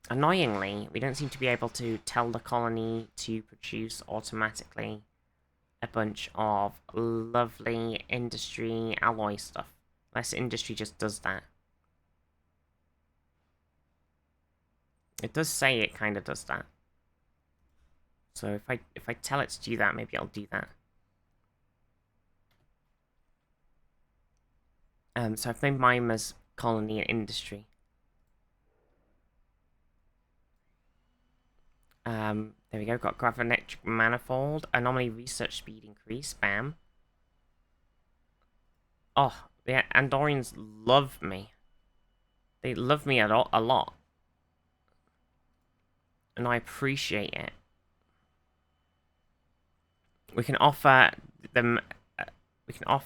Annoyingly, we don't seem to be able to tell the colony to produce automatically a bunch of lovely industry alloy stuff. Unless industry just does that. It does say it kind of does that. So if I tell it to do that, maybe I'll do that. So I've named mine as colony and industry. There we go, got gravimetric manifold, anomaly research speed increase, bam. Oh, the Andorians love me. They love me a lot. And I appreciate it. We can offer them, oh,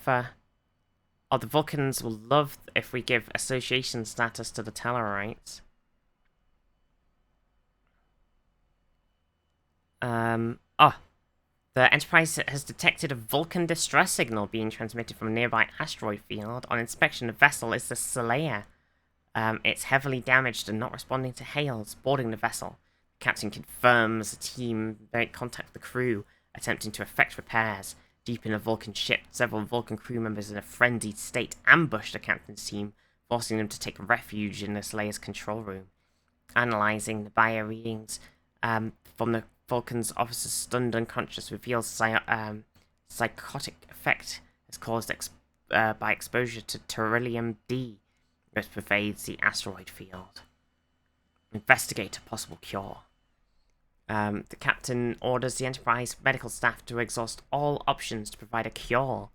the Vulcans will love if we give association status to the Tellarites. The Enterprise has detected a Vulcan distress signal being transmitted from a nearby asteroid field. On inspection, the vessel is the Saleya. It's heavily damaged and not responding to hails. Boarding the vessel. The captain confirms the team make contact with the crew, attempting to effect repairs. Deep in a Vulcan ship, several Vulcan crew members in a frenzied state ambush the captain's team, forcing them to take refuge in the Slayer's control room. Analyzing the bio readings from the Vulcan's officers stunned unconscious reveals psychotic effect is caused by exposure to Beryllium-D, which pervades the asteroid field. Investigate a possible cure. The captain orders the Enterprise medical staff to exhaust all options to provide a cure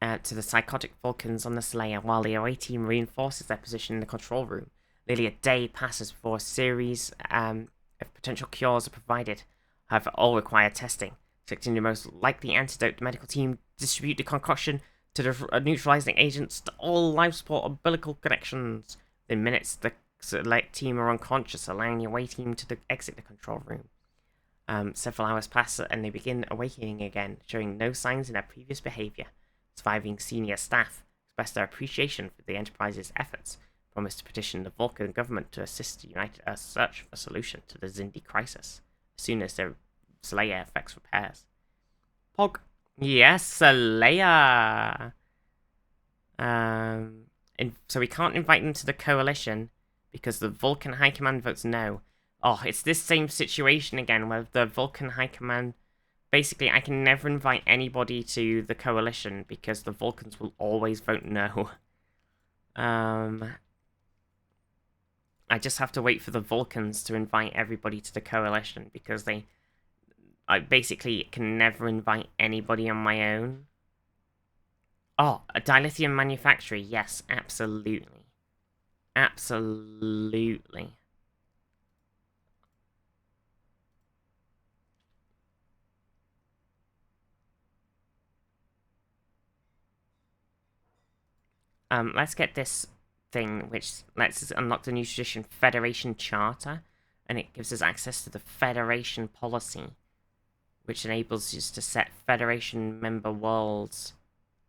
to the psychotic Vulcans on the Slayer, while the away team reinforces their position in the control room. Nearly a day passes before a series of potential cures are provided. However, all require testing. Selecting the most likely antidote, the medical team distribute the concoction to the neutralizing agents to all life support umbilical connections. Within minutes, the select team are unconscious, allowing the away team to exit the control room. Several hours pass and they begin awakening again, showing no signs in their previous behavior. Surviving senior staff express their appreciation for the Enterprise's efforts, promise to petition the Vulcan government to assist the United Earth search for a solution to the Xindi crisis as soon as their Slayer effects repairs. Pog. Yes, Slayer! So we can't invite them to the coalition because the Vulcan High Command votes no. Oh, it's this same situation again where the Vulcan High Command... Basically, I can never invite anybody to the coalition because the Vulcans will always vote no. I just have to wait for the Vulcans to invite everybody to the coalition because I basically can never invite anybody on my own. Oh, a dilithium manufacturer. Yes, absolutely. Absolutely. Let's get this thing, which lets us unlock the new tradition Federation Charter, and it gives us access to the Federation policy, which enables us to set Federation member worlds,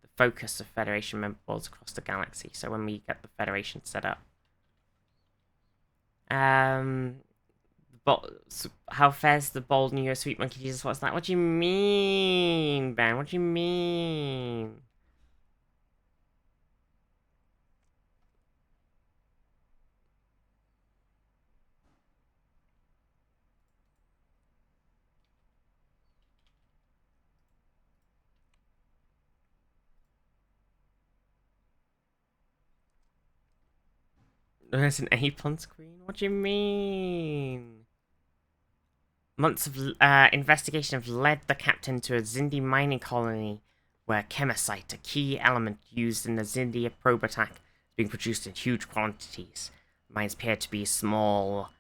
the focus of Federation member worlds across the galaxy. So when we get the Federation set up, but how fares the bold new sweet monkey Jesus? What's that? What do you mean, Ben? What do you mean? There's an ape on screen? What do you mean? Months of investigation have led the captain to a Xindi mining colony where chemicite, a key element used in the Xindi probe attack, is being produced in huge quantities. Mines appear to be small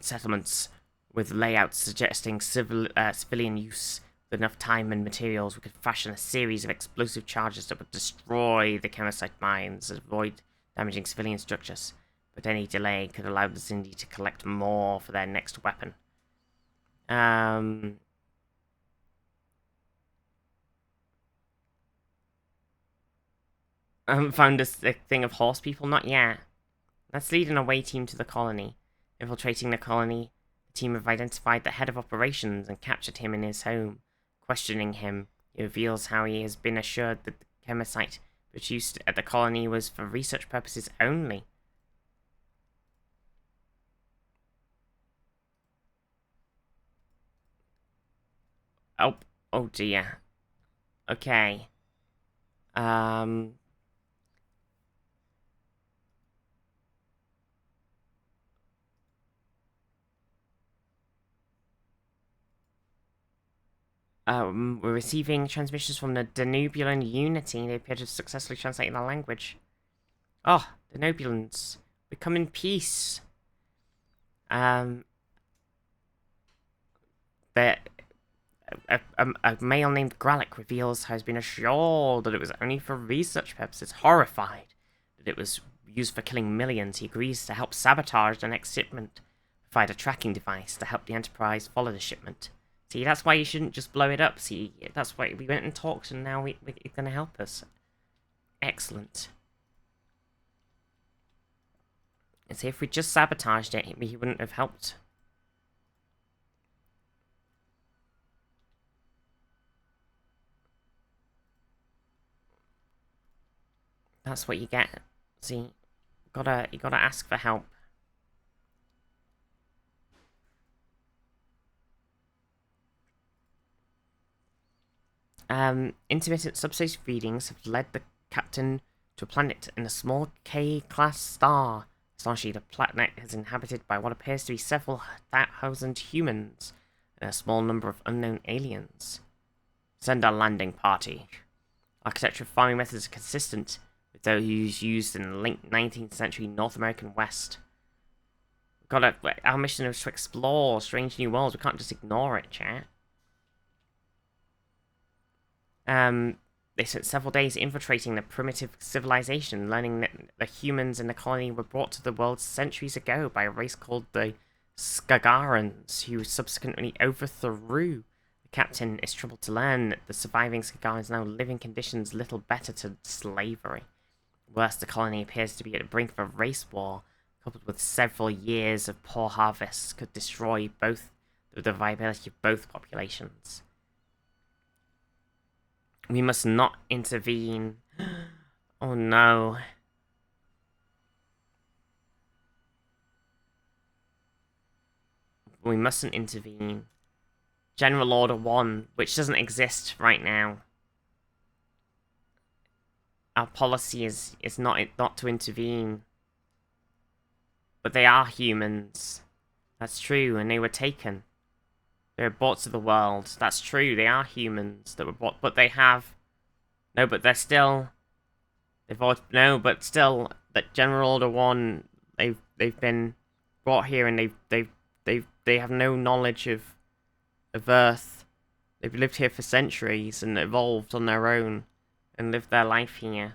settlements with layouts suggesting civilian use. With enough time and materials, we could fashion a series of explosive charges that would destroy the chemicite mines and avoid damaging civilian structures. But any delay could allow the Xindi to collect more for their next weapon. Found a thing of horse people? Not yet. Let's lead an away team to the colony. Infiltrating the colony, the team have identified the head of operations and captured him in his home. Questioning him, he reveals how he has been assured that the chemicite produced at the colony was for research purposes only. Oh dear. Okay. We're receiving transmissions from the Danubian Unity. They appear to have successfully translated our language. Oh, Danubulans. We come in peace. But a male named Gralic reveals how he's been assured that it was only for research purposes. Horrified that it was used for killing millions, he agrees to help sabotage the next shipment. Provide a tracking device to help the Enterprise follow the shipment. See, that's why you shouldn't just blow it up. See, that's why we went and talked, and now we're going to help us. Excellent. And see, if we just sabotaged it, he wouldn't have helped. That's what you get. See, you gotta ask for help. Intermittent subspace readings have led the captain to a planet in a small K-class star. Essentially, the planet is inhabited by what appears to be several thousand humans and a small number of unknown aliens. Send a landing party. Architecture and farming methods are consistent with those used in the late 19th century North American West. Our mission is to explore strange new worlds. We can't just ignore it, chat. They spent several days infiltrating the primitive civilization, learning that the humans in the colony were brought to the world centuries ago by a race called the Skagarans, who subsequently overthrew. The captain is troubled to learn that the surviving Skagarans now live in conditions little better to slavery. Worse, the colony appears to be at the brink of a race war, coupled with several years of poor harvests could destroy both the viability of both populations. We must not intervene. Oh no. We mustn't intervene. General Order 1, which doesn't exist right now. Our policy is not to intervene. But they are humans. That's true, and they were taken. They were brought to the world. That's true, they are humans that were brought, but they have... No, but they're still... No, but still, that General Order 1, they've been brought here and they have no knowledge of Earth. They've lived here for centuries and evolved on their own and lived their life here.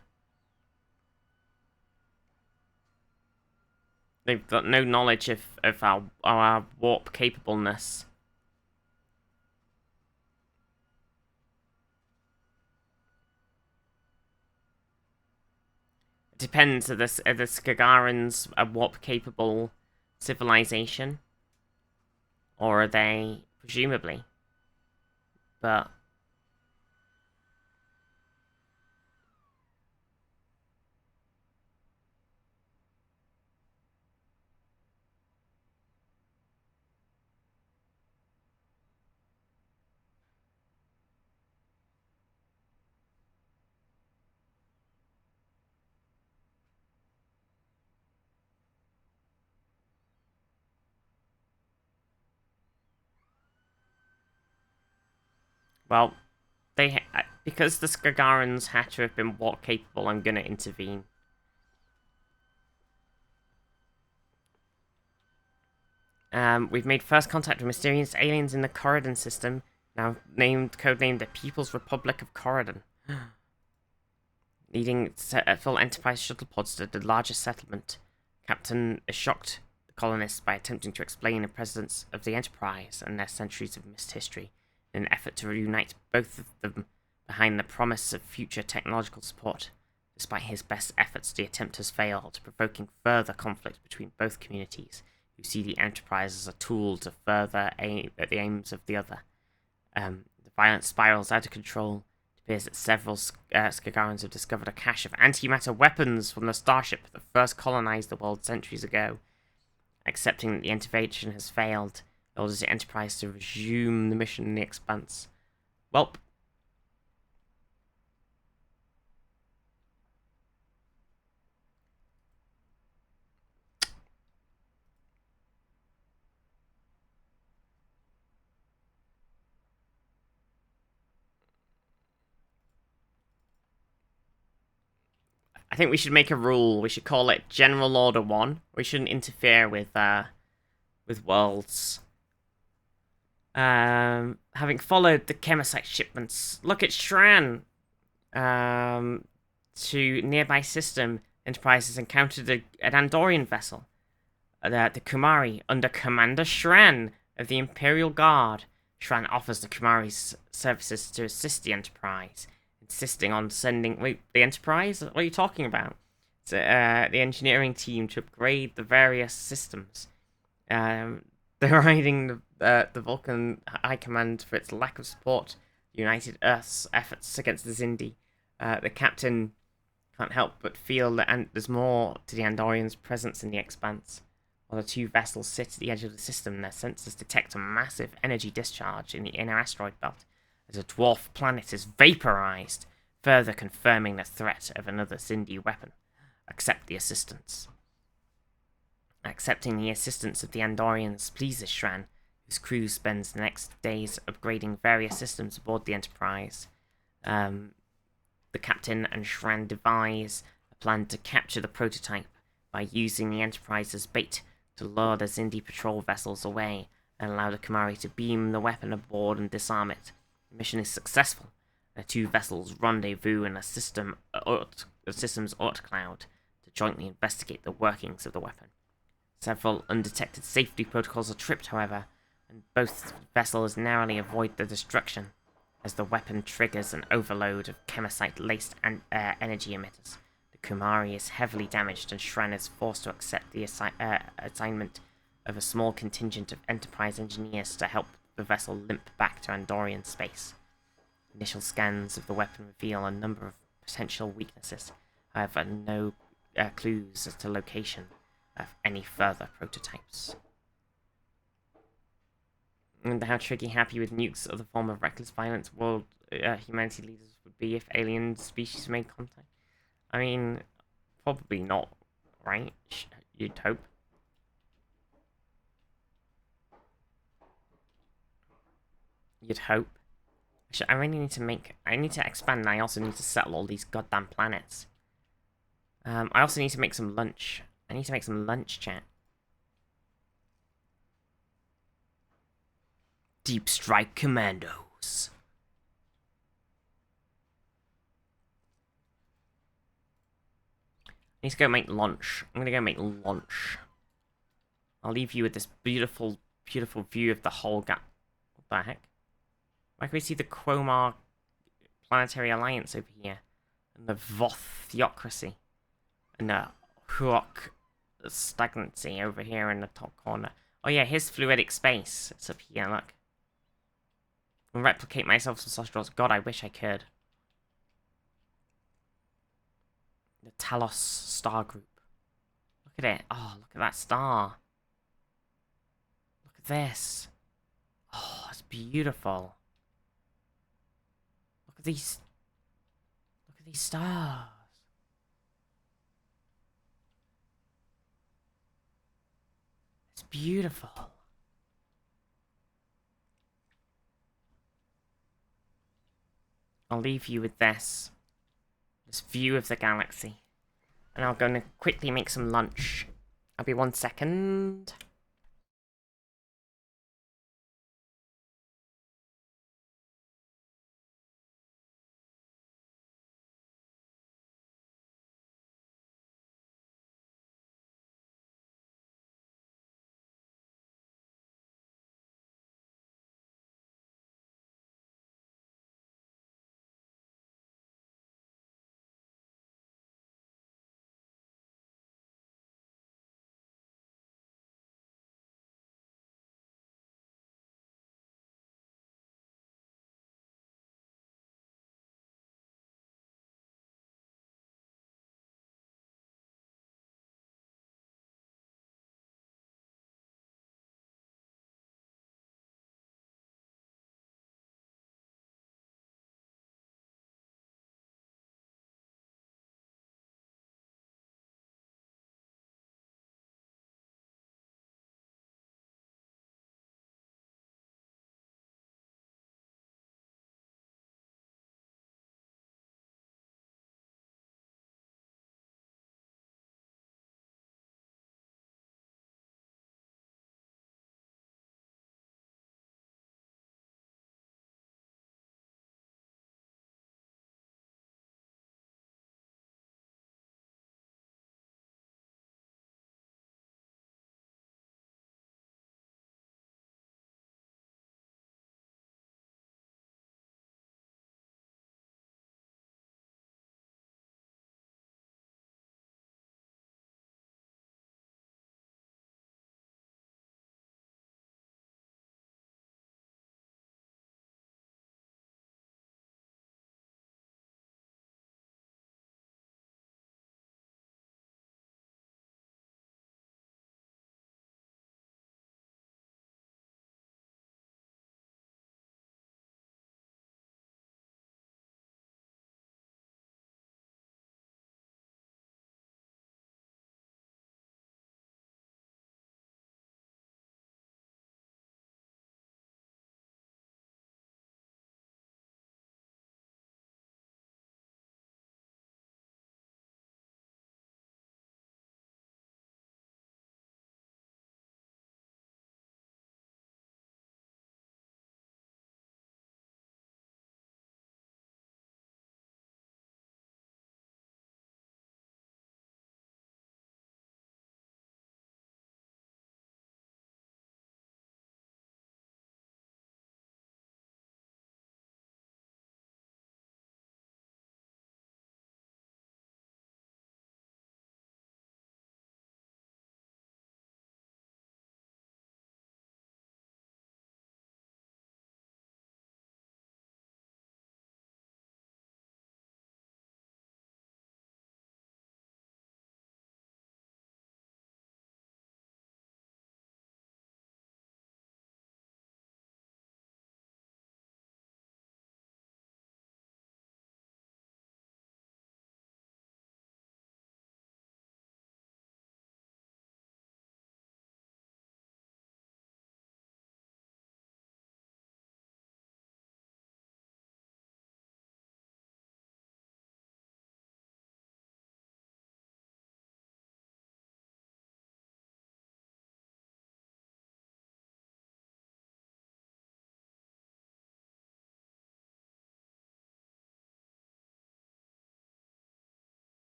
They've got no knowledge of our warp capableness. It depends, are the Skagarans a warp-capable civilization? Or are they... Presumably. But... Well, because the Skagarans had to have been warp capable, I'm gonna intervene. We've made first contact with mysterious aliens in the Corridon system, now codenamed the People's Republic of Corridon. Leading full Enterprise shuttle pods to the largest settlement. Captain shocked the colonists by attempting to explain the presence of the Enterprise and their centuries of missed history, in an effort to reunite both of them behind the promise of future technological support. Despite his best efforts, the attempt has failed, provoking further conflict between both communities, who see the Enterprise as a tool to further the aims of the other. The violence spirals out of control. It appears that several Skagarans have discovered a cache of antimatter weapons from the starship that first colonized the world centuries ago. Accepting that the intervention has failed, it orders the Enterprise to resume the mission in the Expanse. Welp. I think we should make a rule. We should call it General Order 1. We shouldn't interfere with worlds. Having followed the Chemisite shipments, look at Shran. To nearby system, Enterprise has encountered an Andorian vessel, the Kumari, under Commander Shran of the Imperial Guard. Shran offers the Kumari's services to assist the Enterprise, insisting on sending... Wait, the Enterprise? What are you talking about? It's, the engineering team to upgrade the various systems. Deriding the Vulcan High Command for its lack of support United Earth's efforts against the Xindi. The captain can't help but feel that there's more to the Andorians' presence in the Expanse. While the two vessels sit at the edge of the system, their sensors detect a massive energy discharge in the inner asteroid belt as a dwarf planet is vaporized, further confirming the threat of another Xindi weapon. Accept the assistance. Accepting the assistance of the Andorians pleases Shran, whose crew spends the next days upgrading various systems aboard the Enterprise. The captain and Shran devise a plan to capture the prototype by using the Enterprise as bait to lure the Xindi patrol vessels away and allow the Kumari to beam the weapon aboard and disarm it. The mission is successful. The two vessels rendezvous in a system's autocloud to jointly investigate the workings of the weapon. Several undetected safety protocols are tripped, however, and both vessels narrowly avoid the destruction as the weapon triggers an overload of chemisite-laced energy emitters. The Kumari is heavily damaged, and Shran is forced to accept the assignment of a small contingent of Enterprise engineers to help the vessel limp back to Andorian space. Initial scans of the weapon reveal a number of potential weaknesses, however, no clues as to location of any further prototypes. And how tricky happy with nukes or the form of reckless violence world humanity leaders would be if alien species made contact. I mean, probably not, right? You'd hope. You'd hope. I really need to expand, and I also need to settle all these goddamn planets. I also need to make some lunch. I need to make some lunch, chat. Deep Strike Commandos. I need to go make lunch. I'm gonna go make lunch. I'll leave you with this beautiful, beautiful view of the whole gap. What the heck? Why can we see the Quomar Planetary Alliance over here? And the Voth Theocracy. And the Huok Stagnancy over here in the top corner. Oh yeah, here's fluidic space. It's up here, look. I'll replicate myself some sausages. God, I wish I could. The Talos star group. Look at it. Oh, look at that star. Look at this. Oh, it's beautiful. Look at these stars. It's beautiful. I'll leave you with this view of the galaxy. And I'm going to quickly make some lunch. I'll be 1 second.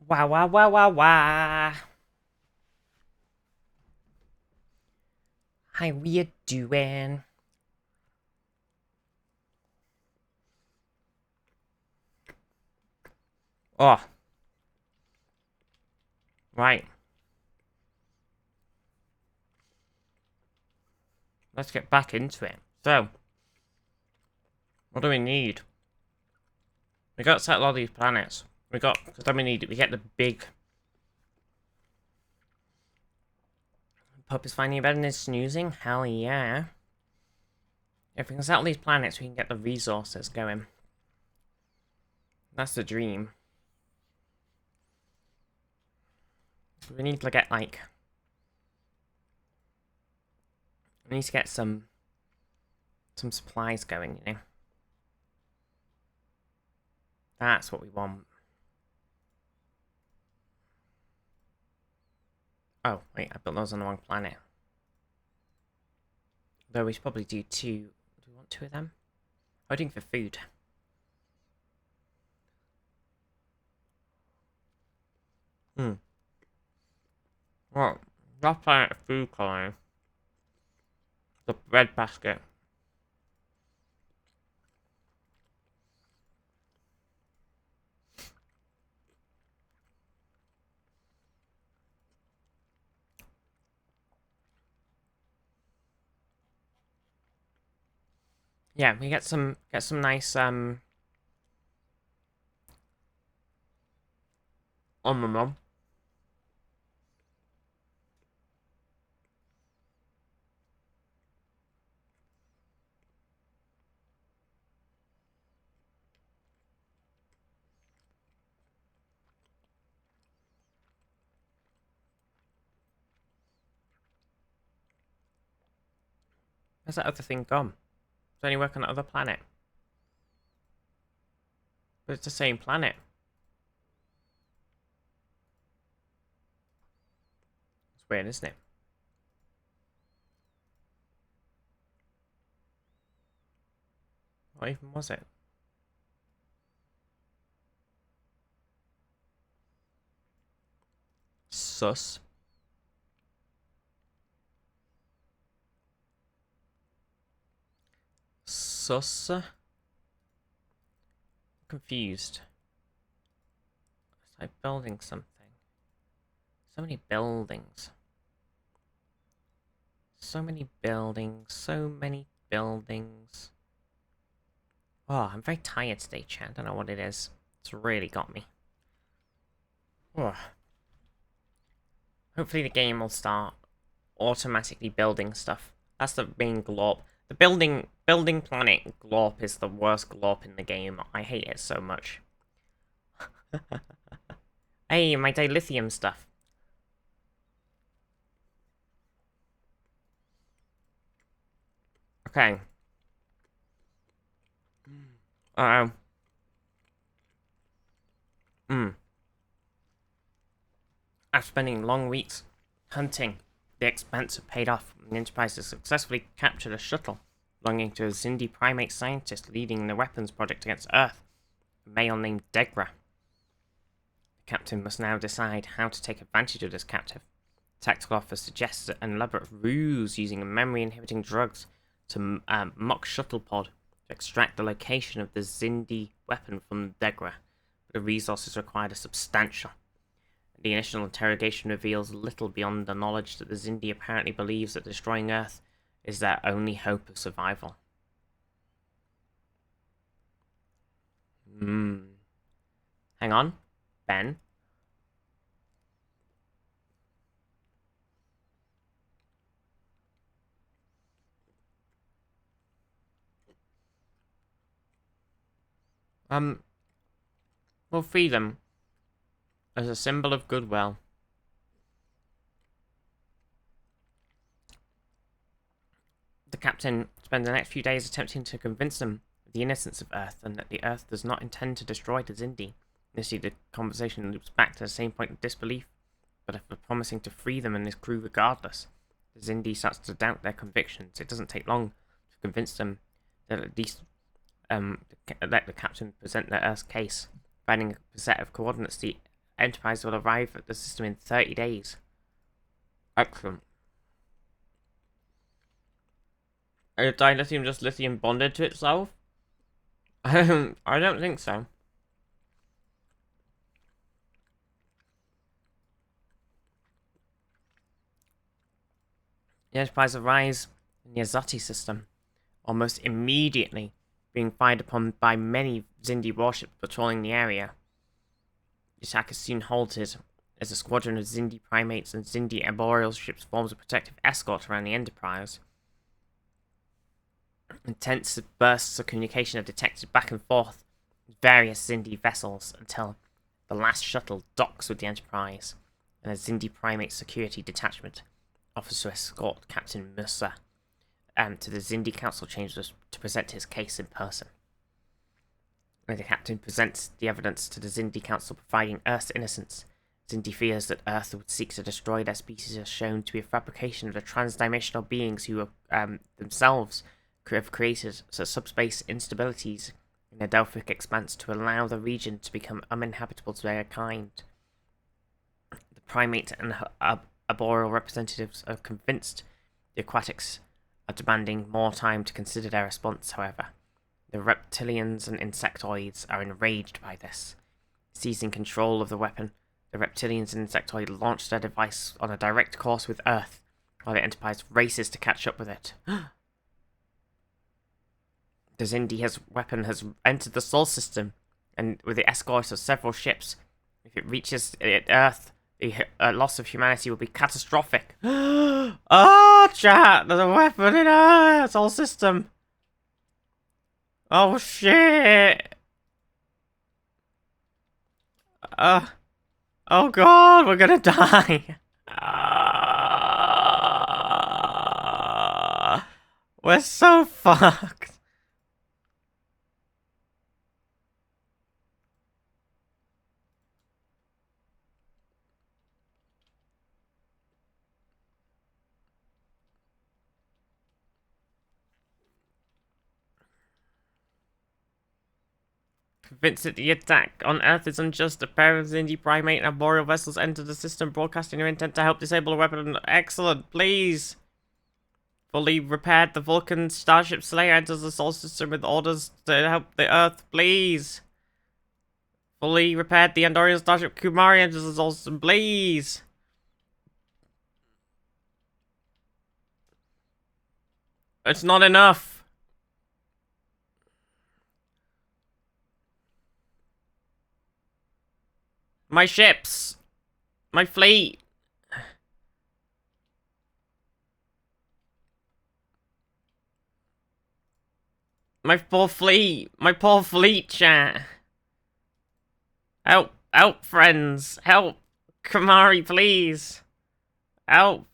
Wah, wah, wah, wah, wah. How you doing? Oh. Right. Let's get back into it. So, what do we need? We got to settle all these planets. Because then we get the big... Pup is finding better than snoozing? Hell yeah. If we can settle these planets, we can get the resources going. That's the dream. We need to get, like... We need to get some supplies going, you know? That's what we want. Oh, wait, I built those on the wrong planet. Though we should probably do two. Do we want two of them? I'm doing for food. Well, that planet food colony. The bread basket. Yeah, we get some nice on the mum. Where's that other thing gone? It's only working on that other planet. But it's the same planet. It's weird, isn't it? What even was it? Sus. Sus. Confused. It's like building something. So many buildings. So many buildings. So many buildings. Oh, I'm very tired today, chat. I don't know what it is. It's really got me. Oh. Hopefully the game will start automatically building stuff. That's the main glorp. The building planet glorp is the worst glorp in the game. I hate it so much. Hey, my dilithium stuff. Okay. Uh-oh. After spending long weeks hunting, the expense have paid off, and the Enterprise has successfully captured a shuttle belonging to a Xindi primate scientist leading the weapons project against Earth, a male named Degra. The captain must now decide how to take advantage of this captive. The tactical officer suggests an elaborate ruse using memory-inhibiting drugs to mock shuttle pod to extract the location of the Xindi weapon from Degra, but the resources required are substantial. The initial interrogation reveals little beyond the knowledge that the Xindi apparently believes that destroying Earth is their only hope of survival. Hang on, Ben. We'll free them as a symbol of goodwill. The captain spends the next few days attempting to convince them of the innocence of Earth and that the Earth does not intend to destroy the Xindi. Initially, the conversation loops back to the same point of disbelief, but after promising to free them and his crew regardless, the Xindi starts to doubt their convictions. It doesn't take long to convince them that at least let the captain present their Earth's case, finding a set of coordinates Enterprise will arrive at the system in 30 days. Excellent. Is dilithium just lithium bonded to itself? I don't think so. The Enterprise arrives in the Azati system, almost immediately being fired upon by many Xindi warships patrolling the area. The attack is soon halted as a squadron of Xindi primates and Xindi arboreal ships forms a protective escort around the Enterprise. Intense bursts of communication are detected back and forth with various Xindi vessels until the last shuttle docks with the Enterprise, and a Xindi primate security detachment offers to escort Captain Mercer to the Xindi Council chambers to present his case in person. When the captain presents the evidence to the Xindi Council providing Earth's innocence, Xindi fears that Earth would seek to destroy their species as shown to be a fabrication of the transdimensional beings who themselves have created subspace instabilities in the Delphic expanse to allow the region to become uninhabitable to their kind. The primate and arboreal representatives are convinced the aquatics are demanding more time to consider their response, however. The reptilians and insectoids are enraged by this. Seizing control of the weapon, the reptilians and insectoids launch their device on a direct course with Earth, while the Enterprise races to catch up with it. The Xindi weapon has entered the Sol system, and with the escort of several ships, if it reaches Earth, the loss of humanity will be catastrophic. Oh, chat! There's a weapon in our Sol system! Oh, shit! Oh god, we're gonna die! We're so fucked! Convinced that the attack on Earth is unjust, a pair of Xindi primate and arboreal vessels enter the system, broadcasting their intent to help disable the weapon. Excellent, please! Fully repaired, the Vulcan Starship Slayer enters the Sol system with orders to help the Earth, please! Fully repaired, the Andorian Starship Kumari enters the Sol system, please! It's not enough! My ships! My fleet! My poor fleet! My poor fleet, chat! Help! Help, friends! Help! Kamari, please! Help!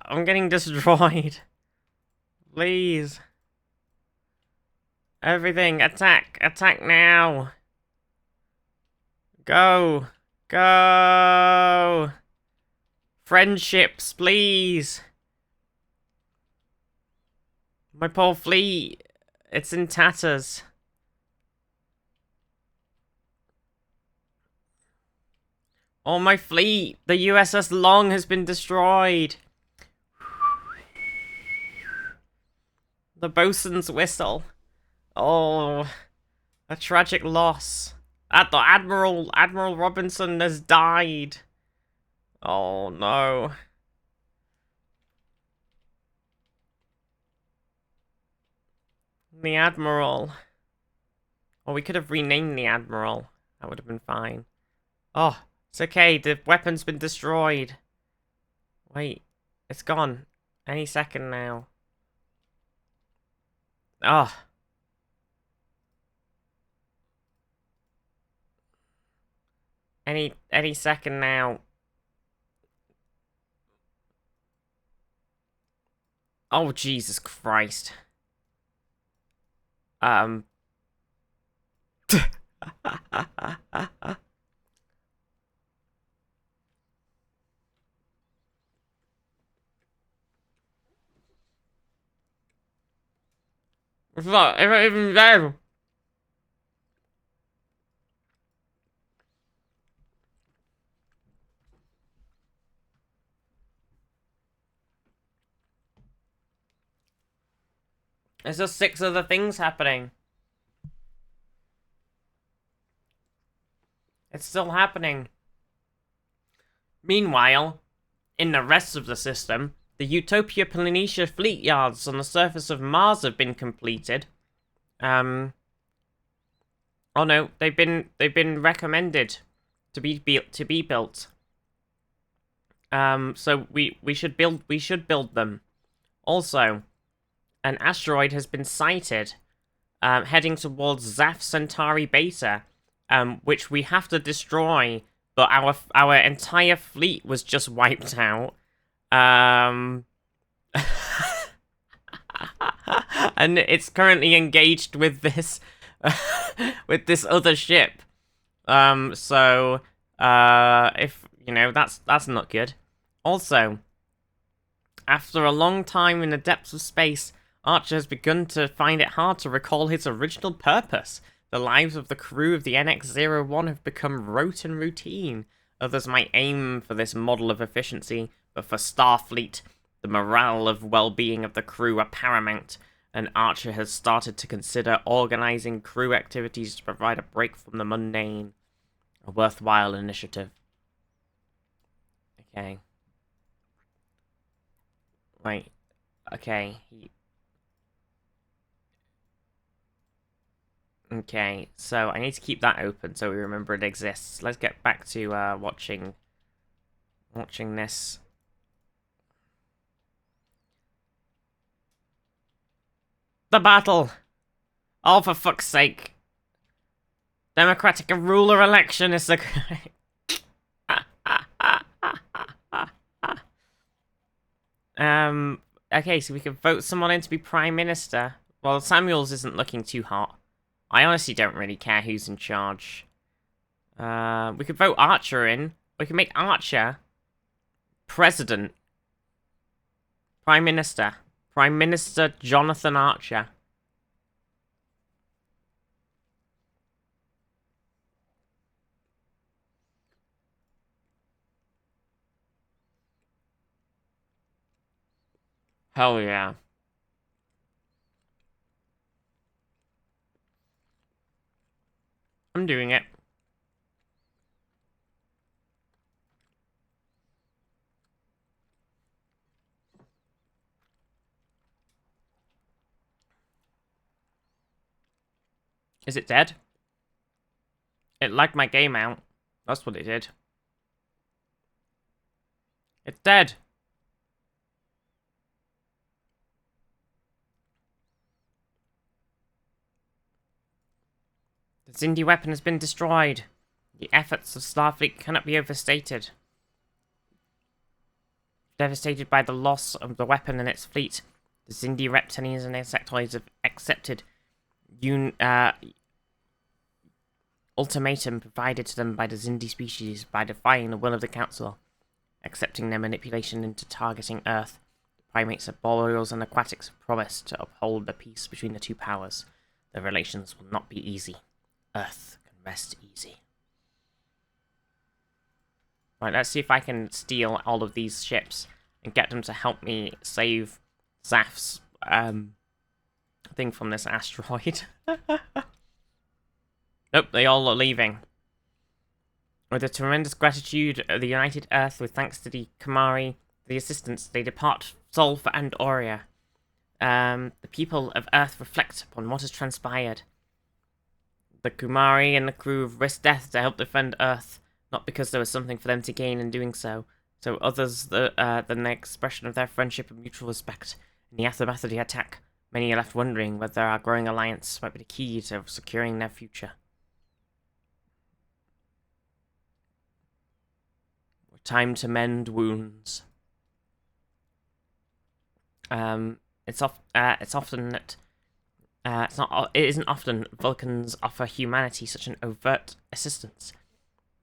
I'm getting destroyed. Please. Everything, attack! Attack now! Go! Go! Friendships, please! My poor fleet! It's in tatters. Oh, my fleet! The USS Long has been destroyed! The bosun's whistle. Oh, a tragic loss. Admiral Robinson has died. Oh no. The Admiral. Or we could have renamed the Admiral. That would have been fine. Oh, it's okay. The weapon's been destroyed. Wait, it's gone. Any second now. Oh. Any second now. Oh, Jesus Christ. It's not even there. There's just 6 other things happening. It's still happening. Meanwhile, in the rest of the system, the Utopia Planitia fleet yards on the surface of Mars have been completed. Oh no, they've been recommended to be built. So we should build them. Also, an asteroid has been sighted, heading towards Zaf Centauri Beta, which we have to destroy. But our entire fleet was just wiped out. And it's currently engaged with this with this other ship. So if you know, that's not good. Also, after a long time in the depths of space, Archer has begun to find it hard to recall his original purpose. The lives of the crew of the NX-01 have become rote and routine. Others might aim for this model of efficiency, but for Starfleet, the morale of well-being of the crew are paramount, and Archer has started to consider organizing crew activities to provide a break from the mundane. A worthwhile initiative. Okay. Right. Okay. Okay, so I need to keep that open so we remember it exists. Let's get back to watching this. The battle! Oh, for fuck's sake. Democratic ruler election is the... Okay, so we can vote someone in to be Prime Minister. Well, Samuels isn't looking too hot. I honestly don't really care who's in charge. We could vote Archer in. We can make Archer President. Prime Minister. Prime Minister Jonathan Archer. Hell yeah. I'm doing it. Is it dead? It lagged my game out. That's what it did. It's dead. The Xindi weapon has been destroyed. The efforts of Starfleet cannot be overstated. Devastated by the loss of the weapon and its fleet, the Xindi reptilians and insectoids have accepted ultimatum provided to them by the Xindi species by defying the will of the Council. Accepting their manipulation into targeting Earth, the primates of boreals and aquatics have promised to uphold the peace between the two powers. Their relations will not be easy. Earth can rest easy. Right, let's see if I can steal all of these ships and get them to help me save Zaf's thing from this asteroid. Nope, they all are leaving. With the tremendous gratitude of the United Earth, with thanks to the Kamari, the assistance, they depart soul for Andoria. The people of Earth reflect upon what has transpired. The Kumari and the crew have risked death to help defend Earth, not because there was something for them to gain in doing so, others than the expression of their friendship and mutual respect. In the aftermath of the attack, many are left wondering whether our growing alliance might be the key to securing their future. Time to mend wounds. It isn't often Vulcans offer humanity such an overt assistance.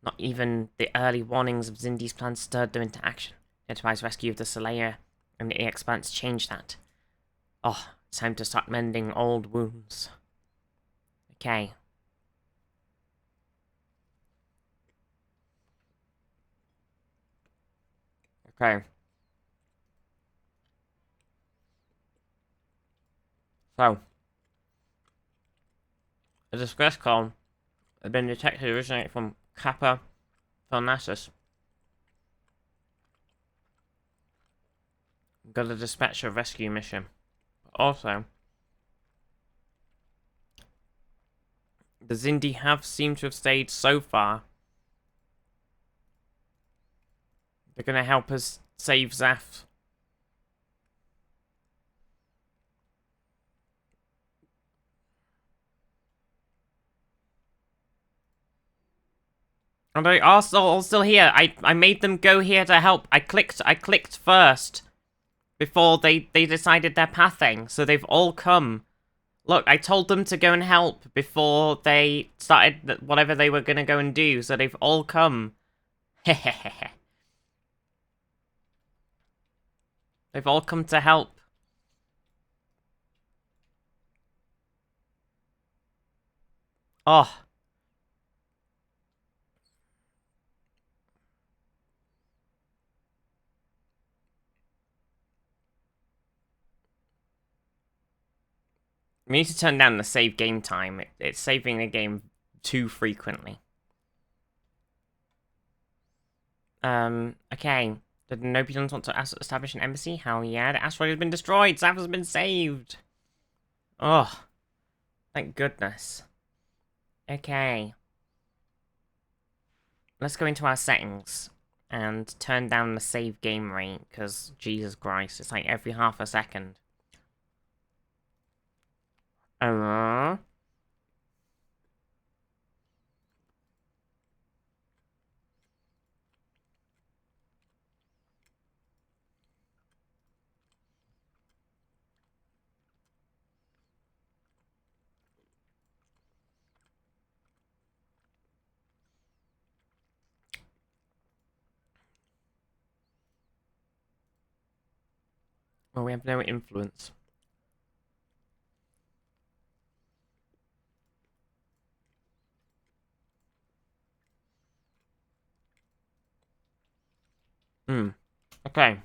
Not even the early warnings of Xindi's plans stirred them into action. Enterprise rescue of the Solaire and the Expanse changed that. Oh, it's time to start mending old wounds. Okay. Okay. So, a distress call had been detected originating from Kappa Thanasis. Got to dispatch a rescue mission. Also, the Zindi have seemed to have stayed so far. They're gonna help us save Zaf. And they are still here. I made them go here to help. I clicked first before they decided their pathing. So they've all come. Look, I told them to go and help before they started whatever they were gonna go and do. So they've all come. Hehehe. They've all come to help. Oh. We need to turn down the save game time. It's saving the game too frequently. Okay. Did Nobians want to establish an embassy? Hell yeah, the asteroid has been destroyed! Zaf has been saved! Oh. Thank goodness. Okay. Let's go into our settings and turn down the save game rate, because Jesus Christ, it's like every half a second. Well, we have no influence. Okay.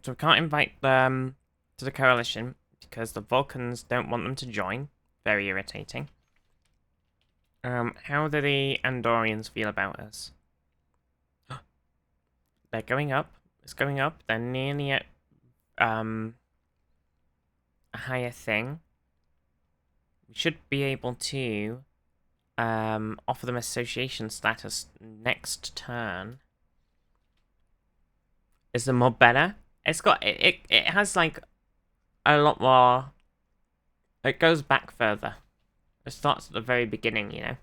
So we can't invite them to the coalition because the Vulcans don't want them to join. Very irritating. How do the Andorians feel about us? They're going up. It's going up. They're nearly at a higher thing. We should be able to offer them association status next turn. Is the mod better? It's got it has like a lot more. It goes back further. It starts at the very beginning, you know.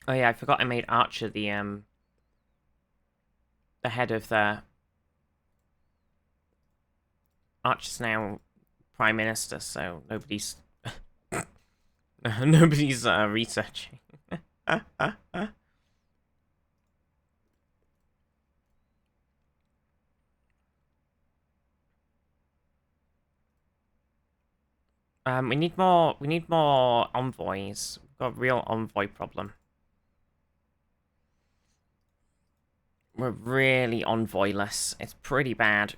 Oh yeah, I forgot I made Archer the head of the. Archer's now Prime Minister, so nobody's nobody's researching. We need more envoys. We've got a real envoy problem. We're really envoyless. It's pretty bad.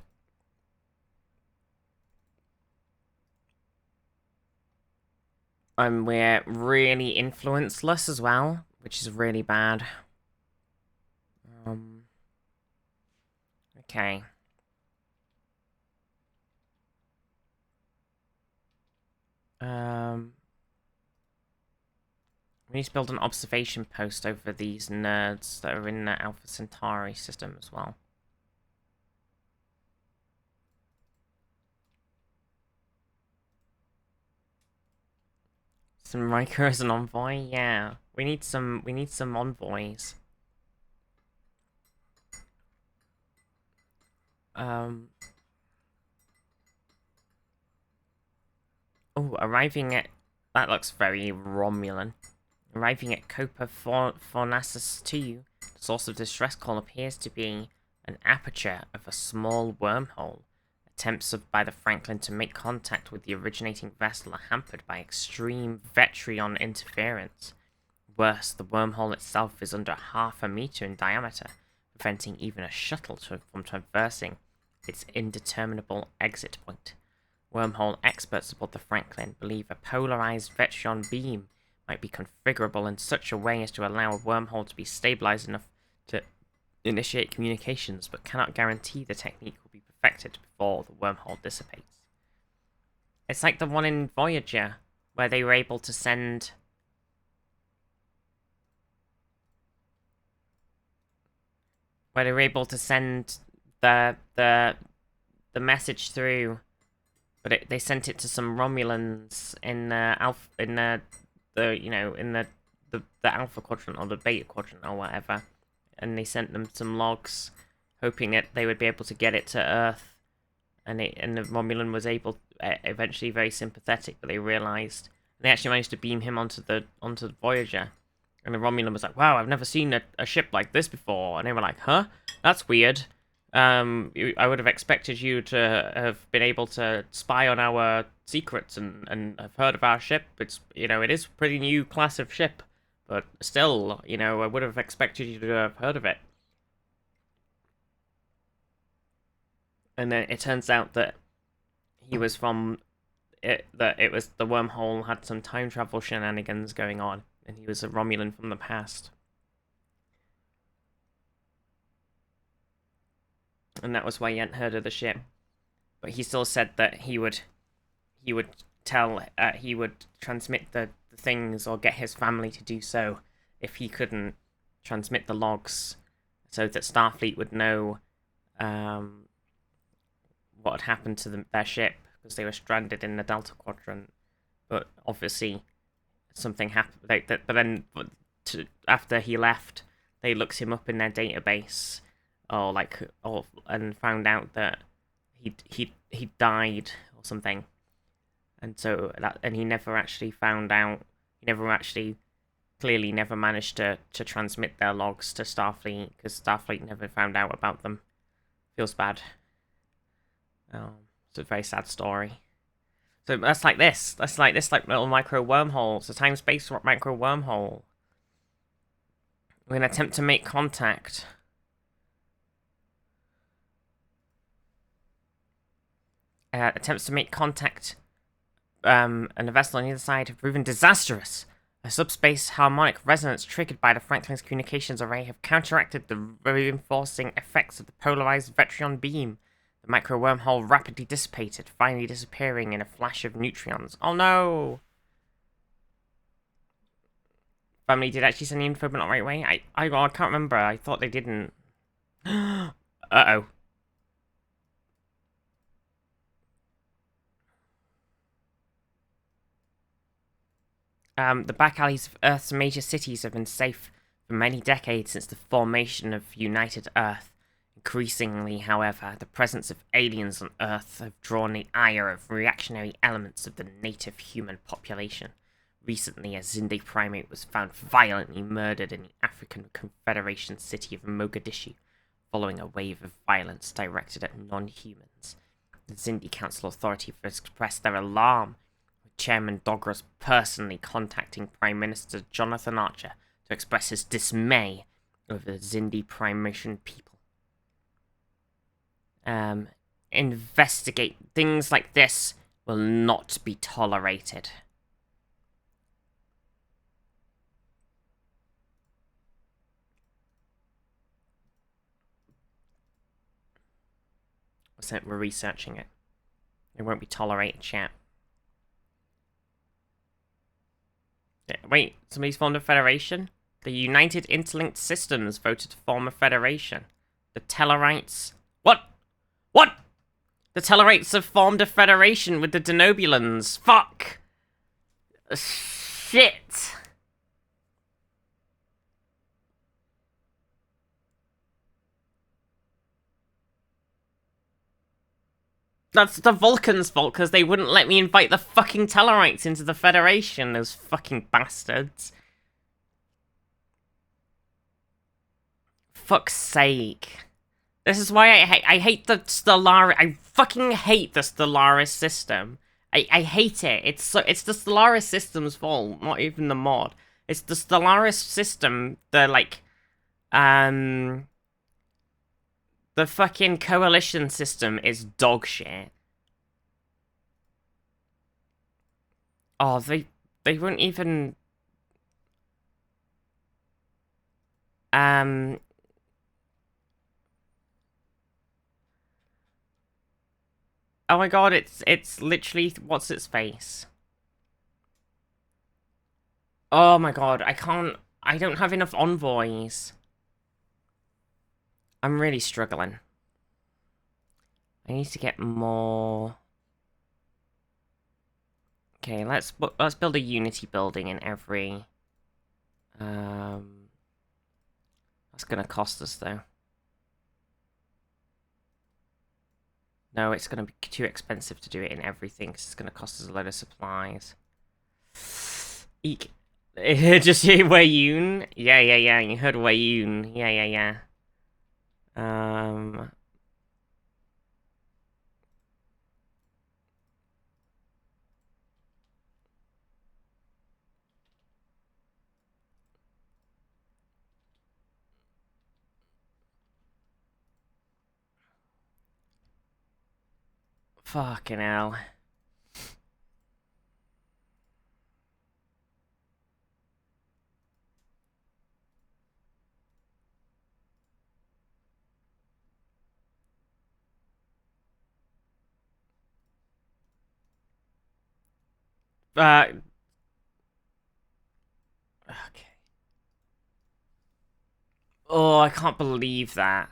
We're really influenceless as well, which is really bad. Okay. We need to build an observation post over these nerds that are in the Alpha Centauri system as well. Some Riker as an envoy? Yeah. We need some envoys. Oh, arriving at That looks very Romulan. Arriving at Copa Fornacis 2, the source of distress call appears to be an aperture of a small wormhole. Attempts by the Franklin to make contact with the originating vessel are hampered by extreme Vetrion interference. Worse, the wormhole itself is under half a meter in diameter, preventing even a shuttle from traversing its indeterminable exit point. Wormhole experts aboard the Franklin believe a polarized Vetrion beam might be configurable in such a way as to allow a wormhole to be stabilized enough to initiate communications, but cannot guarantee the technique will be perfected before the wormhole dissipates. It's like the one in Voyager, where they were able to send... the message through, but they sent it to some Romulans in the Alpha Quadrant or the Beta Quadrant or whatever, and they sent them some logs, hoping that they would be able to get it to Earth, and the Romulan was able, eventually very sympathetic, but they realized they actually managed to beam him onto the Voyager, and the Romulan was like, "Wow, I've never seen a ship like this before," and they were like, "Huh? That's weird. I would have expected you to have been able to spy on our secrets and have heard of our ship. It's, it is a pretty new class of ship, but still, I would have expected you to have heard of it." And then it turns out that he was from it. That it was the wormhole had some time travel shenanigans going on, and he was a Romulan from the past. And that was why he hadn't heard of the ship. But he still said that he would transmit the things, or get his family to do so, if he couldn't transmit the logs, so that Starfleet would know what had happened to their ship, because they were stranded in the Delta Quadrant. But obviously, something happened. But then, after he left, they looked him up in their database, and found out that he died or something, and so he never actually found out. He clearly never managed to transmit their logs to Starfleet, because Starfleet never found out about them. Feels bad. It's a very sad story. So that's like this. That's like little micro wormholes. A time-space micro wormhole. We're gonna attempt to make contact. Attempts to make contact, and the vessel on either side have proven disastrous. A subspace harmonic resonance triggered by the Franklin's communications array have counteracted the reinforcing effects of the polarized Vetrion beam. The micro wormhole rapidly dissipated, finally disappearing in a flash of neutrons. Oh no! Family did actually send the info, but not right away. I can't remember. I thought they didn't. Uh-oh. The back alleys of Earth's major cities have been safe for many decades since the formation of United Earth. Increasingly, however, the presence of aliens on Earth have drawn the ire of reactionary elements of the native human population. Recently, a Zindi primate was found violently murdered in the African Confederation city of Mogadishu, following a wave of violence directed at non-humans. The Zindi Council Authority have expressed their alarm, with Chairman Douglas personally contacting Prime Minister Jonathan Archer to express his dismay over the Zindi Primation people. Investigate things like this will not be tolerated. We're researching it. It won't be tolerated, chat. Wait, somebody's formed a federation? The United Interlinked Systems voted to form a federation. The Tellarites... What? What? The Tellarites have formed a federation with the Denobulans. Fuck! Shit! That's the Vulcans' fault, because they wouldn't let me invite the fucking Tellarites into the Federation, those fucking bastards. Fuck's sake. This is why I hate the Stellaris. I fucking hate the Stellaris system. I hate it. It's the Stellaris system's fault, not even the mod. It's the Stellaris system. The fucking coalition system is dog shit. Oh, they won't even oh my god, it's literally what's its face. Oh my god, I don't have enough envoys. I'm really struggling. I need to get more. Okay, let's build a unity building in every. That's gonna cost us though. No, it's gonna be too expensive to do it in everything. Cause it's gonna cost us a load of supplies. Eek. Just hear Wayun? Yeah. You heard Wayun. Yeah. Fucking hell. Okay. Oh, I can't believe that.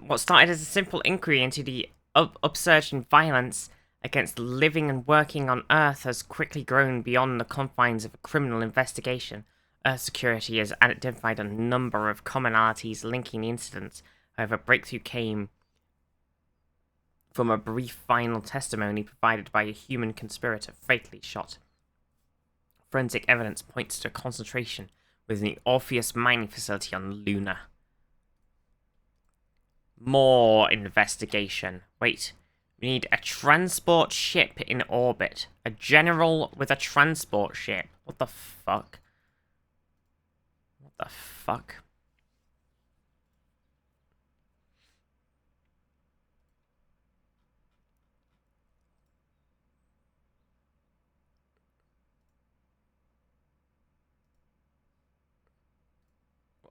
What started as a simple inquiry into the upsurge in violence against living and working on Earth has quickly grown beyond the confines of a criminal investigation. Earth security has identified a number of commonalities linking the incidents. However, breakthrough came from a brief final testimony provided by a human conspirator fatally shot. Forensic evidence points to a concentration within the Orpheus mining facility on Luna. More investigation. Wait, we need a transport ship in orbit. A general with a transport ship. What the fuck? What the fuck?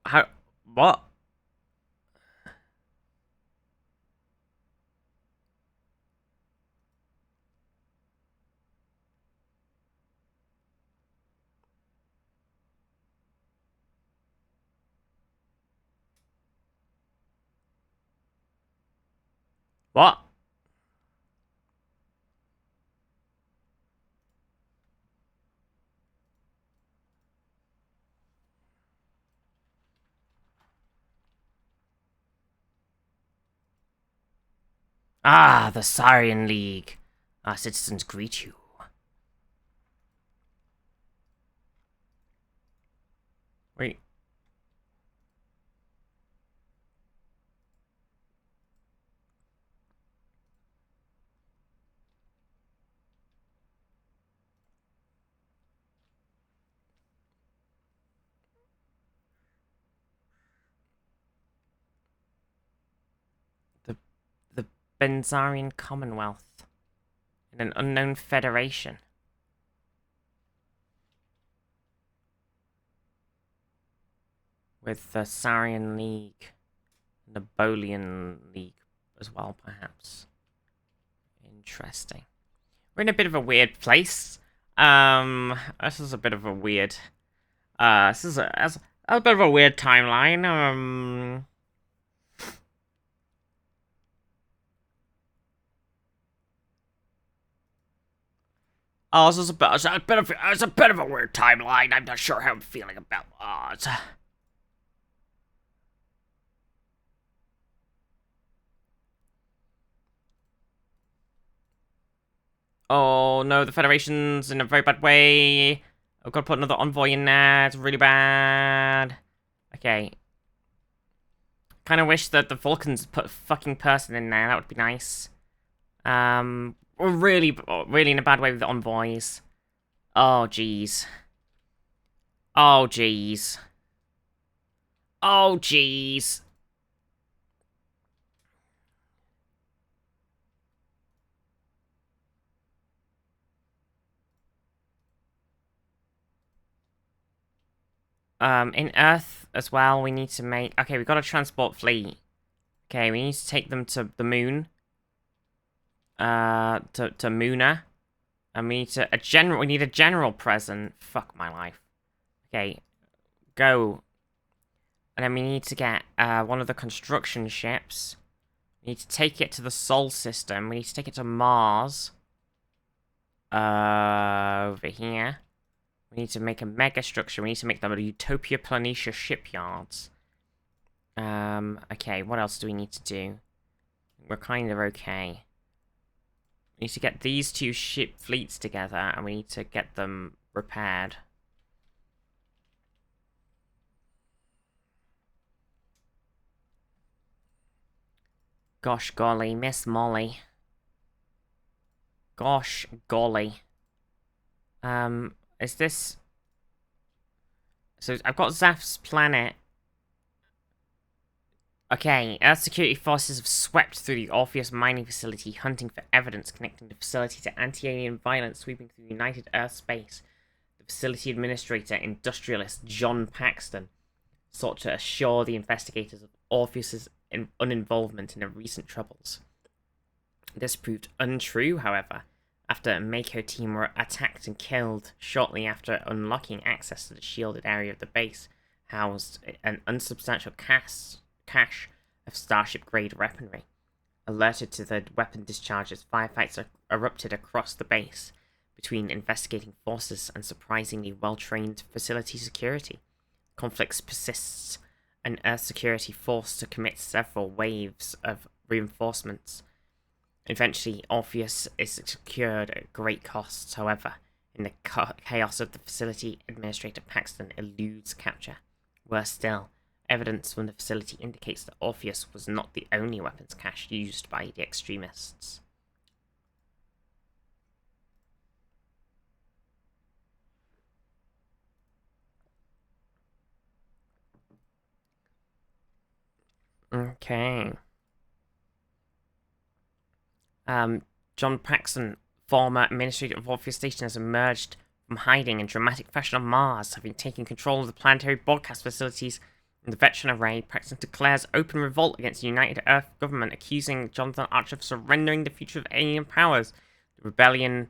How? What? What? Ah, the Saurian League. Our citizens greet you. Wait. The Benzarian Commonwealth. In an unknown federation. With the Saurian League. And the Bolian League as well, perhaps. Interesting. We're in a bit of a weird place. This is a bit of a weird. This is a bit of a weird timeline. Oh, this is it's a bit of a weird timeline. I'm not sure how I'm feeling about it. Oh no, the Federation's in a very bad way. I've got to put another envoy in there. It's really bad. Okay. Kind of wish that the Vulcans put a fucking person in there. That would be nice. We're really in a bad way with the envoys. Oh, jeez. Oh, jeez. Oh, jeez. In Earth as well, we need to make... Okay, we've got a transport fleet. Okay, we need to take them to the moon. To Muna. And we need a general present. Fuck my life. Okay, go. And then we need to get one of the construction ships. We need to take it to the Sol system. We need to take it to Mars. Over here. We need to make a mega structure. We need to make them a Utopia Planitia shipyards. Okay, what else do we need to do? We're kind of okay. We need to get these two ship fleets together, and we need to get them repaired. Gosh golly, Miss Molly. Gosh golly. Is this... So, I've got Zaf's planet. Okay, Earth security forces have swept through the Orpheus mining facility, hunting for evidence connecting the facility to anti-alien violence sweeping through United Earth space. The facility administrator, industrialist John Paxton, sought to assure the investigators of Orpheus's uninvolvement in the recent troubles. This proved untrue, however, after a Mako team were attacked and killed shortly after unlocking access to the shielded area of the base, housed an unsubstantial cache of Starship-grade weaponry. Alerted to the weapon discharges, firefights erupted across the base between investigating forces and surprisingly well-trained facility security. Conflicts persists, and Earth security forced to commit several waves of reinforcements. Eventually, Orpheus is secured at great costs, however. In the chaos of the facility, Administrator Paxton eludes capture. Worse still, evidence from the facility indicates that Orpheus was not the only weapons cache used by the extremists. Okay. John Paxton, former administrator of Orpheus Station, has emerged from hiding in dramatic fashion on Mars, having taken control of the planetary broadcast facilities in the Veteran Array. Paxton declares open revolt against the United Earth government, accusing Jonathan Archer of surrendering the future of alien powers. The rebellion,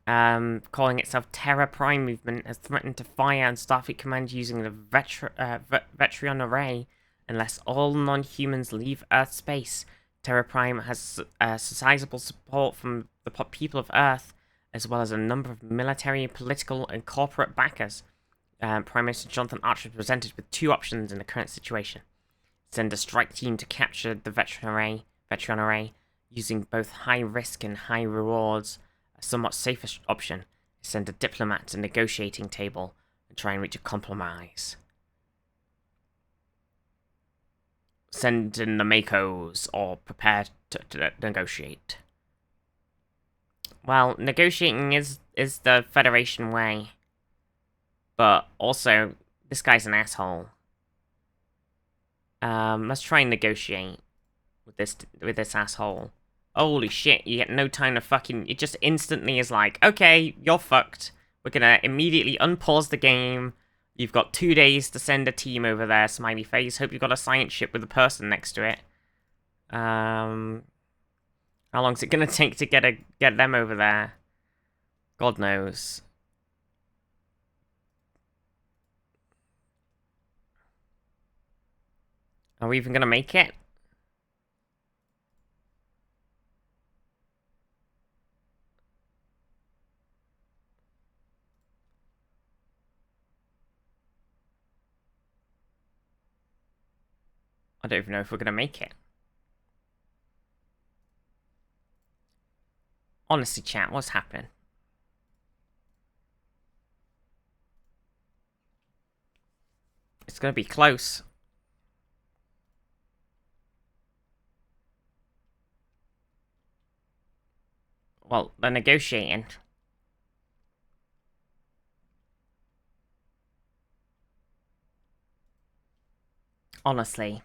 calling itself Terra Prime Movement, has threatened to fire on Starfleet Command using the Veteran Array unless all non-humans leave Earth space. Terra Prime has sizable support from the people of Earth, as well as a number of military, political, and corporate backers. Prime Minister Jonathan Archer is presented with two options in the current situation. Send a strike team to capture the Veteran Array, using both high risk and high rewards. A somewhat safer option is send a diplomat to the negotiating table and try and reach a compromise. Send in the Makos, or prepare to negotiate. Well, negotiating is the Federation way. But also, this guy's an asshole. Let's try and negotiate with this asshole. Holy shit, you get no time to fucking... It just instantly is like, okay, you're fucked. We're gonna immediately unpause the game. You've got 2 days to send a team over there, smiley face. Hope you've got a science ship with a person next to it. How long's it gonna take to get them over there? God knows. Are we even gonna make it? I don't even know if we're gonna make it. Honestly, chat, what's happening? It's gonna be close. Well, they're negotiating. Honestly.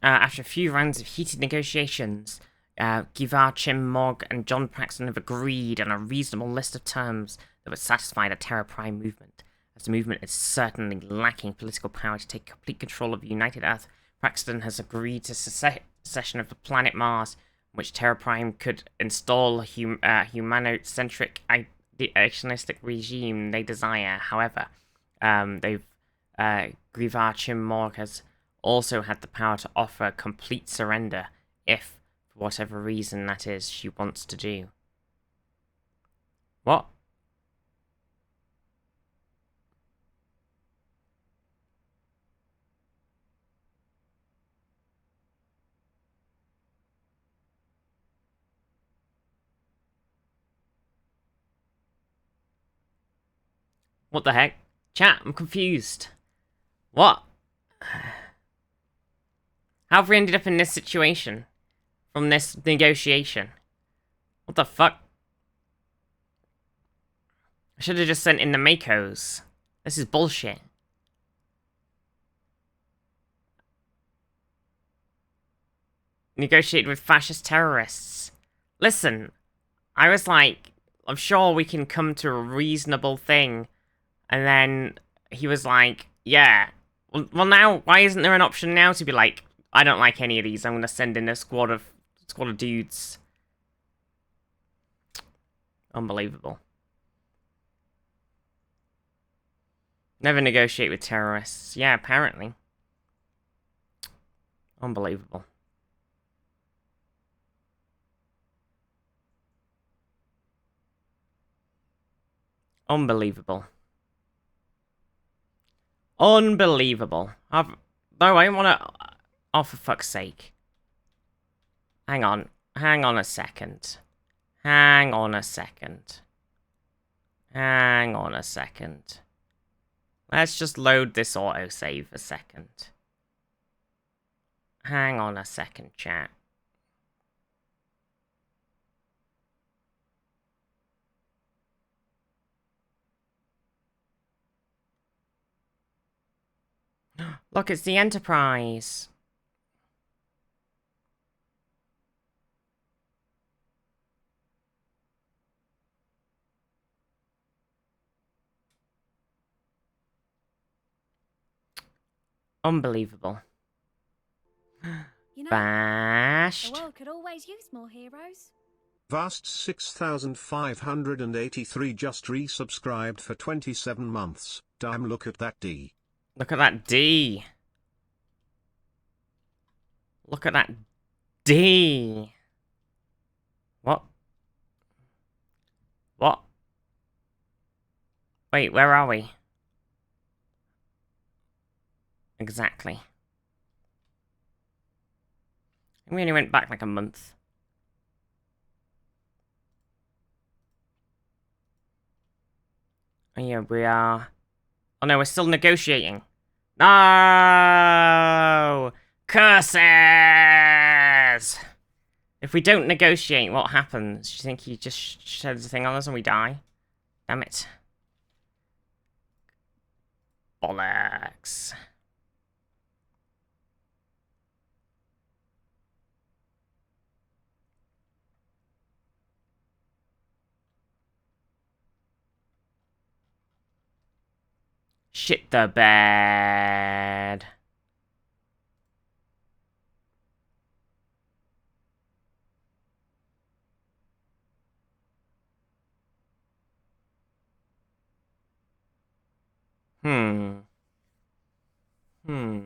After a few rounds of heated negotiations, Givar, Chim, Mog, and John Paxton have agreed on a reasonable list of terms that would satisfy the Terra Prime movement. As the movement is certainly lacking political power to take complete control of United Earth, Paxton has agreed to secession of the planet Mars, in which Terra Prime could install a humanocentric idealistic regime they desire. However, Givar, Chim, Mog has also had the power to offer complete surrender if, for whatever reason that is, she wants to do. What? What the heck? Chat, I'm confused. What? How have we ended up in this situation? From this negotiation? What the fuck? I should have just sent in the Makos. This is bullshit. Negotiated with fascist terrorists. Listen, I was like, I'm sure we can come to a reasonable thing. And then he was like, yeah. Well now, why isn't there an option now to be like, I don't like any of these, I'm gonna send in a squad of dudes. Unbelievable. Never negotiate with terrorists. Yeah, apparently. Unbelievable. Unbelievable. Unbelievable. No, I want to... Oh, for fuck's sake. Hang on. Hang on a second. Hang on a second. Hang on a second. Let's just load this autosave a second. Hang on a second, chat. Look, it's the Enterprise. Unbelievable. You know, Bashed. the world could always use more heroes. Vast 6583 just resubscribed for 27 months. Damn, look at that D. Look at that D. Look at that D. What? What? Wait, where are we? Exactly. We only went back like a month. Oh yeah, we are... Oh no, we're still negotiating. No! Curses! If we don't negotiate, what happens? Do you think he just sheds a thing on us and we die? Damn it. Bollocks. Shit the bed. Hmm. Hmm.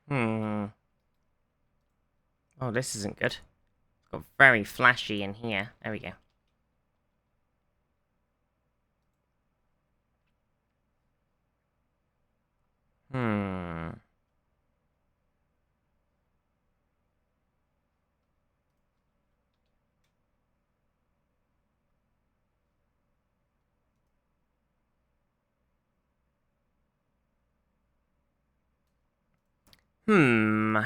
Hmm. Oh, this isn't good. Got very flashy in here. There we go. Hmm. Hmm.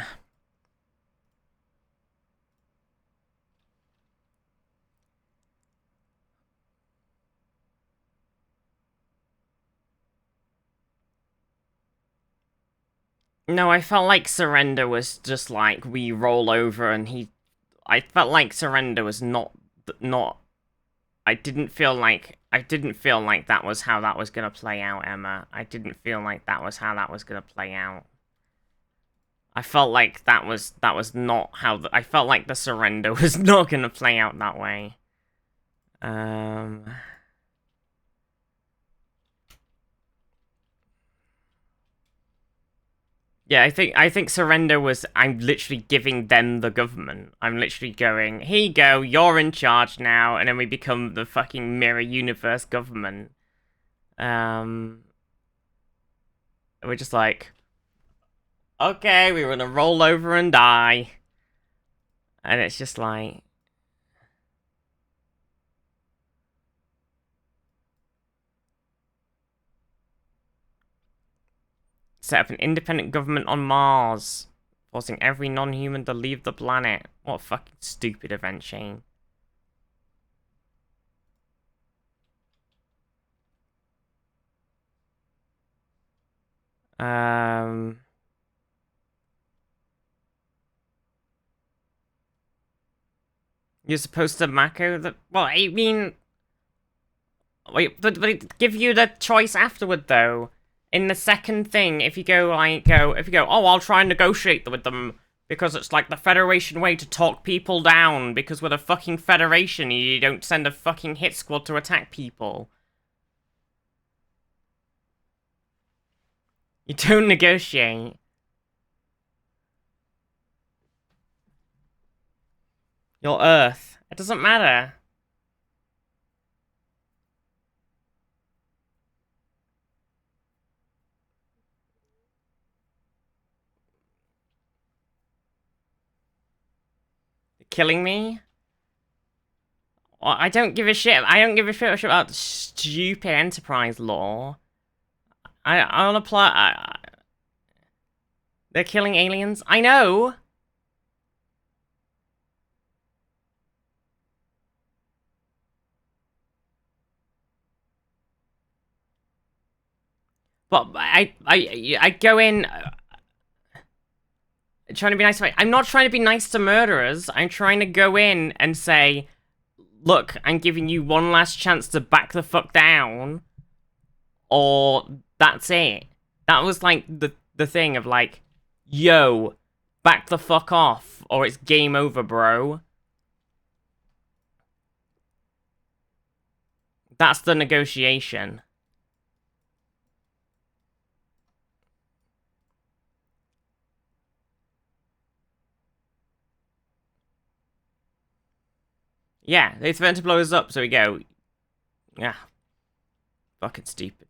No, I felt like surrender was just like we roll over and he. I felt like surrender was not. I didn't feel like that was how that was gonna play out, Emma. I didn't feel like that was how that was gonna play out. I felt like that was not how I felt like the surrender was not gonna play out that way. Yeah, I think surrender was I'm literally giving them the government. I'm literally going, here you go, you're in charge now, and then we become the fucking mirror universe government. We're just like, okay, we're gonna roll over and die. And it's just like, set up an independent government on Mars, forcing every non-human to leave the planet. What a fucking stupid event, Shane. You're supposed to Mako the... Well, I mean... Wait, but it give you the choice afterward, though. In the second thing, if you go, oh, I'll try and negotiate with them, because it's like the Federation way to talk people down, because with a fucking Federation, you don't send a fucking hit squad to attack people. You don't negotiate. Your Earth. It doesn't matter. You're killing me? Well, I don't give a shit. I don't give a shit about stupid Enterprise law. I don't apply... They're killing aliens? I know! But I go in... trying to be nice to... I'm not trying to be nice to murderers. I'm trying to go in and say, look, I'm giving you one last chance to back the fuck down. Or that's it. That was like the thing of like, yo, back the fuck off, or it's game over, bro. That's the negotiation. Yeah, they threatened to blow us up, so we go. Yeah. Fucking stupid.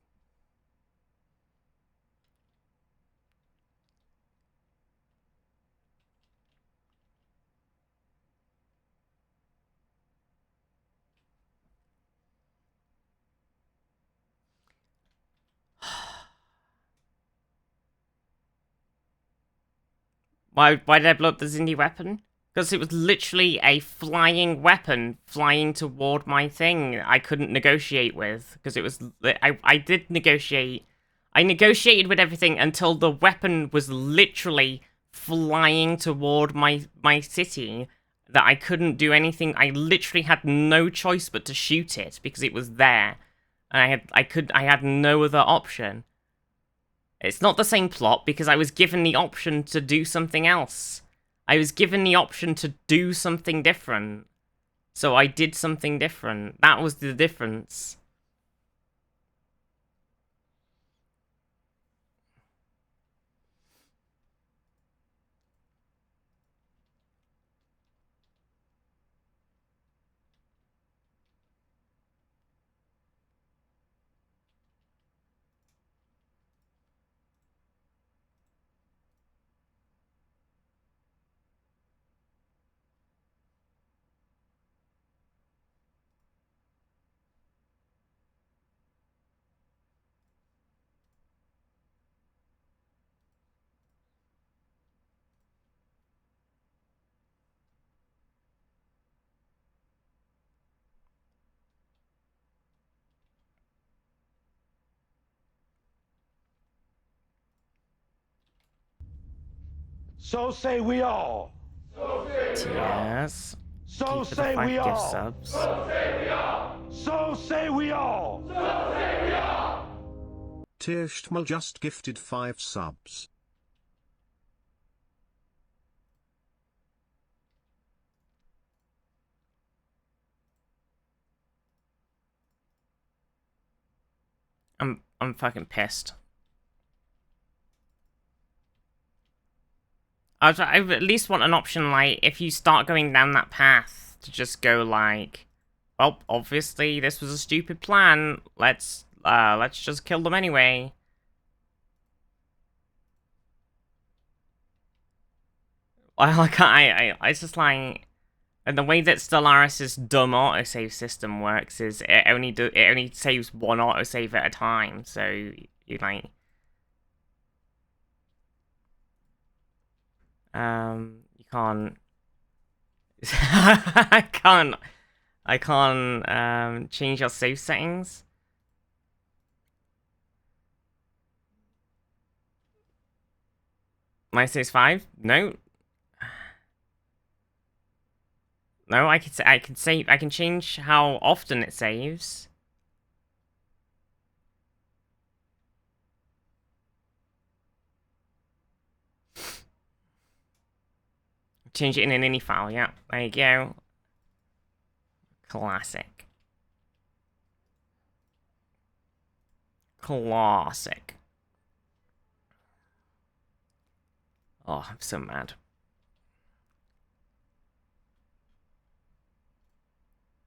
Why did I blow up the Zindi weapon? Because it was literally a flying weapon flying toward my thing I couldn't negotiate with. Because it was... I did negotiate. I negotiated with everything until the weapon was literally flying toward my city that I couldn't do anything. I literally had no choice but to shoot it because it was there, and I had no other option. It's not the same plot because I was given the option to do something else. I was given the option to do something different. So I did something different. That was the difference. So say we all. Yes. So Keep for the say 5 we gift all. subs. So say we all. So say we all. So say we all. Tirschtmal just gifted 5 subs. I'm fucking pissed. I at least want an option, like, if you start going down that path, to just go like, well, obviously this was a stupid plan. Let's just kill them anyway. It's just like, and the way that Stellaris' dumb autosave system works is it only saves one autosave at a time. So you like, you can't. I can't change your save settings. My saves 5? No. No, I can save. I can change how often it saves. Change it in an ini file. Yeah, there you go. Classic. Classic. Oh, I'm so mad.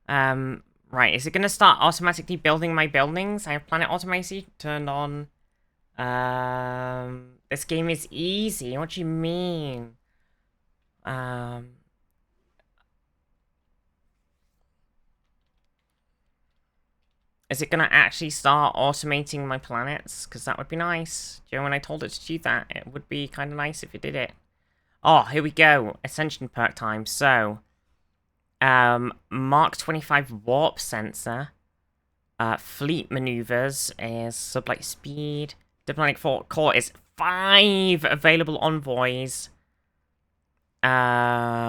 Right, is it gonna start automatically building my buildings? I have planet automacy turned on. This game is easy. What do you mean? Is it gonna actually start automating my planets? Because that would be nice. Do you know, when I told it to do that, it would be kind of nice if it did it. Oh, here we go. Ascension perk time. So, Mark 25 warp sensor. Fleet maneuvers is sublight speed. Diplomatic core is 5 available envoys.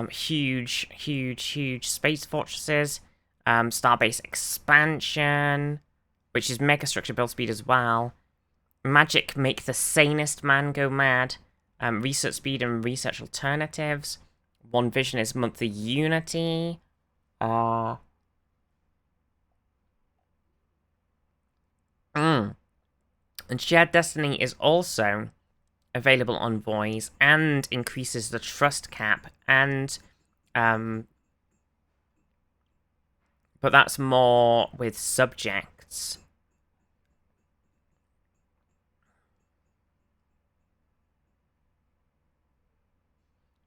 Huge space fortresses. Starbase expansion, which is megastructure build speed as well. Magic make the sanest man go mad. Research speed and research alternatives. One vision is monthly unity. And shared destiny is also available on Voice and increases the trust cap, and but that's more with subjects.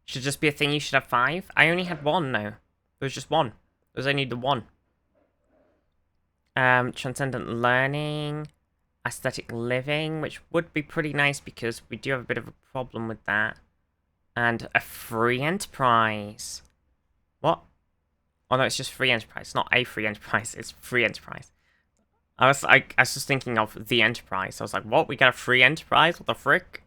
Should just be a thing you should have 5. I only had 1 though. There was just 1. There was only the 1. Transcendent learning, aesthetic living, which would be pretty nice because we do have a bit of a problem with that. And a free enterprise. What? Oh no, it's just free enterprise. It's not a free enterprise, it's free enterprise. I was just thinking of the enterprise. I was like, what? We got a free enterprise? What the frick?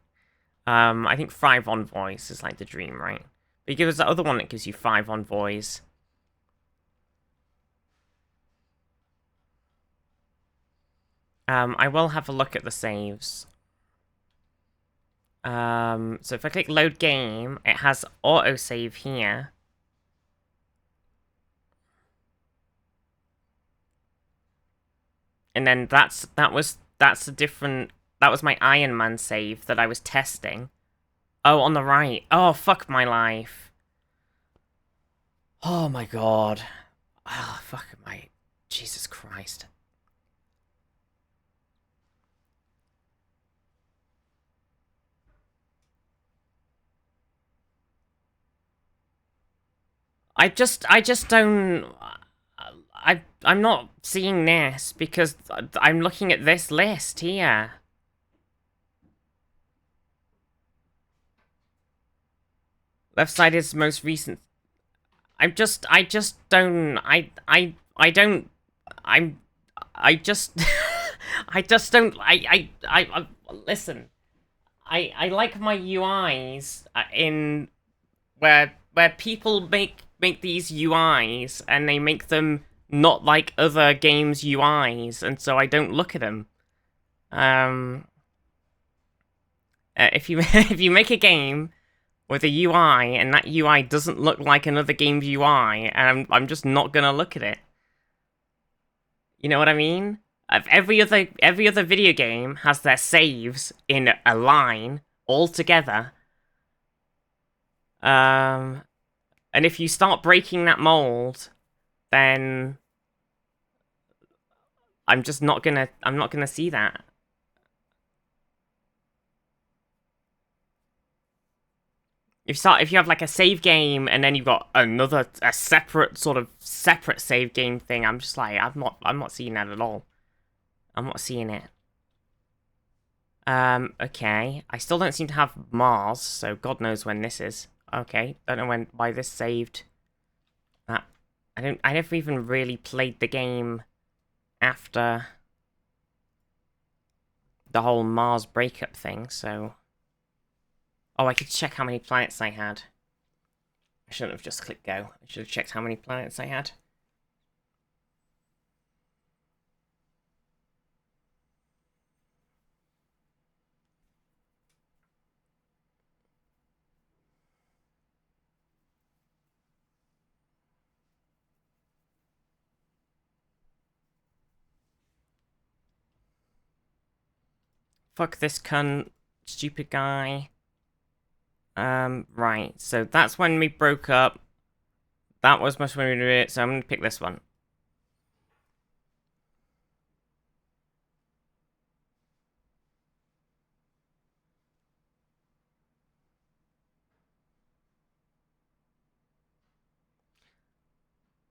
I think 5 envoys is like the dream, right? But you give us the other one that gives you 5 envoys. I will have a look at the saves. So if I click load game, it has autosave here. And then that's a different, that was my Iron Man save that I was testing. Oh, on the right. Oh, fuck my life. Oh my god. Oh, fuck my, Jesus Christ. I just don't. I'm not seeing this because I'm looking at this list here. Left side is most recent. I just don't. I don't. I just, I just don't. Listen. I like my UIs in where people make these UIs and they make them not like other games UIs, and so I don't look at them. If you if you make a game with a UI and that UI doesn't look like another game's UI, and I'm just not gonna look at it. You know what I mean? Every other video game has their saves in a line all together. And if you start breaking that mold, then I'm not gonna see that. If you have like a save game and then you've got a separate save game thing, I'm just like I'm not seeing that at all. I'm not seeing it. Okay. I still don't seem to have Mars, so God knows when this is. Okay, don't know why this saved. That I never even really played the game after the whole Mars breakup thing, so. Oh, I could check how many planets I had. I shouldn't have just clicked go. I should have checked how many planets I had. Fuck this cunt, stupid guy. Right, so that's when we broke up. That was much when we did it, so I'm gonna pick this one.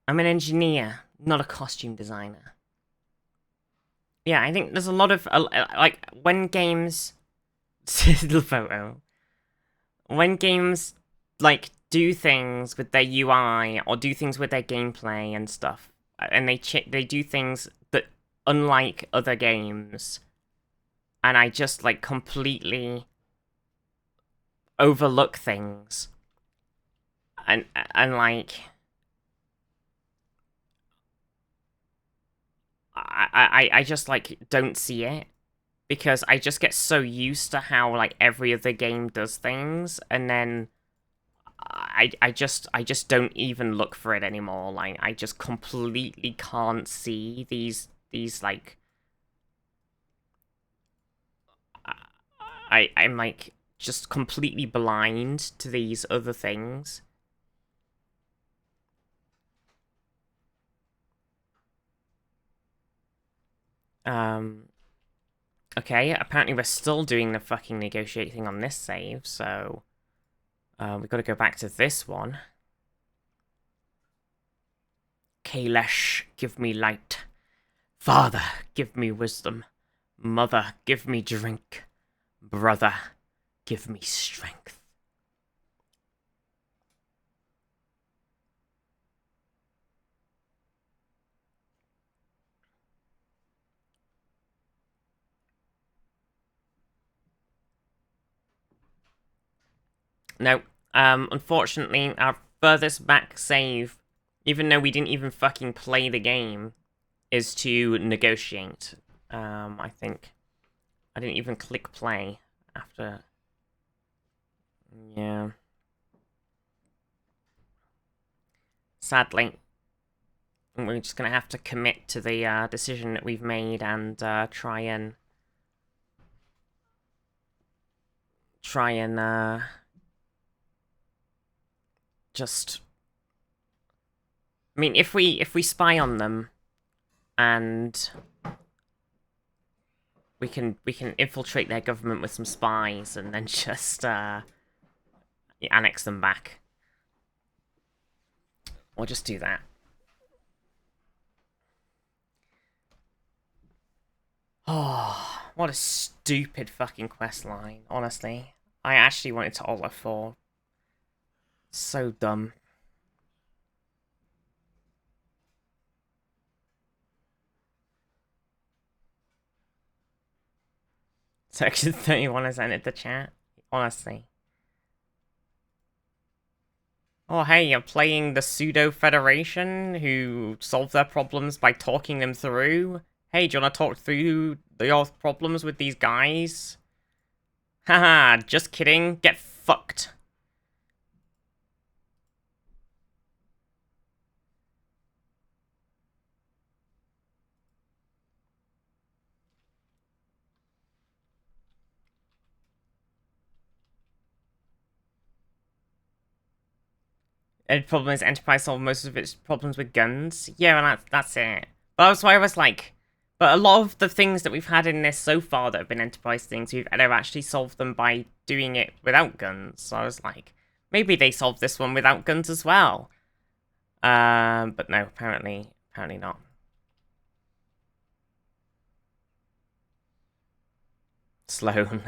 I'm an engineer, not a costume designer. Yeah, I think there's a lot of, like, when games... the photo. When games, like, do things with their UI, or do things with their gameplay and stuff, and they do things that, unlike other games, and I just, like, completely overlook things. And like... I just, like, don't see it. Because I just get so used to how, like, every other game does things, and then I just don't even look for it anymore. Like, I just completely can't see these like... I'm, like, just completely blind to these other things. Okay, apparently we're still doing the fucking negotiate thing on this save, so... we've got to go back to this one. Kailash, give me light. Father, give me wisdom. Mother, give me drink. Brother, give me strength. No. Unfortunately, our furthest back save, even though we didn't even fucking play the game, is to negotiate. I think. I didn't even click play after. Yeah. Sadly. We're just gonna have to commit to the decision that we've made and try and just. I mean, if we spy on them, and we can infiltrate their government with some spies, and then just annex them back. We'll just do that. Oh, what a stupid fucking quest line, honestly. I actually wanted to Alt F4. So dumb. Section 31 has entered the chat. Honestly. Oh, hey, you're playing the pseudo-federation who solve their problems by talking them through? Hey, do you want to talk through your problems with these guys? Haha, just kidding. Get fucked. The problem is Enterprise solved most of its problems with guns. Yeah, and that's it. But that's why I was like... But a lot of the things that we've had in this so far that have been Enterprise things, they've actually solved them by doing it without guns. So I was like, maybe they solved this one without guns as well. But no, apparently not. Sloan.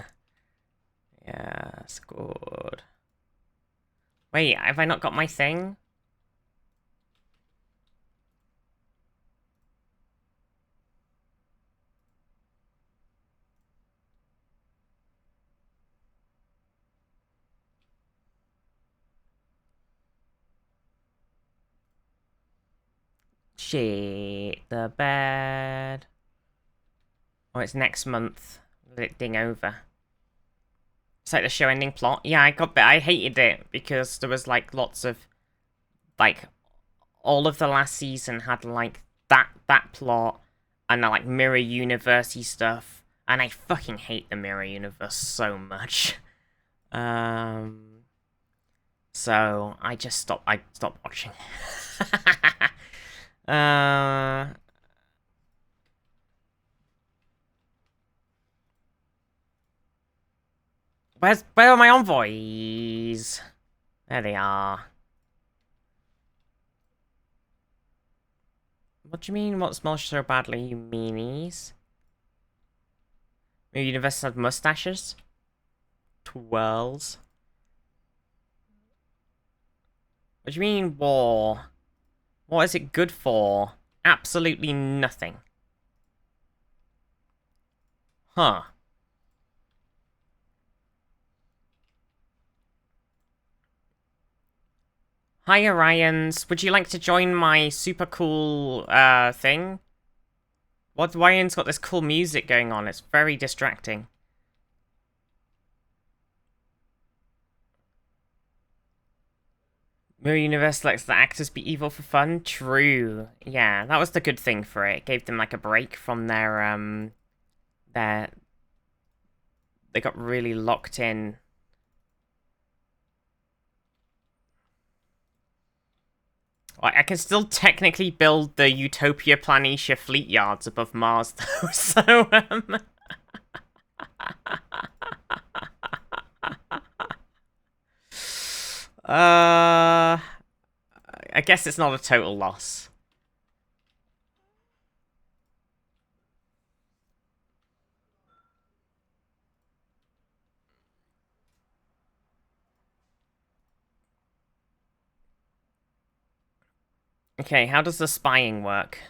Yes, good. Wait, have I not got my thing? Shit, the bed. Oh, it's next month. Let it ding over. It's like the show ending plot. Yeah, I hated it because there was like lots of, like, all of the last season had like that plot and like mirror universe-y stuff, and I fucking hate the mirror universe so much. So I just stopped watching. Where are my envoys? There they are. What do you mean, what smells so badly, you meanies? Your universe had mustaches? Twirls. What do you mean, war? What is it good for? Absolutely nothing. Huh. Hi, Orions. Would you like to join my super cool, thing? What, Orion's got this cool music going on. It's very distracting. Mirror Universe lets the actors be evil for fun? True. Yeah, that was the good thing for it. It gave them, like, a break from their... They got really locked in. I can still technically build the Utopia Planitia fleet yards above Mars, though, so, I guess it's not a total loss. Okay, how does the spying work?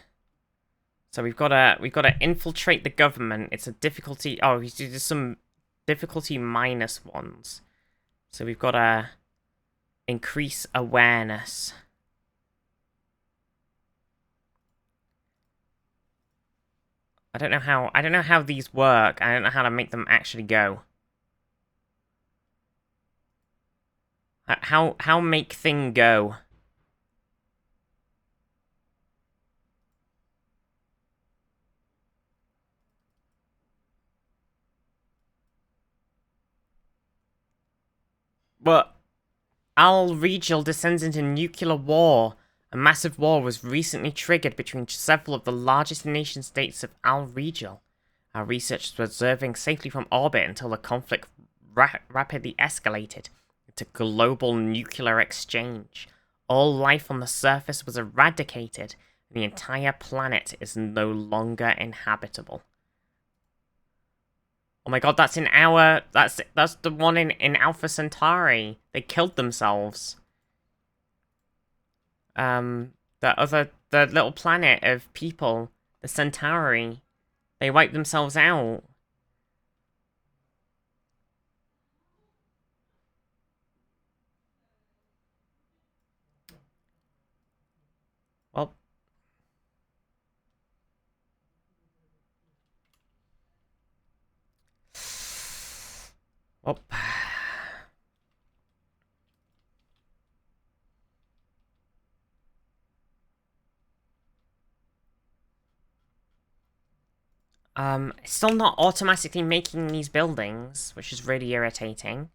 So we've got to infiltrate the government. It's a difficulty. Oh, there's some difficulty -1s. So we've got to increase awareness. I don't know how these work. I don't know how to make them actually go. How make thing go? But Al Regional descends into nuclear war. A massive war was recently triggered between several of the largest nation-states of Al Regional. Our researchers were observing safely from orbit until the conflict rapidly escalated into global nuclear exchange. All life on the surface was eradicated, and the entire planet is no longer inhabitable. Oh my god, that's in our... That's the one in Alpha Centauri. They killed themselves. The little planet of people, the Centauri, they wiped themselves out. Well... Well... It's still not automatically making these buildings, which is really irritating.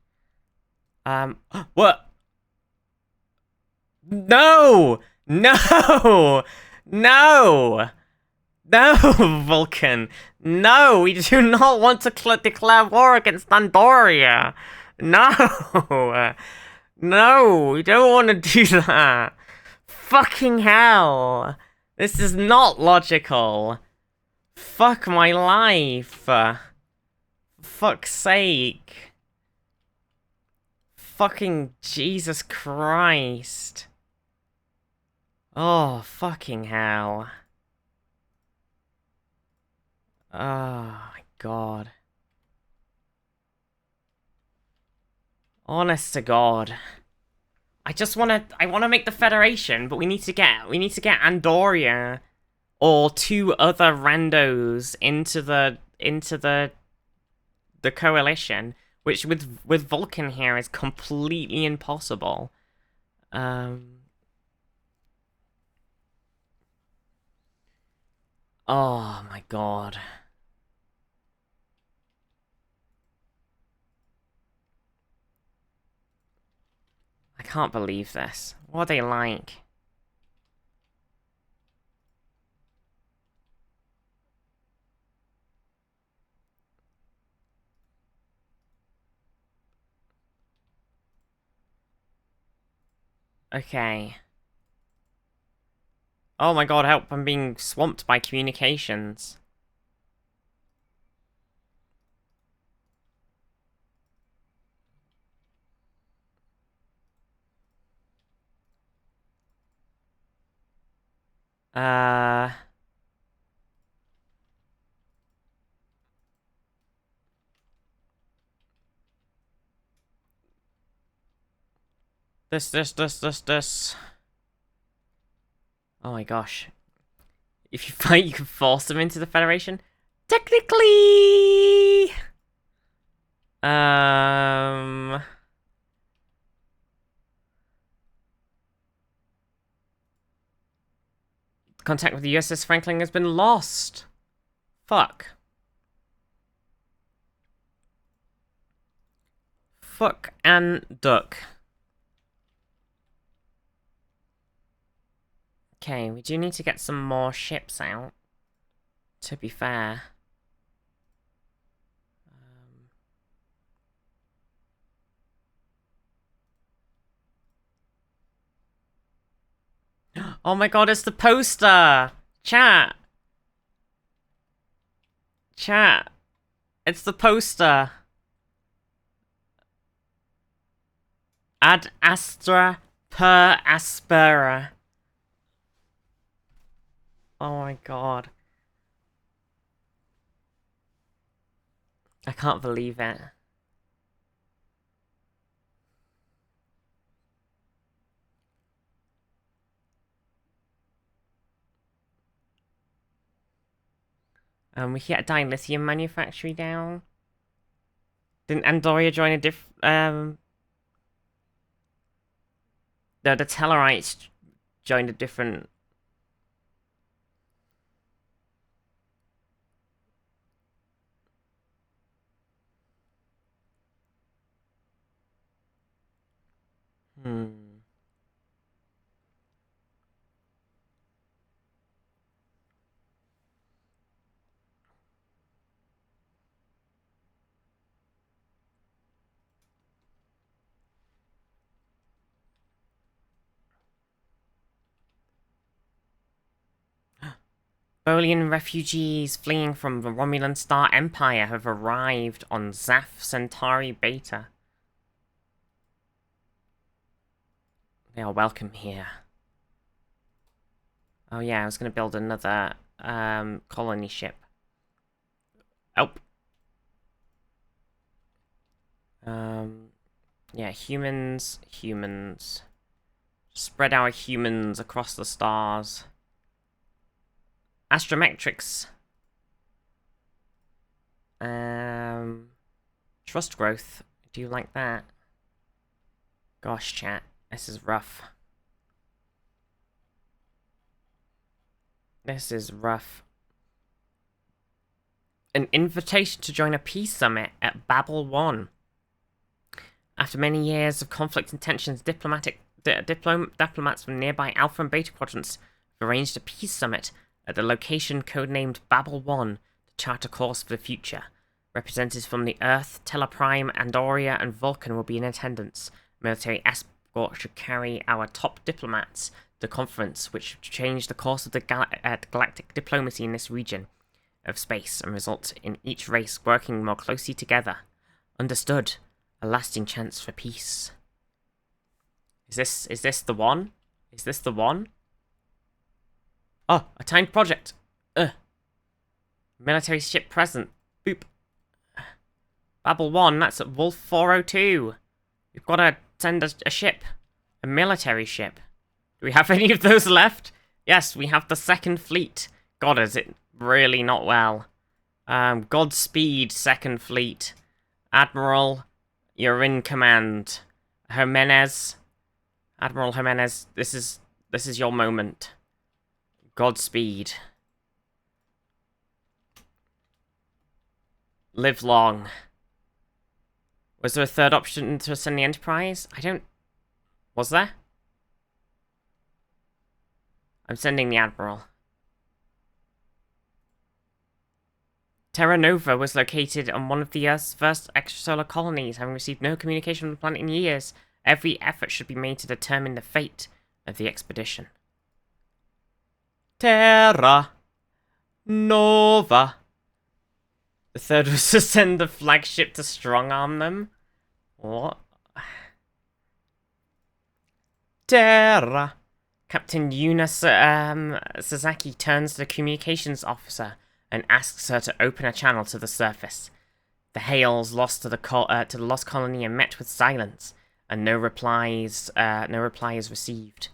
What? No! No! No! No, Vulcan! No! We do not want to declare war against Andoria! No! No, we don't want to do that! Fucking hell! This is not logical! Fuck my life! Fuck's sake. Fucking Jesus Christ. Oh, fucking hell. Oh my god. Honest to God. I wanna make the Federation, but we need to get Andoria or two other randos into the coalition, which with Vulcan here is completely impossible. Oh my god. I can't believe this. What are they like? Okay. Oh my god, help, I'm being swamped by communications. This. Oh my gosh. If you fight, you can force them into the Federation? Technically! Contact with the USS Franklin has been lost. Fuck. Fuck and duck. Okay, we do need to get some more ships out, to be fair. Oh my god, it's the poster! Chat! Chat! It's the poster! Ad astra per aspera. Oh my god. I can't believe it. We can get a dilithium manufactory down. Didn't Andoria join a No, the Tellarites joined a different... Bolian refugees fleeing from the Romulan Star Empire have arrived on Zaf Centauri Beta. They are welcome here. Oh yeah, I was going to build another colony ship. Oh. Yeah, humans. Spread our humans across the stars. Astrometrics. Trust growth. Do you like that? Gosh, chat. This is rough. This is rough. An invitation to join a peace summit at Babel 1. After many years of conflict and tensions, diplomats from nearby Alpha and Beta quadrants have arranged a peace summit at the location codenamed Babel 1 to chart a course for the future. Representatives from the Earth, Teleprime, Andoria, and Vulcan will be in attendance. Military escort should carry our top diplomats to the conference, which should change the course of the galactic diplomacy in this region of space and result in each race working more closely together. Understood. A lasting chance for peace. Is this the one? Is this the one? Oh, a timed project. Military ship present. Boop. Babel 1, that's at Wolf 402. We've got to send a ship. A military ship. Do we have any of those left? Yes, we have the second fleet. God, is it really not well. Godspeed, second fleet. Admiral, you're in command. Jimenez. Admiral Jimenez, this is your moment. Godspeed. Live long. Was there a third option to send the Enterprise? Was there? I'm sending the Admiral. Terra Nova was located on one of the Earth's first extrasolar colonies, having received no communication from the planet in years. Every effort should be made to determine the fate of the expedition. Terra Nova. The third was to send the flagship to strong-arm them. What? Terra. Captain Yuna Sasaki turns to the communications officer and asks her to open a channel to the surface. The hails lost to the lost colony are met with silence, and no reply is received.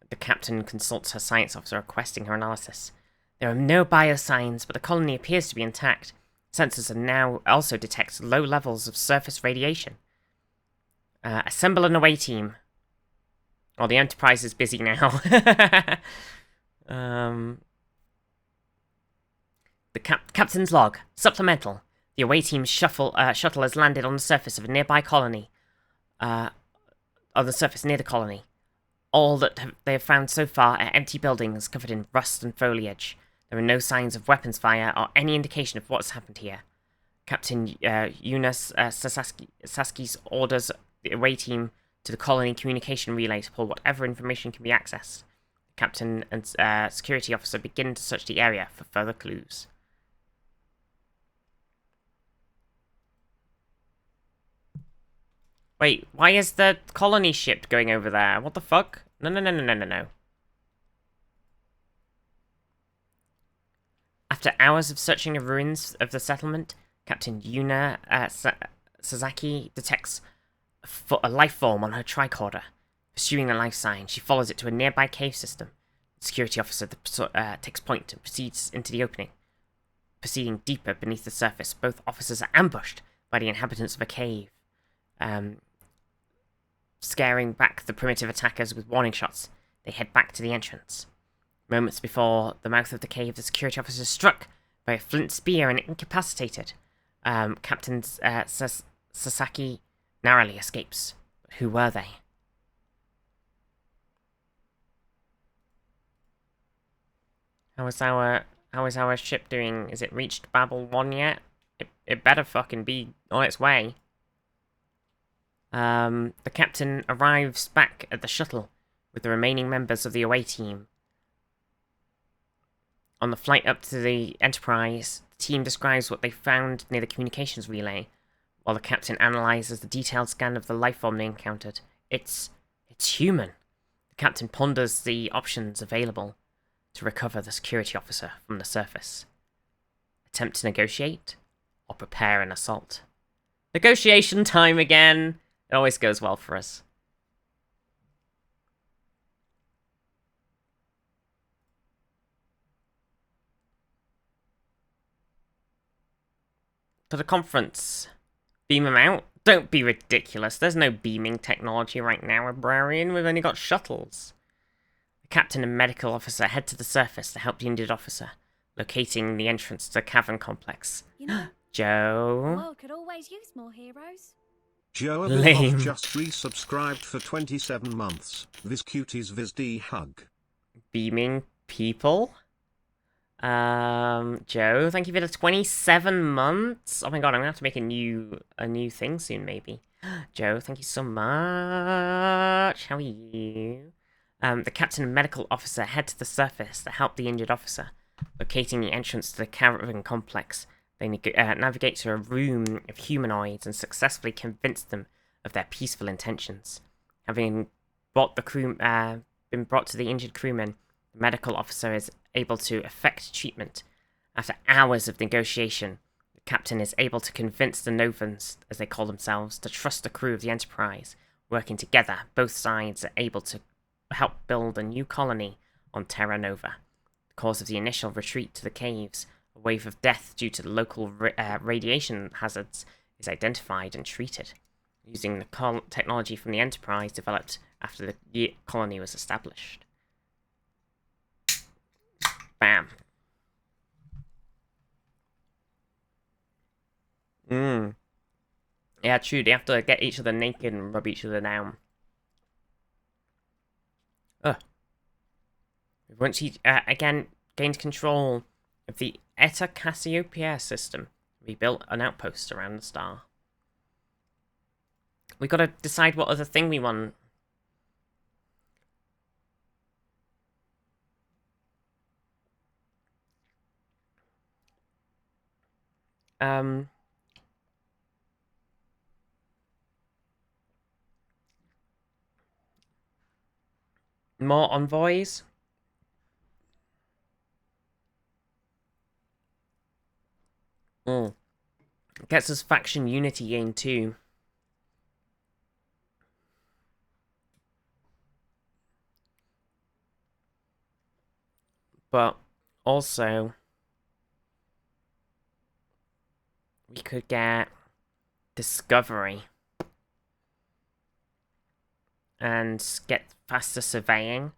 The captain consults her science officer, requesting her analysis. There are no biosigns, but the colony appears to be intact. Sensors are now also detect low levels of surface radiation. Assemble an away team. Oh, the Enterprise is busy now. The captain's log. Supplemental. The away team's shuttle has landed on the surface of a nearby colony. On the surface near the colony. All that they have found so far are empty buildings covered in rust and foliage. There are no signs of weapons fire or any indication of what's happened here. Captain Yuna Sasaki orders the away team to the colony communication relay to pull whatever information can be accessed. The captain and security officer begin to search the area for further clues. Wait, why is the colony ship going over there? What the fuck? No. After hours of searching the ruins of the settlement, Captain Yuna Sasaki detects a life form on her tricorder. Pursuing the life sign, she follows it to a nearby cave system. The security officer takes point and proceeds into the opening. proceeding deeper beneath the surface, both officers are ambushed by the inhabitants of a cave, scaring back the primitive attackers with warning shots. They head back to the entrance. Moments before the mouth of the cave, the security officer is struck by a flint spear and incapacitated. Captain Sasaki narrowly escapes. But who were they? How is our ship doing? Is it reached Babel 1 yet? It better fucking be on its way. The captain arrives back at the shuttle with the remaining members of the away team. On the flight up to the Enterprise, the team describes what they found near the communications relay, while the captain analyzes the detailed scan of the life form they encountered. It's human. The captain ponders the options available to recover the security officer from the surface. Attempt to negotiate, or prepare an assault. Negotiation time again! It always goes well for us. To the conference. Beam him out? Don't be ridiculous. There's no beaming technology right now, Librarian. We've only got shuttles. The captain and medical officer head to the surface to help the injured officer, locating the entrance to the cavern complex. You know, Joe? the world could always use more heroes. Joe Lame. just resubscribed for 27 months. This cuties VOD hug. Beaming people? Joe, thank you for the 27 months. Oh my god, I'm gonna have to make a new thing soon, maybe. Joe, thank you so much. How are you? The captain and medical officer head to the surface to help the injured officer, locating the entrance to the caravan complex. They navigate to a room of humanoids and successfully convince them of their peaceful intentions. Having been brought to the injured crewman, the medical officer is able to effect treatment. After hours of negotiation, the captain is able to convince the Novans, as they call themselves, to trust the crew of the Enterprise. Working together, both sides are able to help build a new colony on Terra Nova. The cause of the initial retreat to the caves, a wave of death due to the local radiation hazards, is identified and treated, using the technology from the Enterprise developed after the colony was established. Bam. Yeah, true. They have to get each other naked and rub each other down. Once he, again, gained control of the Eta Cassiopeia system, we built an outpost around the star. We gotta decide what other thing we want. More envoys? Gets us faction unity gain too. But also, we could get discovery and get faster surveying,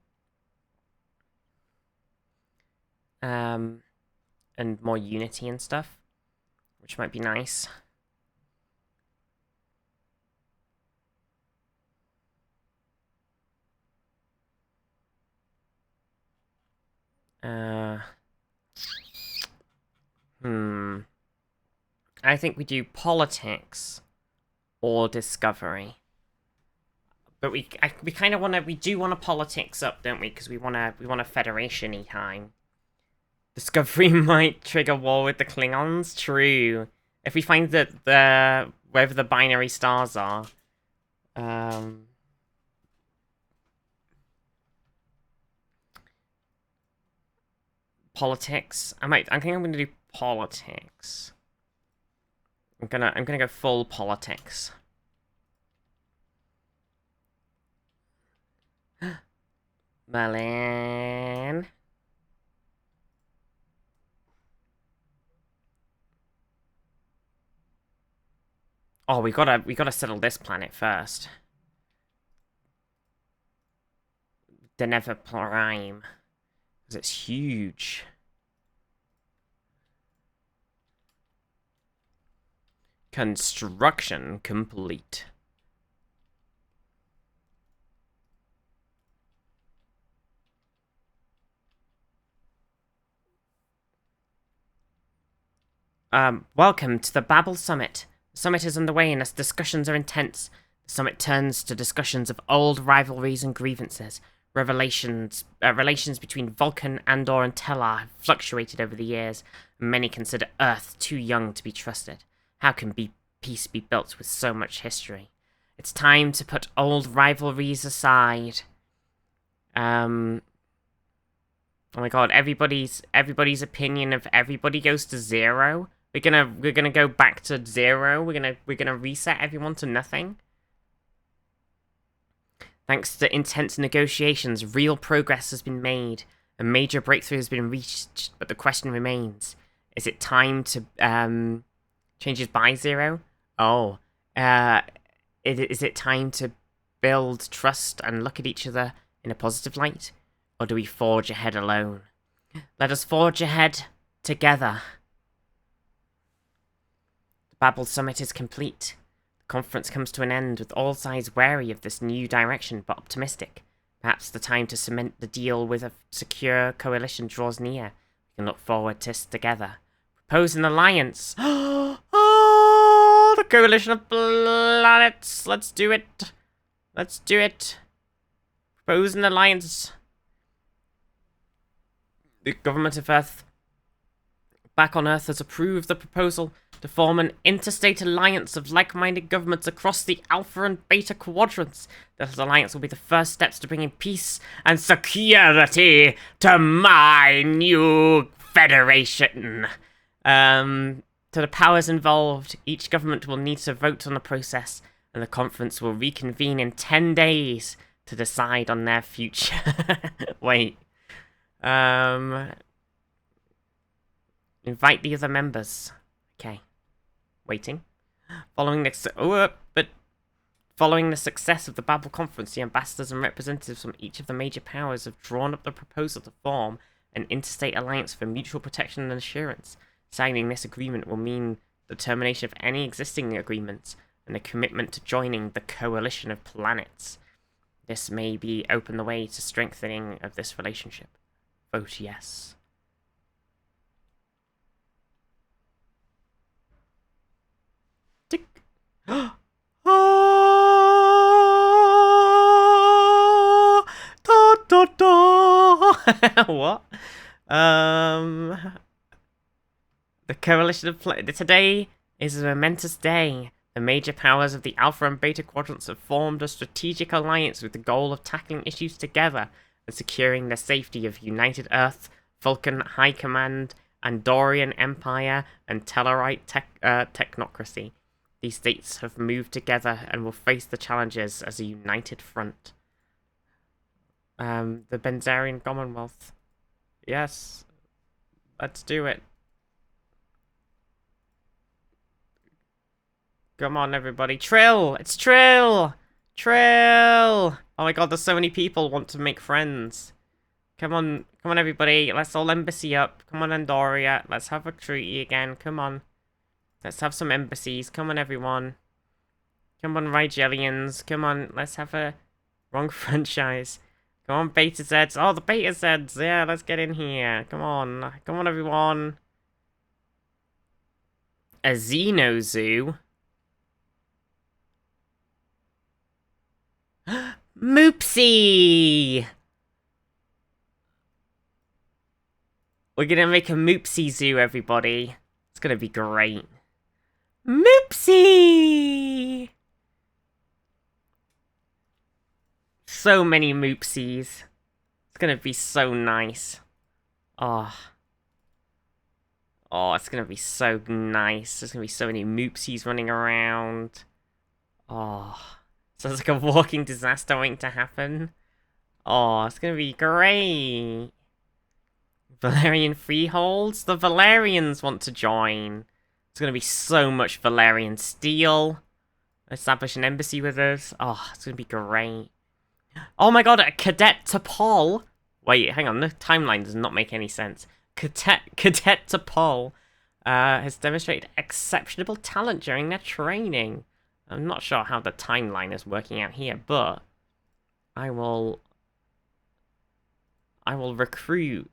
and more unity and stuff, which might be nice. I think we do politics or discovery. But we kind of we do want to politics up, don't we? Because we want a federation-y time. Discovery might trigger war with the Klingons. True. If we find that wherever the binary stars are, politics. I think I'm gonna do politics. I'm gonna go full politics. Merlin. Oh, we gotta settle this planet first. The Nether Prime. Because it's huge. Construction complete. Welcome to the Babel Summit. The summit is underway and as discussions are intense. The summit turns to discussions of old rivalries and grievances. Relations between Vulcan, Andor, and Tellar have fluctuated over the years, and many consider Earth too young to be trusted. How can peace be built with so much history? It's time to put old rivalries aside. Oh my god, everybody's opinion of everybody goes to zero. We're gonna go back to zero. We're gonna reset everyone to nothing. Thanks to intense negotiations, real progress has been made. A major breakthrough has been reached, but the question remains: is it time to change it by zero? Oh, is it time to build trust and look at each other in a positive light? Or do we forge ahead alone? Let us forge ahead together. The Babel Summit is complete. The conference comes to an end with all sides wary of this new direction, but optimistic. Perhaps the time to cement the deal with a secure coalition draws near. We can look forward to this together. Propose an alliance. Oh, the coalition of planets. Let's do it. Let's do it. Propose an alliance. The government of Earth, back on Earth, has approved the proposal to form an interstate alliance of like-minded governments across the Alpha and Beta quadrants. This alliance will be the first steps to bringing peace and security to my new federation. To the powers involved, each government will need to vote on the process, and the conference will reconvene in 10 days to decide on their future. Wait. Invite the other members. Okay. Waiting. Following the success of the Babel Conference, the ambassadors and representatives from each of the major powers have drawn up the proposal to form an interstate alliance for mutual protection and assurance. Signing this agreement will mean the termination of any existing agreements and a commitment to joining the coalition of planets. This may open the way to strengthening of this relationship. Vote yes. Tick. What? The coalition of today is a momentous day. The major powers of the Alpha and Beta quadrants have formed a strategic alliance with the goal of tackling issues together and securing the safety of United Earth, Vulcan High Command, Andorian Empire, and Tellarite technocracy. These states have moved together and will face the challenges as a united front. The Benzarian Commonwealth. Yes. Let's do it. Come on, everybody. Trill! It's Trill! Trill! Oh my god, there's so many people want to make friends. Come on, everybody. Let's all embassy up. Come on, Andoria. Let's have a treaty again. Come on. Let's have some embassies. Come on, everyone. Come on, Rigelians. Come on, let's have a wrong franchise. Come on, Beta Zeds. Oh, the Beta Zeds. Yeah, let's get in here. Come on. Come on, everyone. A Xeno Zoo. Moopsie! We're gonna make a Moopsie Zoo, everybody. It's gonna be great. Moopsie! So many Moopsies. It's gonna be so nice. Oh. Oh, it's gonna be so nice. There's gonna be so many Moopsies running around. Oh. So it's like a walking disaster waiting to happen. Oh, it's gonna be great. Valerian freeholds? The Valerians want to join. It's gonna be so much Valerian steel. Establish an embassy with us. Oh, it's gonna be great. Oh my god, a cadet to Paul. Wait, hang on. The timeline does not make any sense. Cadet to Paul has demonstrated exceptional talent during their training. I'm not sure how the timeline is working out here, but I will recruit.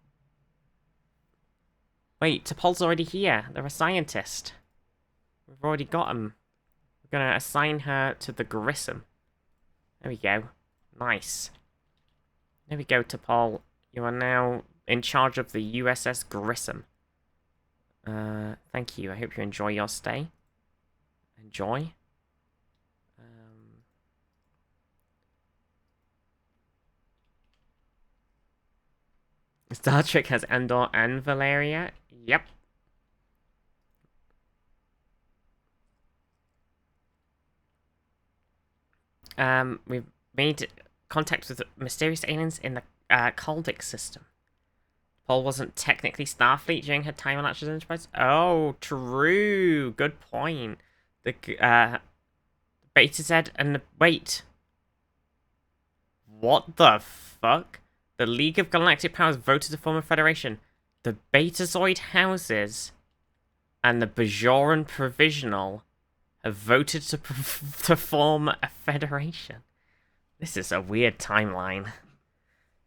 Wait, Topol's already here. They're a scientist. We've already got them. We're gonna assign her to the Grissom. There we go. Nice. There we go, Topol. You are now in charge of the USS Grissom. Thank you. I hope you enjoy your stay. Enjoy. Star Trek has Andor and Valeria. Yep. We've made contact with mysterious aliens in the Caldic system. Paul wasn't technically Starfleet during her time on Atlas Enterprise. Oh, true. Good point. The Beta Z and the wait. What the fuck? The League of Galactic Powers voted to form a federation. The Betazoid houses and the Bajoran Provisional have voted to form a federation. This is a weird timeline.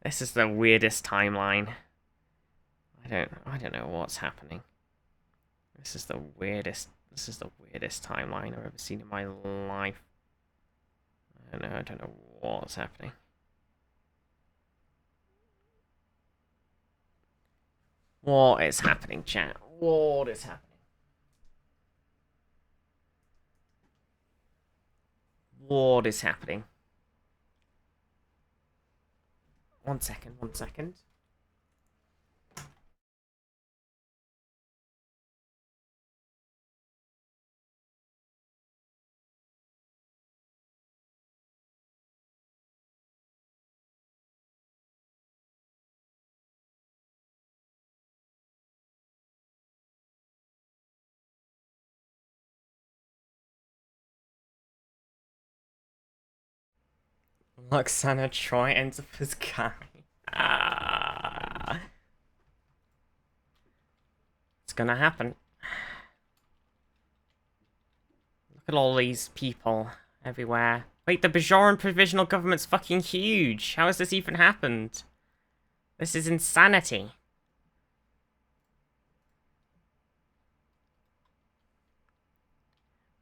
This is the weirdest timeline. I don't know what's happening. This is the weirdest timeline I've ever seen in my life. I don't know what's happening. What is happening, chat? What is happening? What is happening? One second. Loxana Troy ends up as Guy. It's gonna happen. Look at all these people everywhere. Wait, the Bajoran Provisional Government's fucking huge. How has this even happened? This is insanity.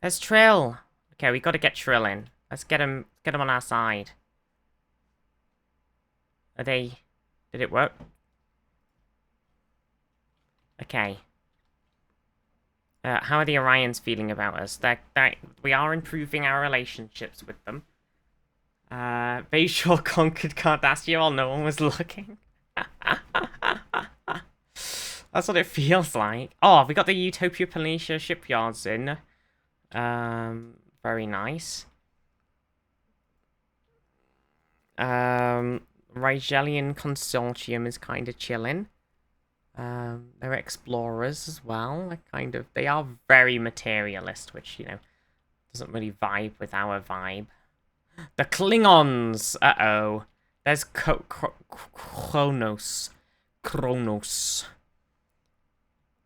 There's Trill. Okay, we gotta get Trill in. Let's get him on our side. Are they... Did it work? Okay. How are the Orions feeling about us? We are improving our relationships with them. Bayshore conquered Cardassia while no one was looking. That's what it feels like. Oh, we got the Utopia Planitia shipyards in. Very nice. Rigelian Consortium is kind of chilling. They're explorers as well. They are very materialist, which, you know, doesn't really vibe with our vibe. The Klingons! Uh-oh. There's Kronos.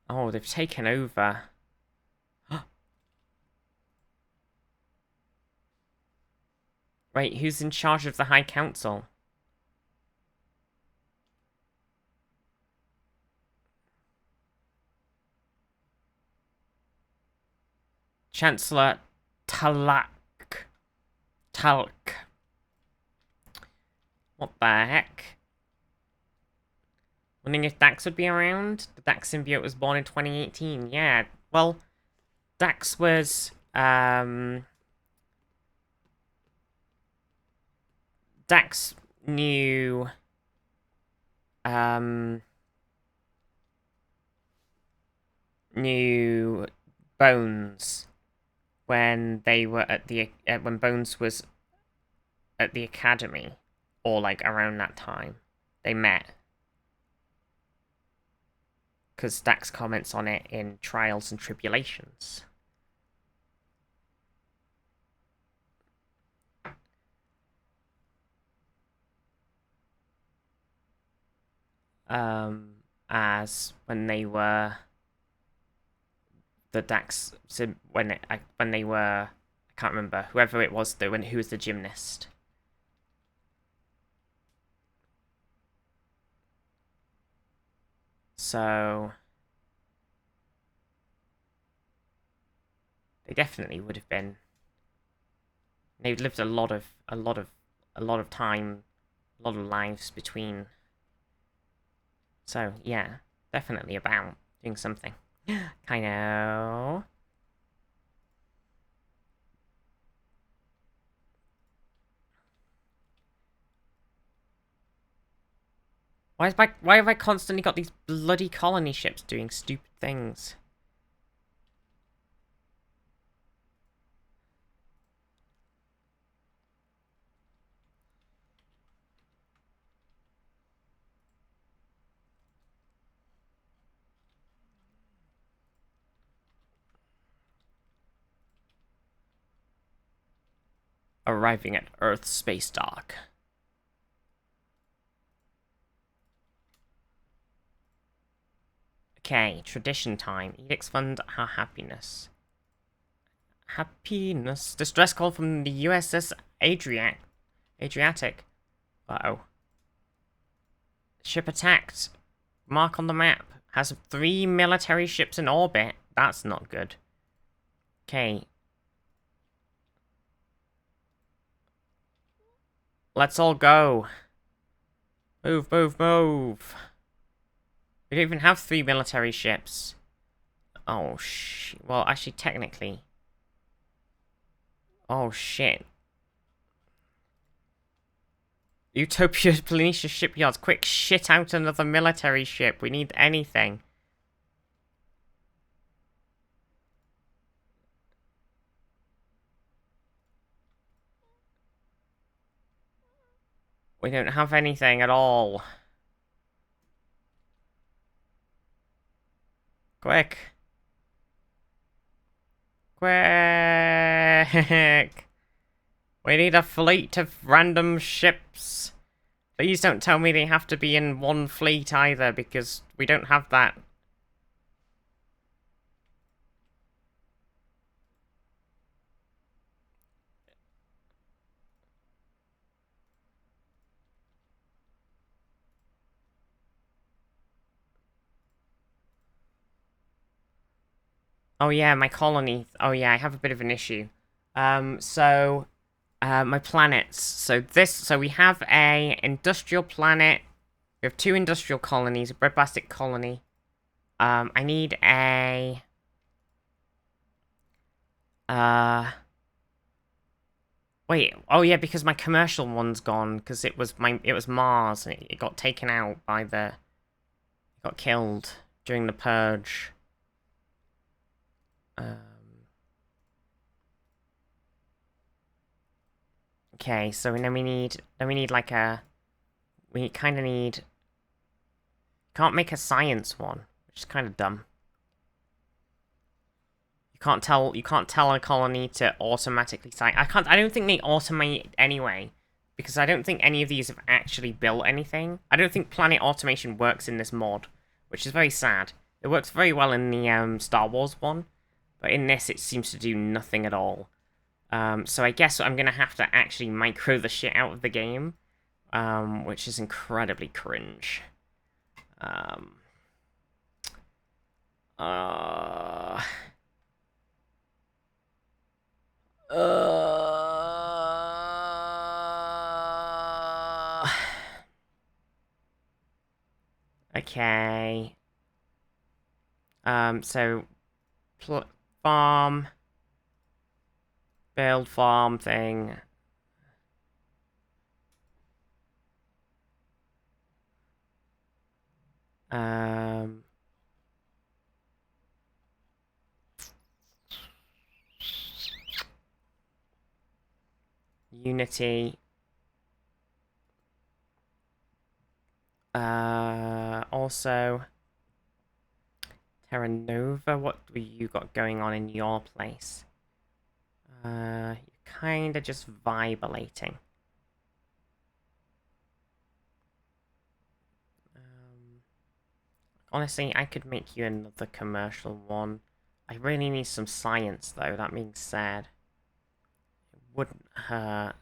Oh, they've taken over. Wait, who's in charge of the High Council? Chancellor Talk. What the heck? Wondering if Dax would be around? The Dax symbiote was born in 2018. Yeah, well, Dax was, Dax knew, knew Bones when they were at the, when Bones was at the academy, or like around that time. They met. Because Dax comments on it in Trials and Tribulations. as when they were the Dax, so when they were, I can't remember, whoever it was though, who was the gymnast. So they definitely would have been. They've lived a lot of time, a lot of lives between. So yeah, definitely about doing something. Kind of. Why have I constantly got these bloody colony ships doing stupid things? Arriving at Earth space dock. Okay, tradition time. Edicts fund our happiness. Happiness. Distress call from the USS Adriatic. Uh-oh. Ship attacked. Mark on the map. Has 3 military ships in orbit. That's not good. Okay. Let's all go. Move, move, move. We don't even have 3 military ships. Oh, well, actually, technically. Oh, shit. Utopia Planitia shipyards. Quick, shit out another military ship. We need anything. We don't have anything at all. Quick. Quick. We need a fleet of random ships. Please don't tell me they have to be in one fleet either, because we don't have that. Oh yeah, my colony. Oh yeah, I have a bit of an issue. My planets. So we have a industrial planet. We have 2 industrial colonies, a breadbasket colony. I need a... Wait, oh yeah, because my commercial one's gone, because it was Mars, and it got taken out by the... It got killed during the Purge. Okay, so then we need like a... We kind of need... Can't make a science one, which is kind of dumb. You can't tell a colony to automatically science. I don't think they automate anyway, because I don't think any of these have actually built anything. I don't think planet automation works in this mod, which is very sad. It works very well in the Star Wars one, but in this it seems to do nothing at all. So I guess I'm gonna have to actually micro the shit out of the game, which is incredibly cringe. Okay. So farm, build farm thing. Unity. Also, Terra Nova, what do you got going on in your place? You're kinda just vibrating. Honestly, I could make you another commercial one. I really need some science, though, that being said. It wouldn't hurt.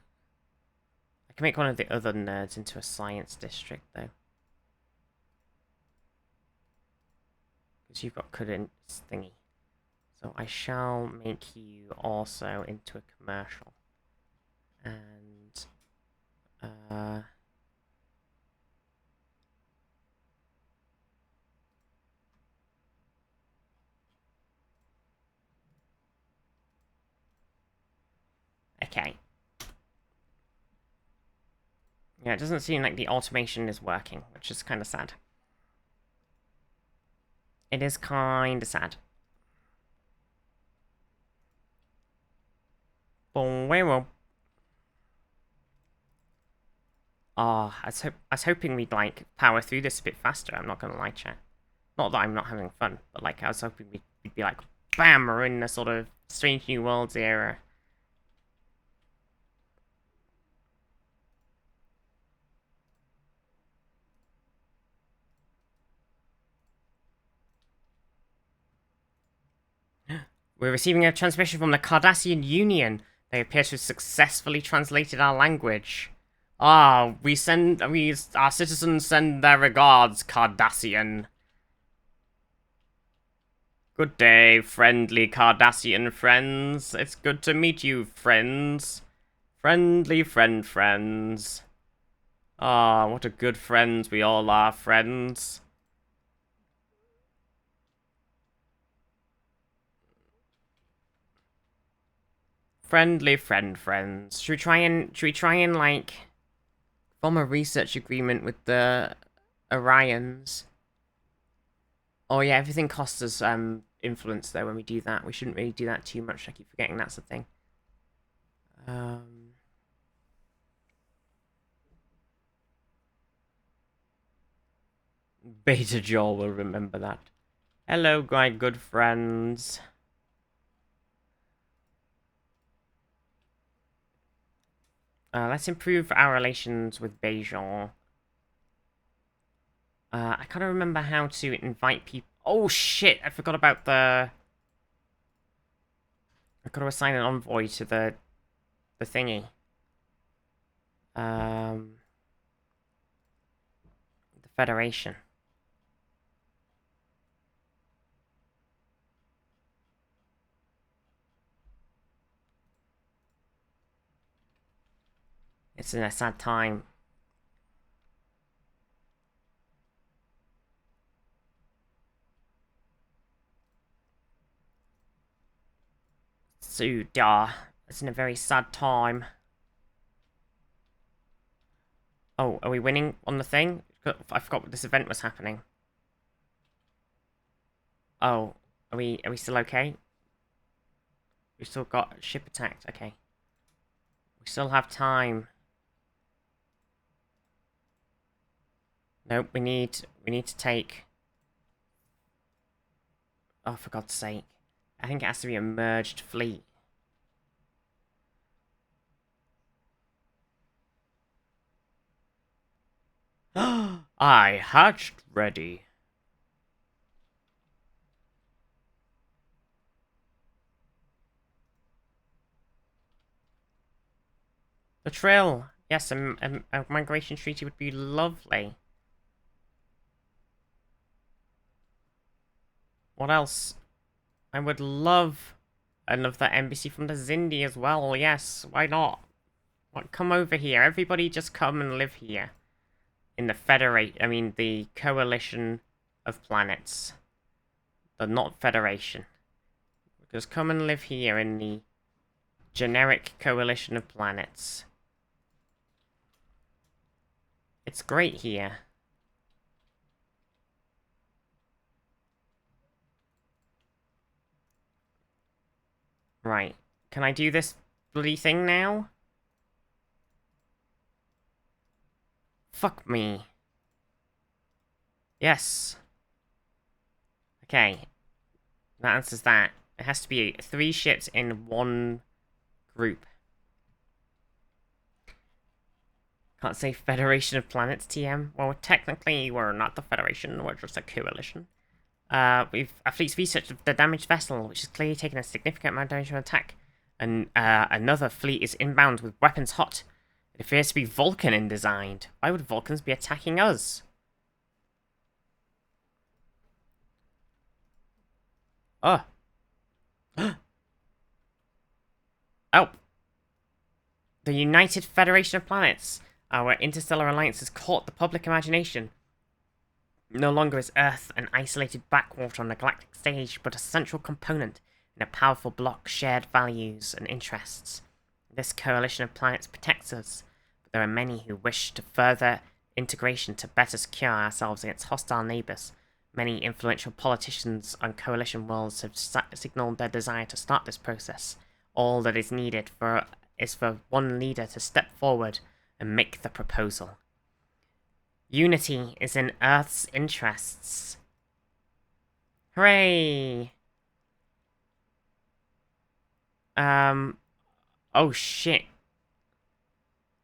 I can make one of the other nerds into a science district, though. Because you've got current thingy. So I shall make you also into a commercial. And, okay. Yeah, it doesn't seem like the automation is working, which is kind of sad. It is kind of sad. Oh, I was hoping we'd, like, power through this a bit faster, I'm not gonna lie, chat. Not that I'm not having fun, but, like, I was hoping we'd be like, bam, we're in the sort of Strange New Worlds era. We're receiving a transmission from the Cardassian Union. They appear to have successfully translated our language. Our citizens send their regards, Cardassian. Good day, friendly Cardassian friends. It's good to meet you, friends. Friendly friends. Ah, what a good friends we all are, friends. Friendly friends. Should we try and like form a research agreement with the Orions? Oh yeah, everything costs us influence though when we do that. We shouldn't really do that too much. I keep forgetting that's the thing. Beta Joel will remember that. Hello, my good friends. Let's improve our relations with Bejan. I kind of remember how to invite people. Oh shit! I forgot about the. I got to assign an envoy to the thingy. The Federation. It's in a sad time. Suda. It's in a very sad time. Oh, are we winning on the thing? I forgot this event was happening. Oh, are we still okay? We still got ship attacked. Okay. We still have time. Nope, we need to take. Oh, for God's sake. I think it has to be a merged fleet. I hatched ready. The Trill. Yes, a migration treaty would be lovely. What else? I would love another embassy from the Zindi as well. Yes, why not? Come over here. Everybody just come and live here. In the the Coalition of Planets. The not Federation. Just come and live here in the generic Coalition of Planets. It's great here. Right. Can I do this bloody thing now? Fuck me. Yes. Okay. That answers that. It has to be 3 ships in one group. Can't say Federation of Planets, TM. Well, technically, we're not the Federation, we're just a coalition. Our fleet's researched the damaged vessel, which has clearly taken a significant amount of damage from attack. And another fleet is inbound with weapons hot. It appears to be Vulcan in design. Why would Vulcans be attacking us? Oh. Oh. The United Federation of Planets. Our interstellar alliance has caught the public imagination. No longer is Earth an isolated backwater on the galactic stage, but a central component in a powerful bloc shared values and interests. This coalition of planets protects us, but there are many who wish to further integration to better secure ourselves against hostile neighbours. Many influential politicians on coalition worlds have signalled their desire to start this process. All that is needed is for one leader to step forward and make the proposal. Unity is in Earth's interests. Hooray! Oh shit.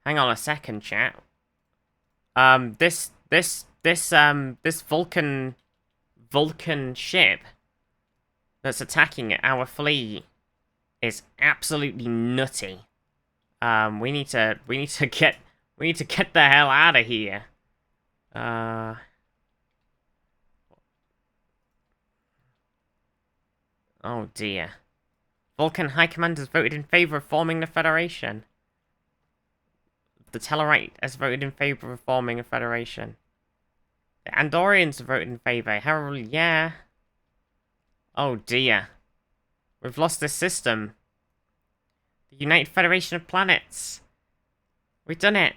Hang on a second, chat. This Vulcan ship that's attacking our fleet is absolutely nutty. We need to get the hell out of here. Oh dear. Vulcan High Command has voted in favor of forming the Federation. The Tellarite has voted in favor of forming a Federation. The Andorians have voted in favor. Herald, yeah. Oh dear. We've lost this system. The United Federation of Planets. We've done it.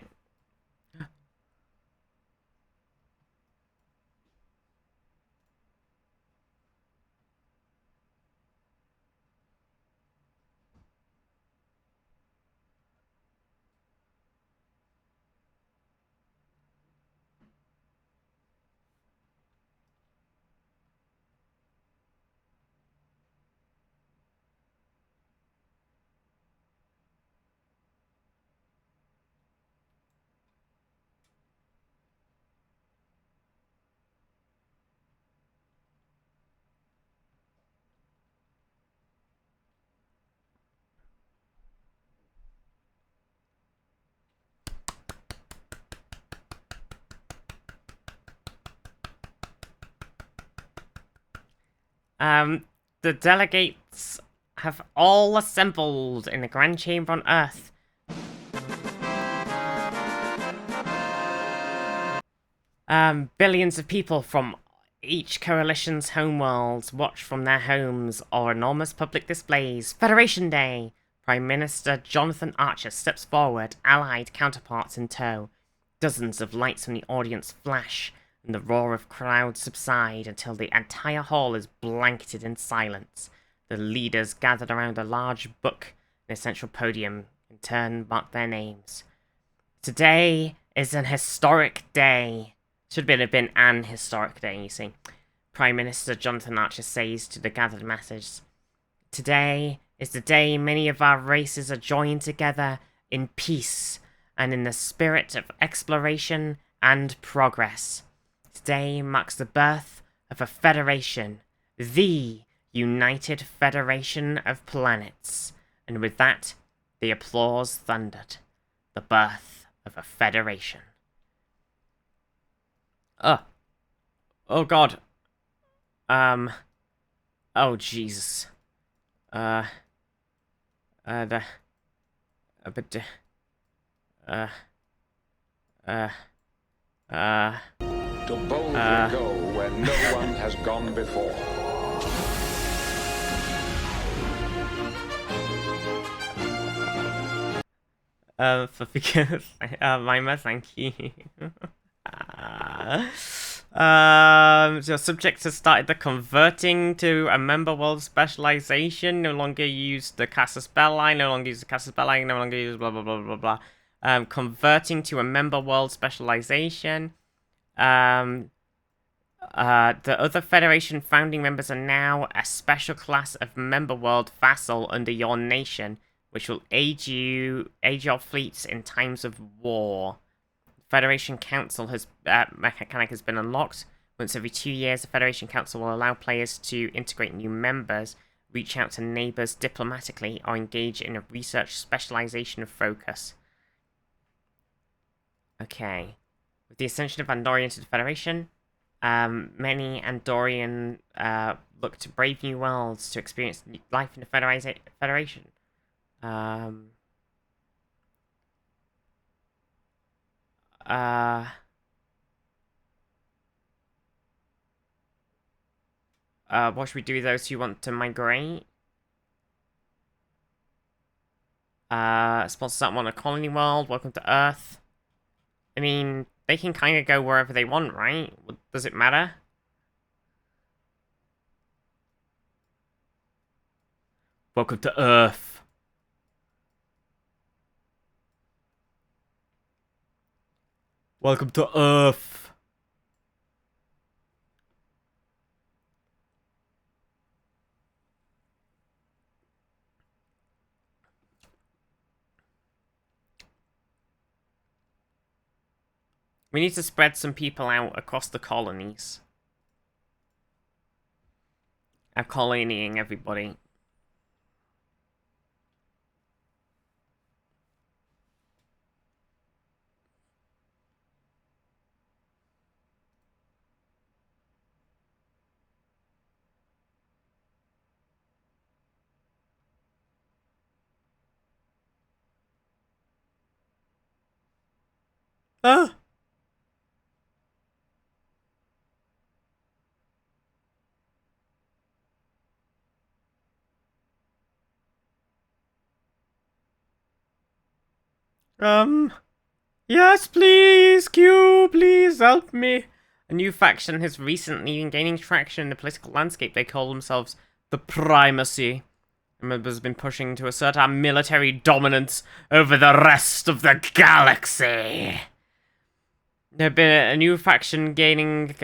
The delegates have all assembled in the Grand Chamber on Earth. Billions of people from each coalition's homeworlds watch from their homes or enormous public displays. Federation Day! Prime Minister Jonathan Archer steps forward, allied counterparts in tow. Dozens of lights from the audience flash, and the roar of crowds subside until the entire hall is blanketed in silence. The leaders gathered around a large book in the central podium in turn mark their names. Today is an historic day. Should have been an historic day, you see. Prime Minister Jonathan Archer says to the gathered masses, "Today is the day many of our races are joined together in peace and in the spirit of exploration and progress. Today marks the birth of a federation, the United Federation of Planets." And with that, the applause thundered. The birth of a federation. Oh god. Oh Jesus. The To boldly go where no one has gone before. Because, Mima, thank you. Your subject has started the converting to a member world specialization. No longer use the Casus Belli, no longer use the Casus Belli, no longer use blah blah blah blah blah. Converting to a member world specialization. The other Federation founding members are now a special class of member world vassal under your nation, which will aid your fleets in times of war. Federation Council has mechanic has been unlocked. Once every 2 years, the Federation Council will allow players to integrate new members, reach out to neighbors diplomatically, or engage in a research specialization of focus. Okay. With the ascension of Andorian to the Federation, many Andorian look to brave new worlds to experience life in the Federation. What should we do with those who want to migrate? Sponsor something on a colony world. Welcome to Earth. I mean, they can kind of go wherever they want, right? Does it matter? Welcome to Earth. Welcome to Earth. We need to spread some people out across the colonies. I'm colonying everybody. Ah! Yes, please, Q, please help me. A new faction has recently been gaining traction in the political landscape. They call themselves the Primacy. Members have been pushing to assert our military dominance over the rest of the galaxy. There's been a new faction gaining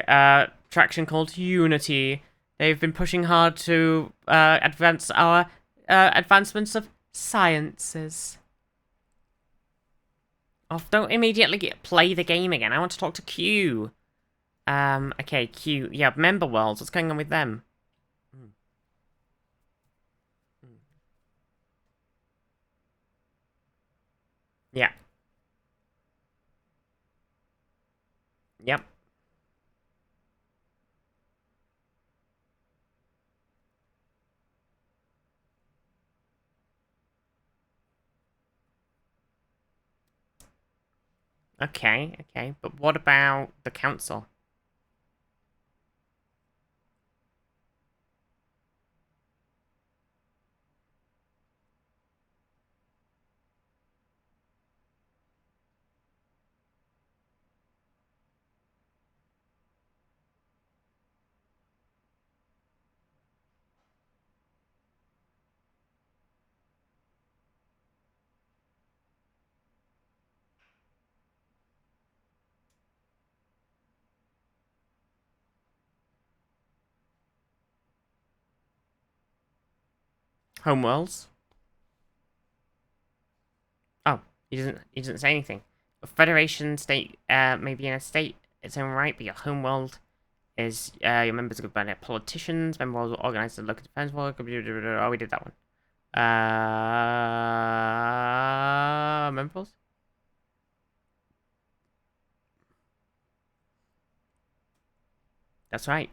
traction called Unity. They've been pushing hard to advance our advancements of sciences. Oh, don't immediately play the game again. I want to talk to Q. Okay, Q. Yeah, member worlds. What's going on with them? Yeah. Yep. Okay, okay. But what about the council? Homeworlds? Oh, he doesn't say anything. A federation state may be in a state its own right, but your homeworld is your members are governed by politicians, member worlds will organize the local defense world. Oh, we did that one. Member worlds? That's right.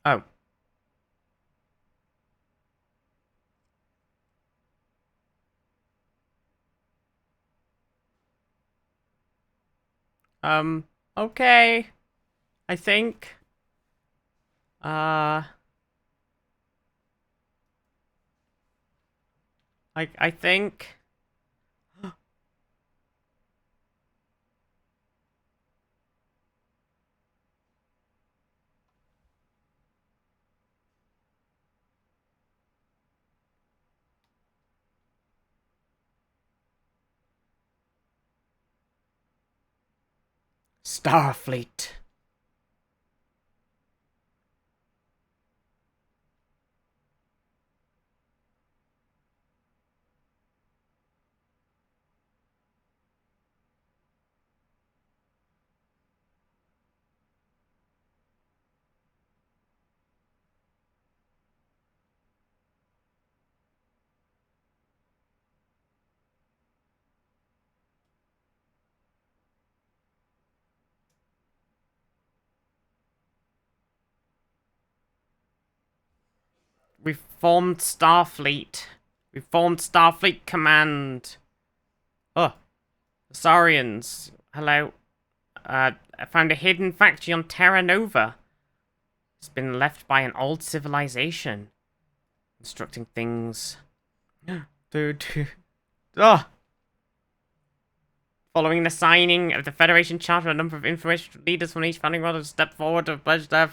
Oh. Okay. I think. I think. Starfleet. We formed Starfleet. We formed Starfleet Command. Oh, Saurians. Hello. I found a hidden factory on Terra Nova. It's been left by an old civilization. Constructing things. Dude. Oh! Following the signing of the Federation Charter, a number of influential leaders from each founding world have stepped forward to pledge their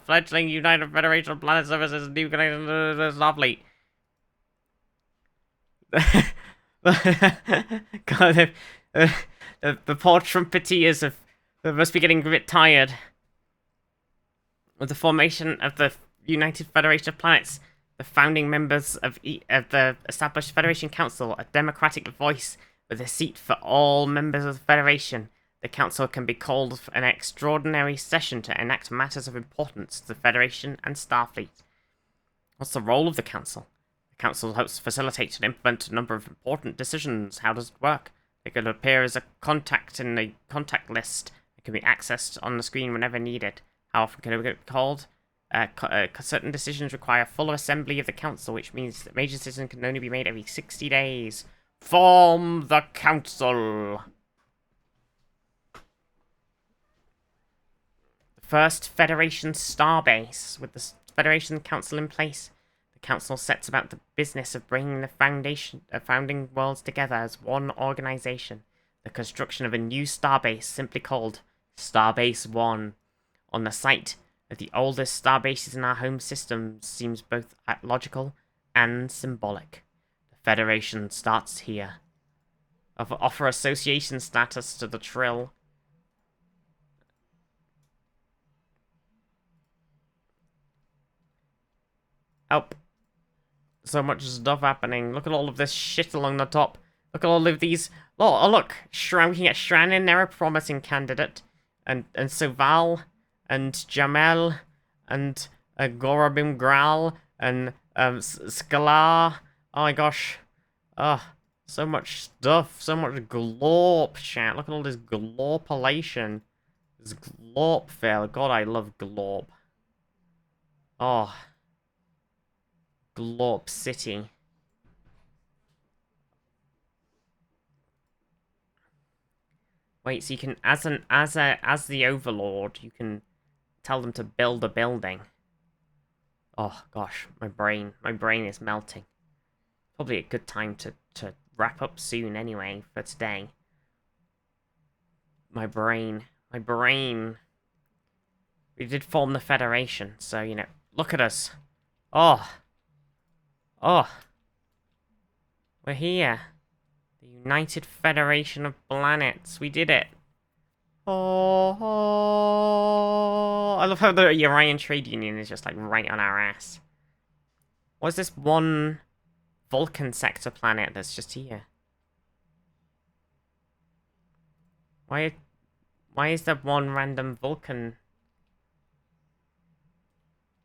fledgling United Federation of Planet Services and new connection to Starfleet. God, the poor trumpeteers must be getting a bit tired. With the formation of the United Federation of Planets, the founding members of the established Federation Council, a democratic voice with a seat for all members of the Federation, the Council can be called for an extraordinary session to enact matters of importance to the Federation and Starfleet. What's the role of the Council? The Council helps facilitate and implement a number of important decisions. How does it work? It can appear as a contact in a contact list. It can be accessed on the screen whenever needed. How often can it be called? Certain decisions require full assembly of the Council, which means that major decisions can only be made every 60 days. Form the Council! The first Federation Starbase. With the Federation Council in place, the Council sets about the business of bringing the founding worlds together as one organization. The construction of a new starbase, simply called Starbase 1, on the site of the oldest starbases in our home system seems both logical and symbolic. The Federation starts here. Offer association status to the Trill. Help. So much stuff happening. Look at all of this shit along the top. Look at all of these. Oh, look. We can get Shran in there, a promising candidate. And Soval. And Jamel. And Gorabim Gral. And Skalar. Oh my gosh. So much stuff. So much glorp, chat. Look at all this glorpulation. This glorpville. God, I love glorp. Oh. Glorp City. Wait, so you can, as the Overlord, you can tell them to build a building. Oh gosh, my brain is melting. Probably a good time to wrap up soon anyway for today. My brain. We did form the Federation, so you know, look at us. Oh, we're here. The United Federation of Planets. We did it. Oh, I love how the Urian Trade Union is just like right on our ass. What's this one Vulcan sector planet that's just here? Why is there one random Vulcan?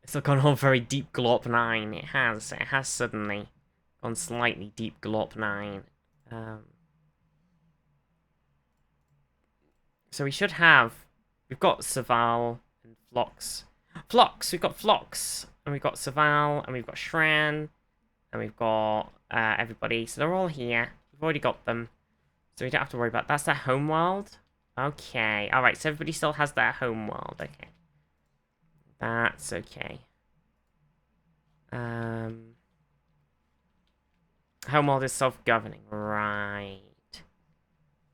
It's gone all very deep Glorp 9. It has suddenly gone slightly deep Glorp 9. So we should have... We've got Saval and Phlox. We've got Phlox. And we've got Saval. And we've got Shran. And we've got everybody. So they're all here. We've already got them. So we don't have to worry about... That's their homeworld? Okay. Alright, so everybody still has their homeworld. Okay. That's okay. Homeworld is self-governing. Right.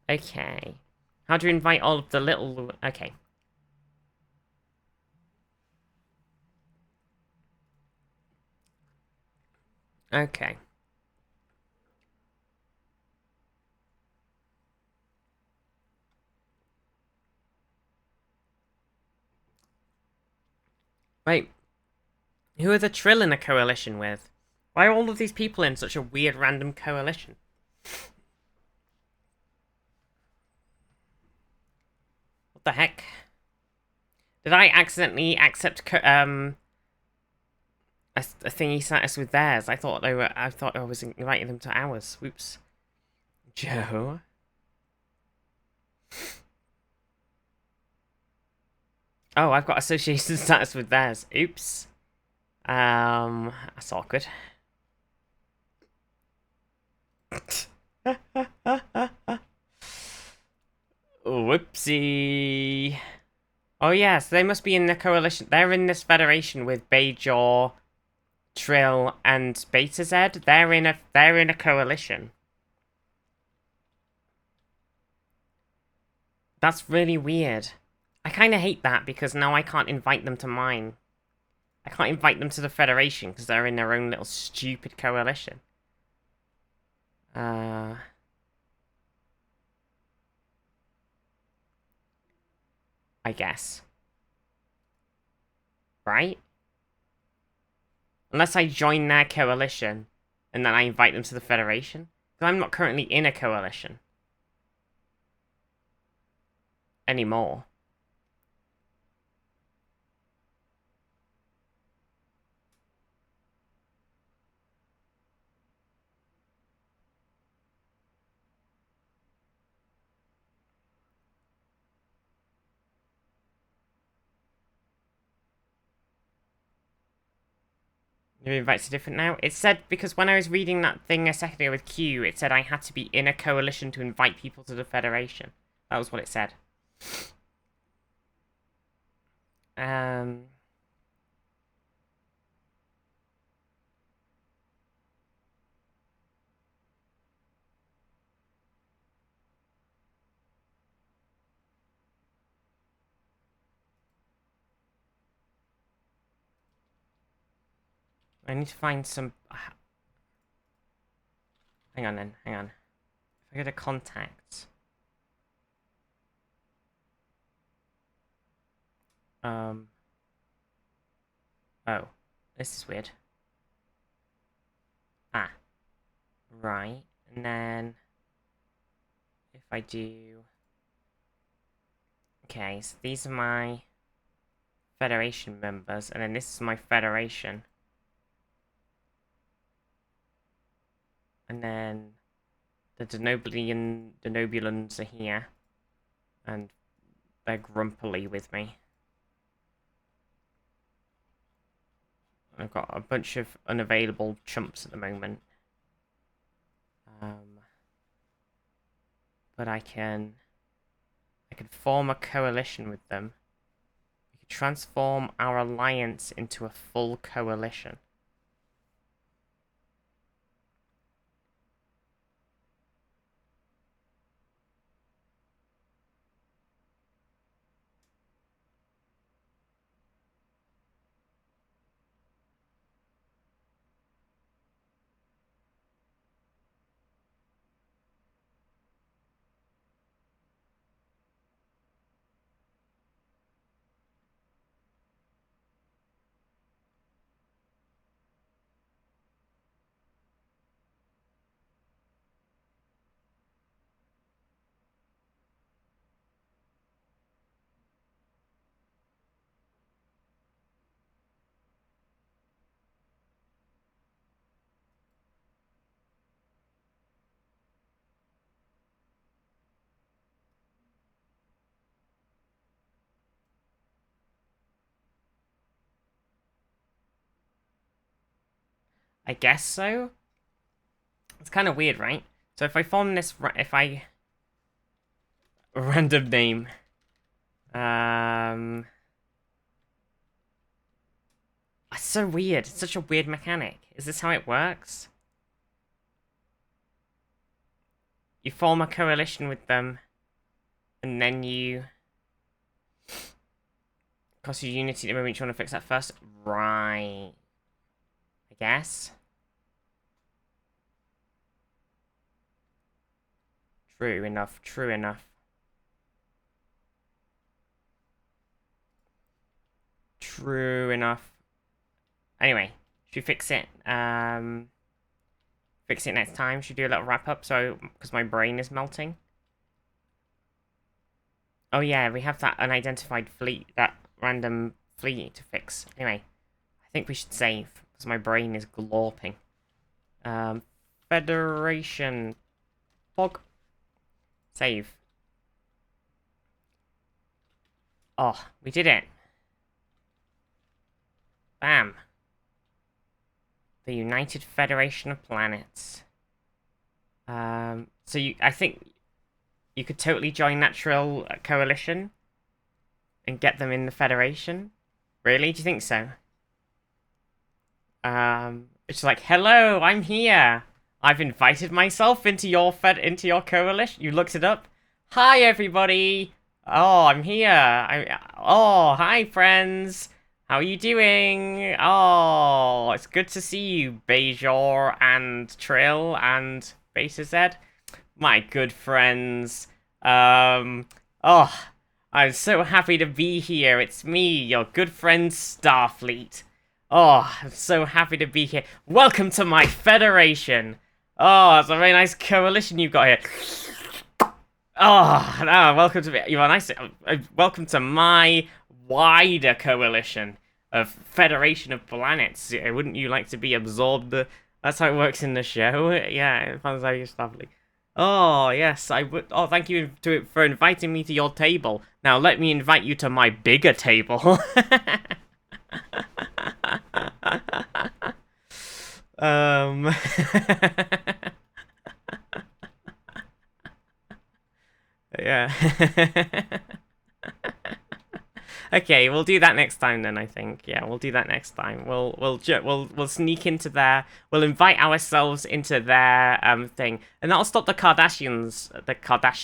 Okay. How do you invite all of the little... Okay. Okay. Wait, who are the Trill in a coalition with? Why are all of these people in such a weird random coalition? What the heck? Did I accidentally accept a thingy status with theirs? I thought I was inviting them to ours. Whoops. Joe. Oh, I've got association status with theirs. Oops. That's awkward. Whoopsie. Oh yes, they must be in the coalition. They're in this federation with Bajor, Trill, and Beta Z. They're in a coalition. That's really weird. I kind of hate that because now I can't invite them to mine. I can't invite them to the Federation because they're in their own little stupid coalition. I guess. Right? Unless I join their coalition and then I invite them to the Federation. Because I'm not currently in a coalition. Anymore. Your invites are different now? It said, because when I was reading that thing a second ago with Q, it said I had to be in a coalition to invite people to the Federation. That was what it said. I need to find some... Hang on then, hang on. If I go to contacts... Oh, this is weird. Ah. Right, and then... If I do... Okay, so these are my... Federation members, and then this is my Federation. And then the Denobulans are here. And they're grumpily with me. I've got a bunch of unavailable chumps at the moment. But I can form a coalition with them. We can transform our alliance into a full coalition. I guess so. It's kind of weird, right? So if I form this, random name, it's so weird. It's such a weird mechanic. Is this how it works? You form a coalition with them, and then you cost you unity at the moment you want to fix that first. Right. I guess. True enough, true enough. True enough. Anyway, should we fix it? Fix it next time. Should we do a little wrap up? So, because my brain is melting. Oh yeah, we have that unidentified fleet, that random fleet to fix. Anyway, I think we should save because my brain is glorping. Federation. Pog. Save. Oh, we did it. Bam. The United Federation of Planets. So I think you could totally join Natural Coalition and get them in the Federation. Really? Do you think so? It's like, hello, I'm here. I've invited myself into your coalition. You looked it up. Hi, everybody. Oh, I'm here. Oh, hi, friends. How are you doing? Oh, it's good to see you, Bajor and Trill and Beta Z. My good friends. Oh, I'm so happy to be here. It's me, your good friend Starfleet. Oh, I'm so happy to be here. Welcome to my Federation. Oh, it's a very nice coalition you've got here. Oh, no, welcome to welcome to my wider coalition of Federation of Planets. Wouldn't you like to be absorbed? That's how it works in the show. Yeah, it sounds like it's lovely. Oh, yes, I would. Oh, thank you for inviting me to your table. Now let me invite you to my bigger table. Yeah. Okay, we'll do that next time then, I think. Yeah, we'll do that next time. We'll sneak into there. We'll invite ourselves into their thing. And that'll stop the Kardashians,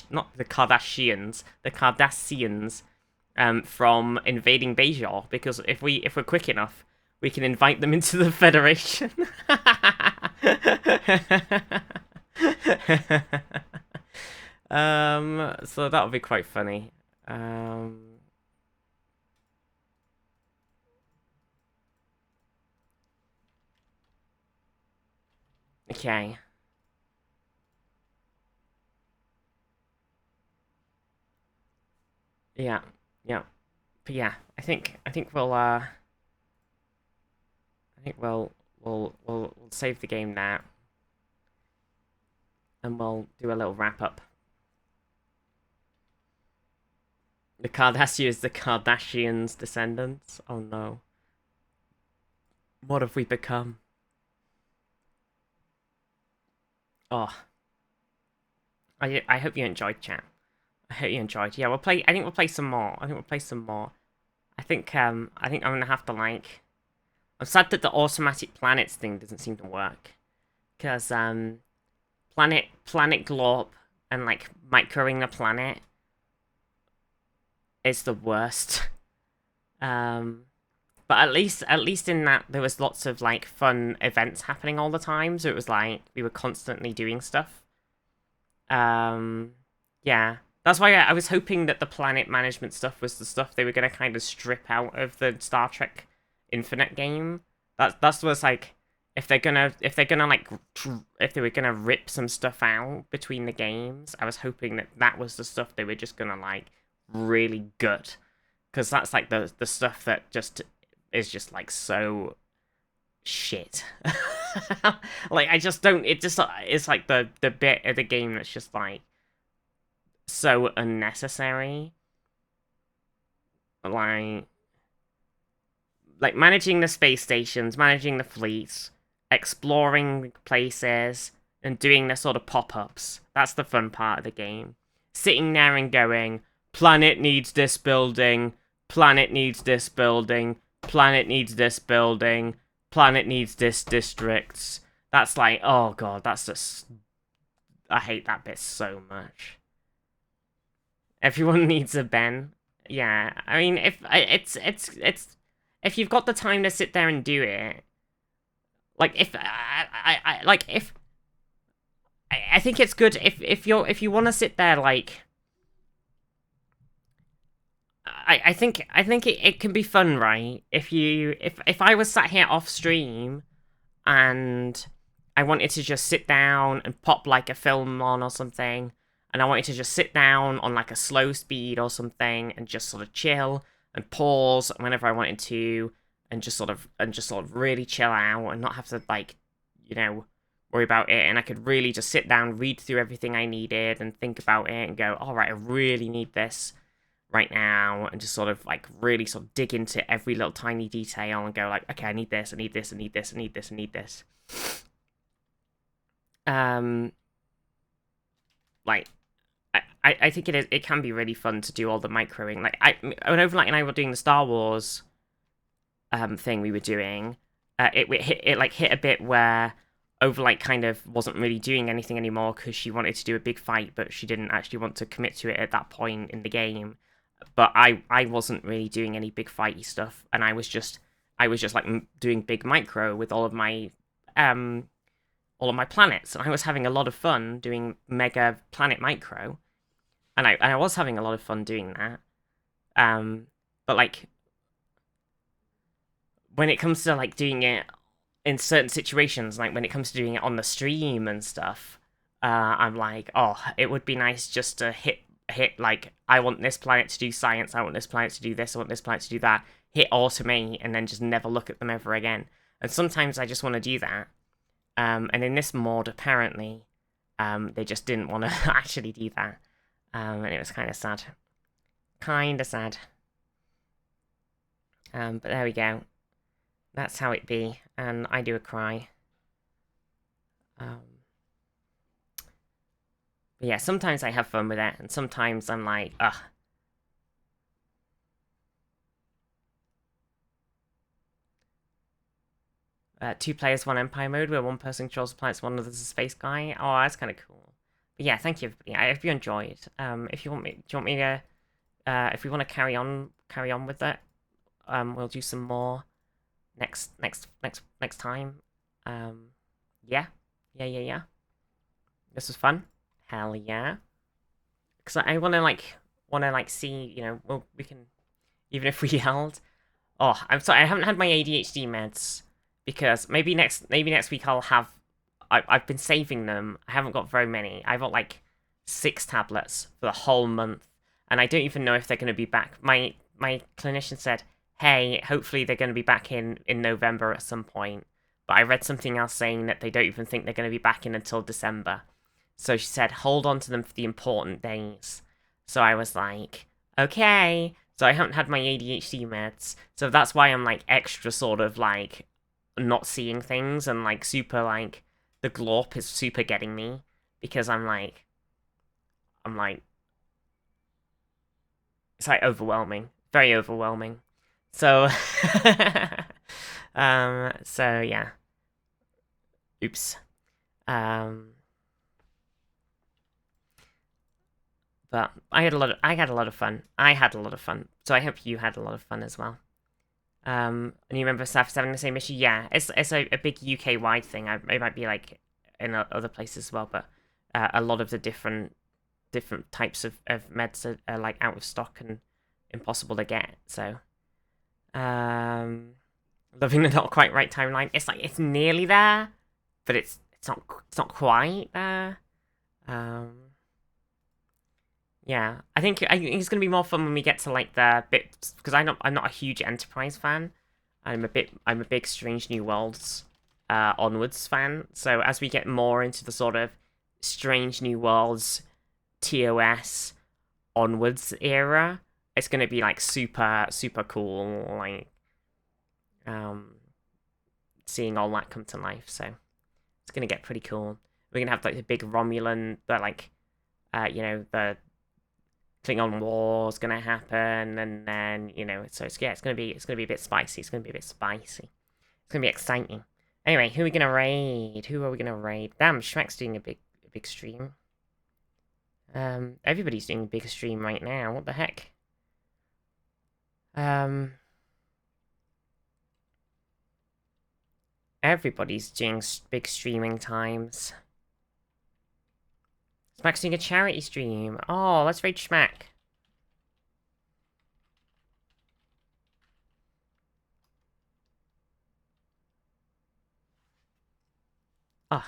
not the Kardashians, the Cardassians from invading Bajor, because if we're quick enough, we can invite them into the Federation. So that'll be quite funny. Okay. Yeah, yeah. But yeah, I think we'll save the game now. And we'll do a little wrap up. The Kardashians' descendants? Oh no. What have we become? Oh. I hope you enjoyed, chat. I hope you enjoyed. Yeah, I think we'll play some more. I think I'm gonna have to like... I'm sad that the automatic planets thing doesn't seem to work. Because, planet glorp and, like, microing the planet is the worst. But at least in that, there was lots of, like, fun events happening all the time, so it was like, we were constantly doing stuff. Yeah. That's why I was hoping that the planet management stuff was the stuff they were gonna kind of strip out of the Star Trek Infinite game. That's what's like, if they were gonna rip some stuff out between the games, I was hoping that was the stuff they were just gonna like really gut, because that's like the stuff that just is just like so shit. Like I just don't. It just it's like the bit of the game that's just like so unnecessary. Like managing the space stations, managing the fleets, exploring places, and doing the sort of pop-ups. That's the fun part of the game. Sitting there and going, planet needs this building, planet needs this building, planet needs this building, planet needs this districts. That's like, oh god, that's just... I hate that bit so much. Everyone needs a Ben. Yeah, I mean, if you've got the time to sit there and do it, like I think it's good if you want to sit there like I think it can be fun, right? If I was sat here off stream and I wanted to just sit down and pop like a film on or something, and I wanted to just sit down on like a slow speed or something and just sort of chill and pause whenever I wanted to, and just sort of really chill out and not have to like, you know, worry about it, and I could really just sit down, read through everything I needed and think about it and go, all right, I really need this right now, and just sort of like really sort of dig into every little tiny detail and go like, okay, I need this, I need this, I need this, I need this, I need this. Like, I think it can be really fun to do all the microing. Like, when Overlight and I were doing the Star Wars thing we were doing, it hit a bit where Overlight kind of wasn't really doing anything anymore because she wanted to do a big fight, but she didn't actually want to commit to it at that point in the game. But I wasn't really doing any big fighty stuff, and I was just like doing big micro with all of my planets, and I was having a lot of fun doing mega planet micro, and I was having a lot of fun doing that. But like when it comes to like doing it in certain situations, like when it comes to doing it on the stream and stuff, I'm like, oh, it would be nice just to hit like, I want this planet to do science, I want this planet to do this, I want this planet to do that, hit automate, and then just never look at them ever again. And sometimes I just want to do that. And in this mod, apparently, they just didn't want to actually do that. And it was kind of sad. Kind of sad. But there we go. That's how it be. And I do a cry. But yeah, sometimes I have fun with it, and sometimes I'm like, ugh. 2 players, 1 Empire mode, where 1 person controls the planets, 1 other's a space guy. Oh, that's kind of cool. But yeah, thank you, everybody. I hope you enjoyed. If you want me, do you want me to, if we want to carry on with it, we'll do some more next time. Yeah. This was fun. Hell yeah. Because I want to see, you know, well, we can, even if we yelled. Oh, I'm sorry, I haven't had my ADHD meds, because maybe next week I'll have, I've been saving them. I haven't got very many. I've got like 6 tablets for the whole month, and I don't even know if they're going to be back. My clinician said, hey, hopefully they're going to be back in November at some point, but I read something else saying that they don't even think they're going to be back in until December. So she said, hold on to them for the important days. So I was like, okay. So I haven't had my ADHD meds. So that's why I'm like extra sort of like not seeing things, and like super like the glorp is super getting me, because I'm like it's like overwhelming, very overwhelming. So so yeah. Oops. But I had a lot of fun. So I hope you had a lot of fun as well. And you remember South having the same issue? Yeah, it's a big UK wide thing. It might be like in other places as well, but a lot of the different types of meds are like out of stock and impossible to get. So, loving the not quite right timeline. It's like it's nearly there, but it's not quite there. Yeah, I think it's gonna be more fun when we get to like the bits, because I'm not a huge Enterprise fan. I'm a big Strange New Worlds onwards fan. So as we get more into the sort of Strange New Worlds TOS onwards era, it's gonna be like super cool, like seeing all that come to life. So it's gonna get pretty cool. We're gonna have like the big Romulan, the like you know, the Klingon War is gonna happen, and then, you know, so it's gonna be a bit spicy. It's gonna be exciting. Anyway, who are we gonna raid? Damn, Shrek's doing a big stream. Everybody's doing a big stream right now. What the heck? Everybody's doing big streaming times. Smack's doing a charity stream. Oh, let's raid Schmack. Oh.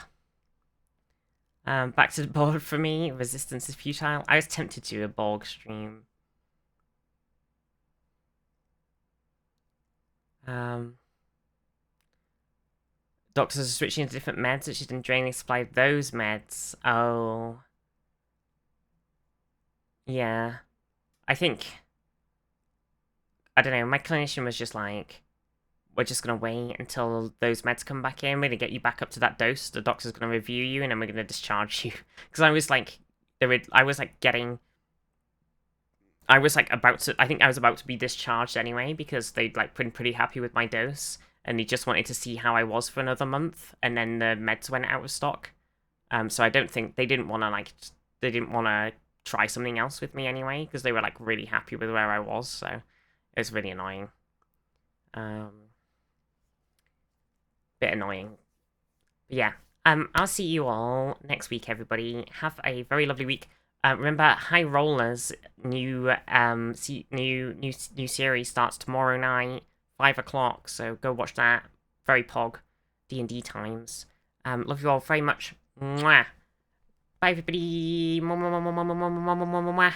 Back to the board for me. Resistance is futile. I was tempted to do a Borg stream. Doctors are switching to different meds, which is draining the supply of those meds. Oh. Yeah. I think... I don't know, my clinician was just like, we're just going to wait until those meds come back in. We're going to get you back up to that dose. The doctor's going to review you, and then we're going to discharge you. Because I was like, I was like about to, I think I was about to be discharged anyway, because they'd like been pretty happy with my dose, and they just wanted to see how I was for another month, and then the meds went out of stock. So I don't think, they didn't want to try something else with me anyway, because they were like really happy with where I was, so it was really annoying. Bit annoying. But yeah. I'll see you all next week, everybody. Have a very lovely week. Remember, High Rollers new series starts tomorrow night, 5 o'clock. So go watch that. Very pog, D&D times. Love you all very much. Mwah. Bye, everybody. Mwah, mwah, mwah, mwah, mwah, mwah, mwah, mwah, mwah.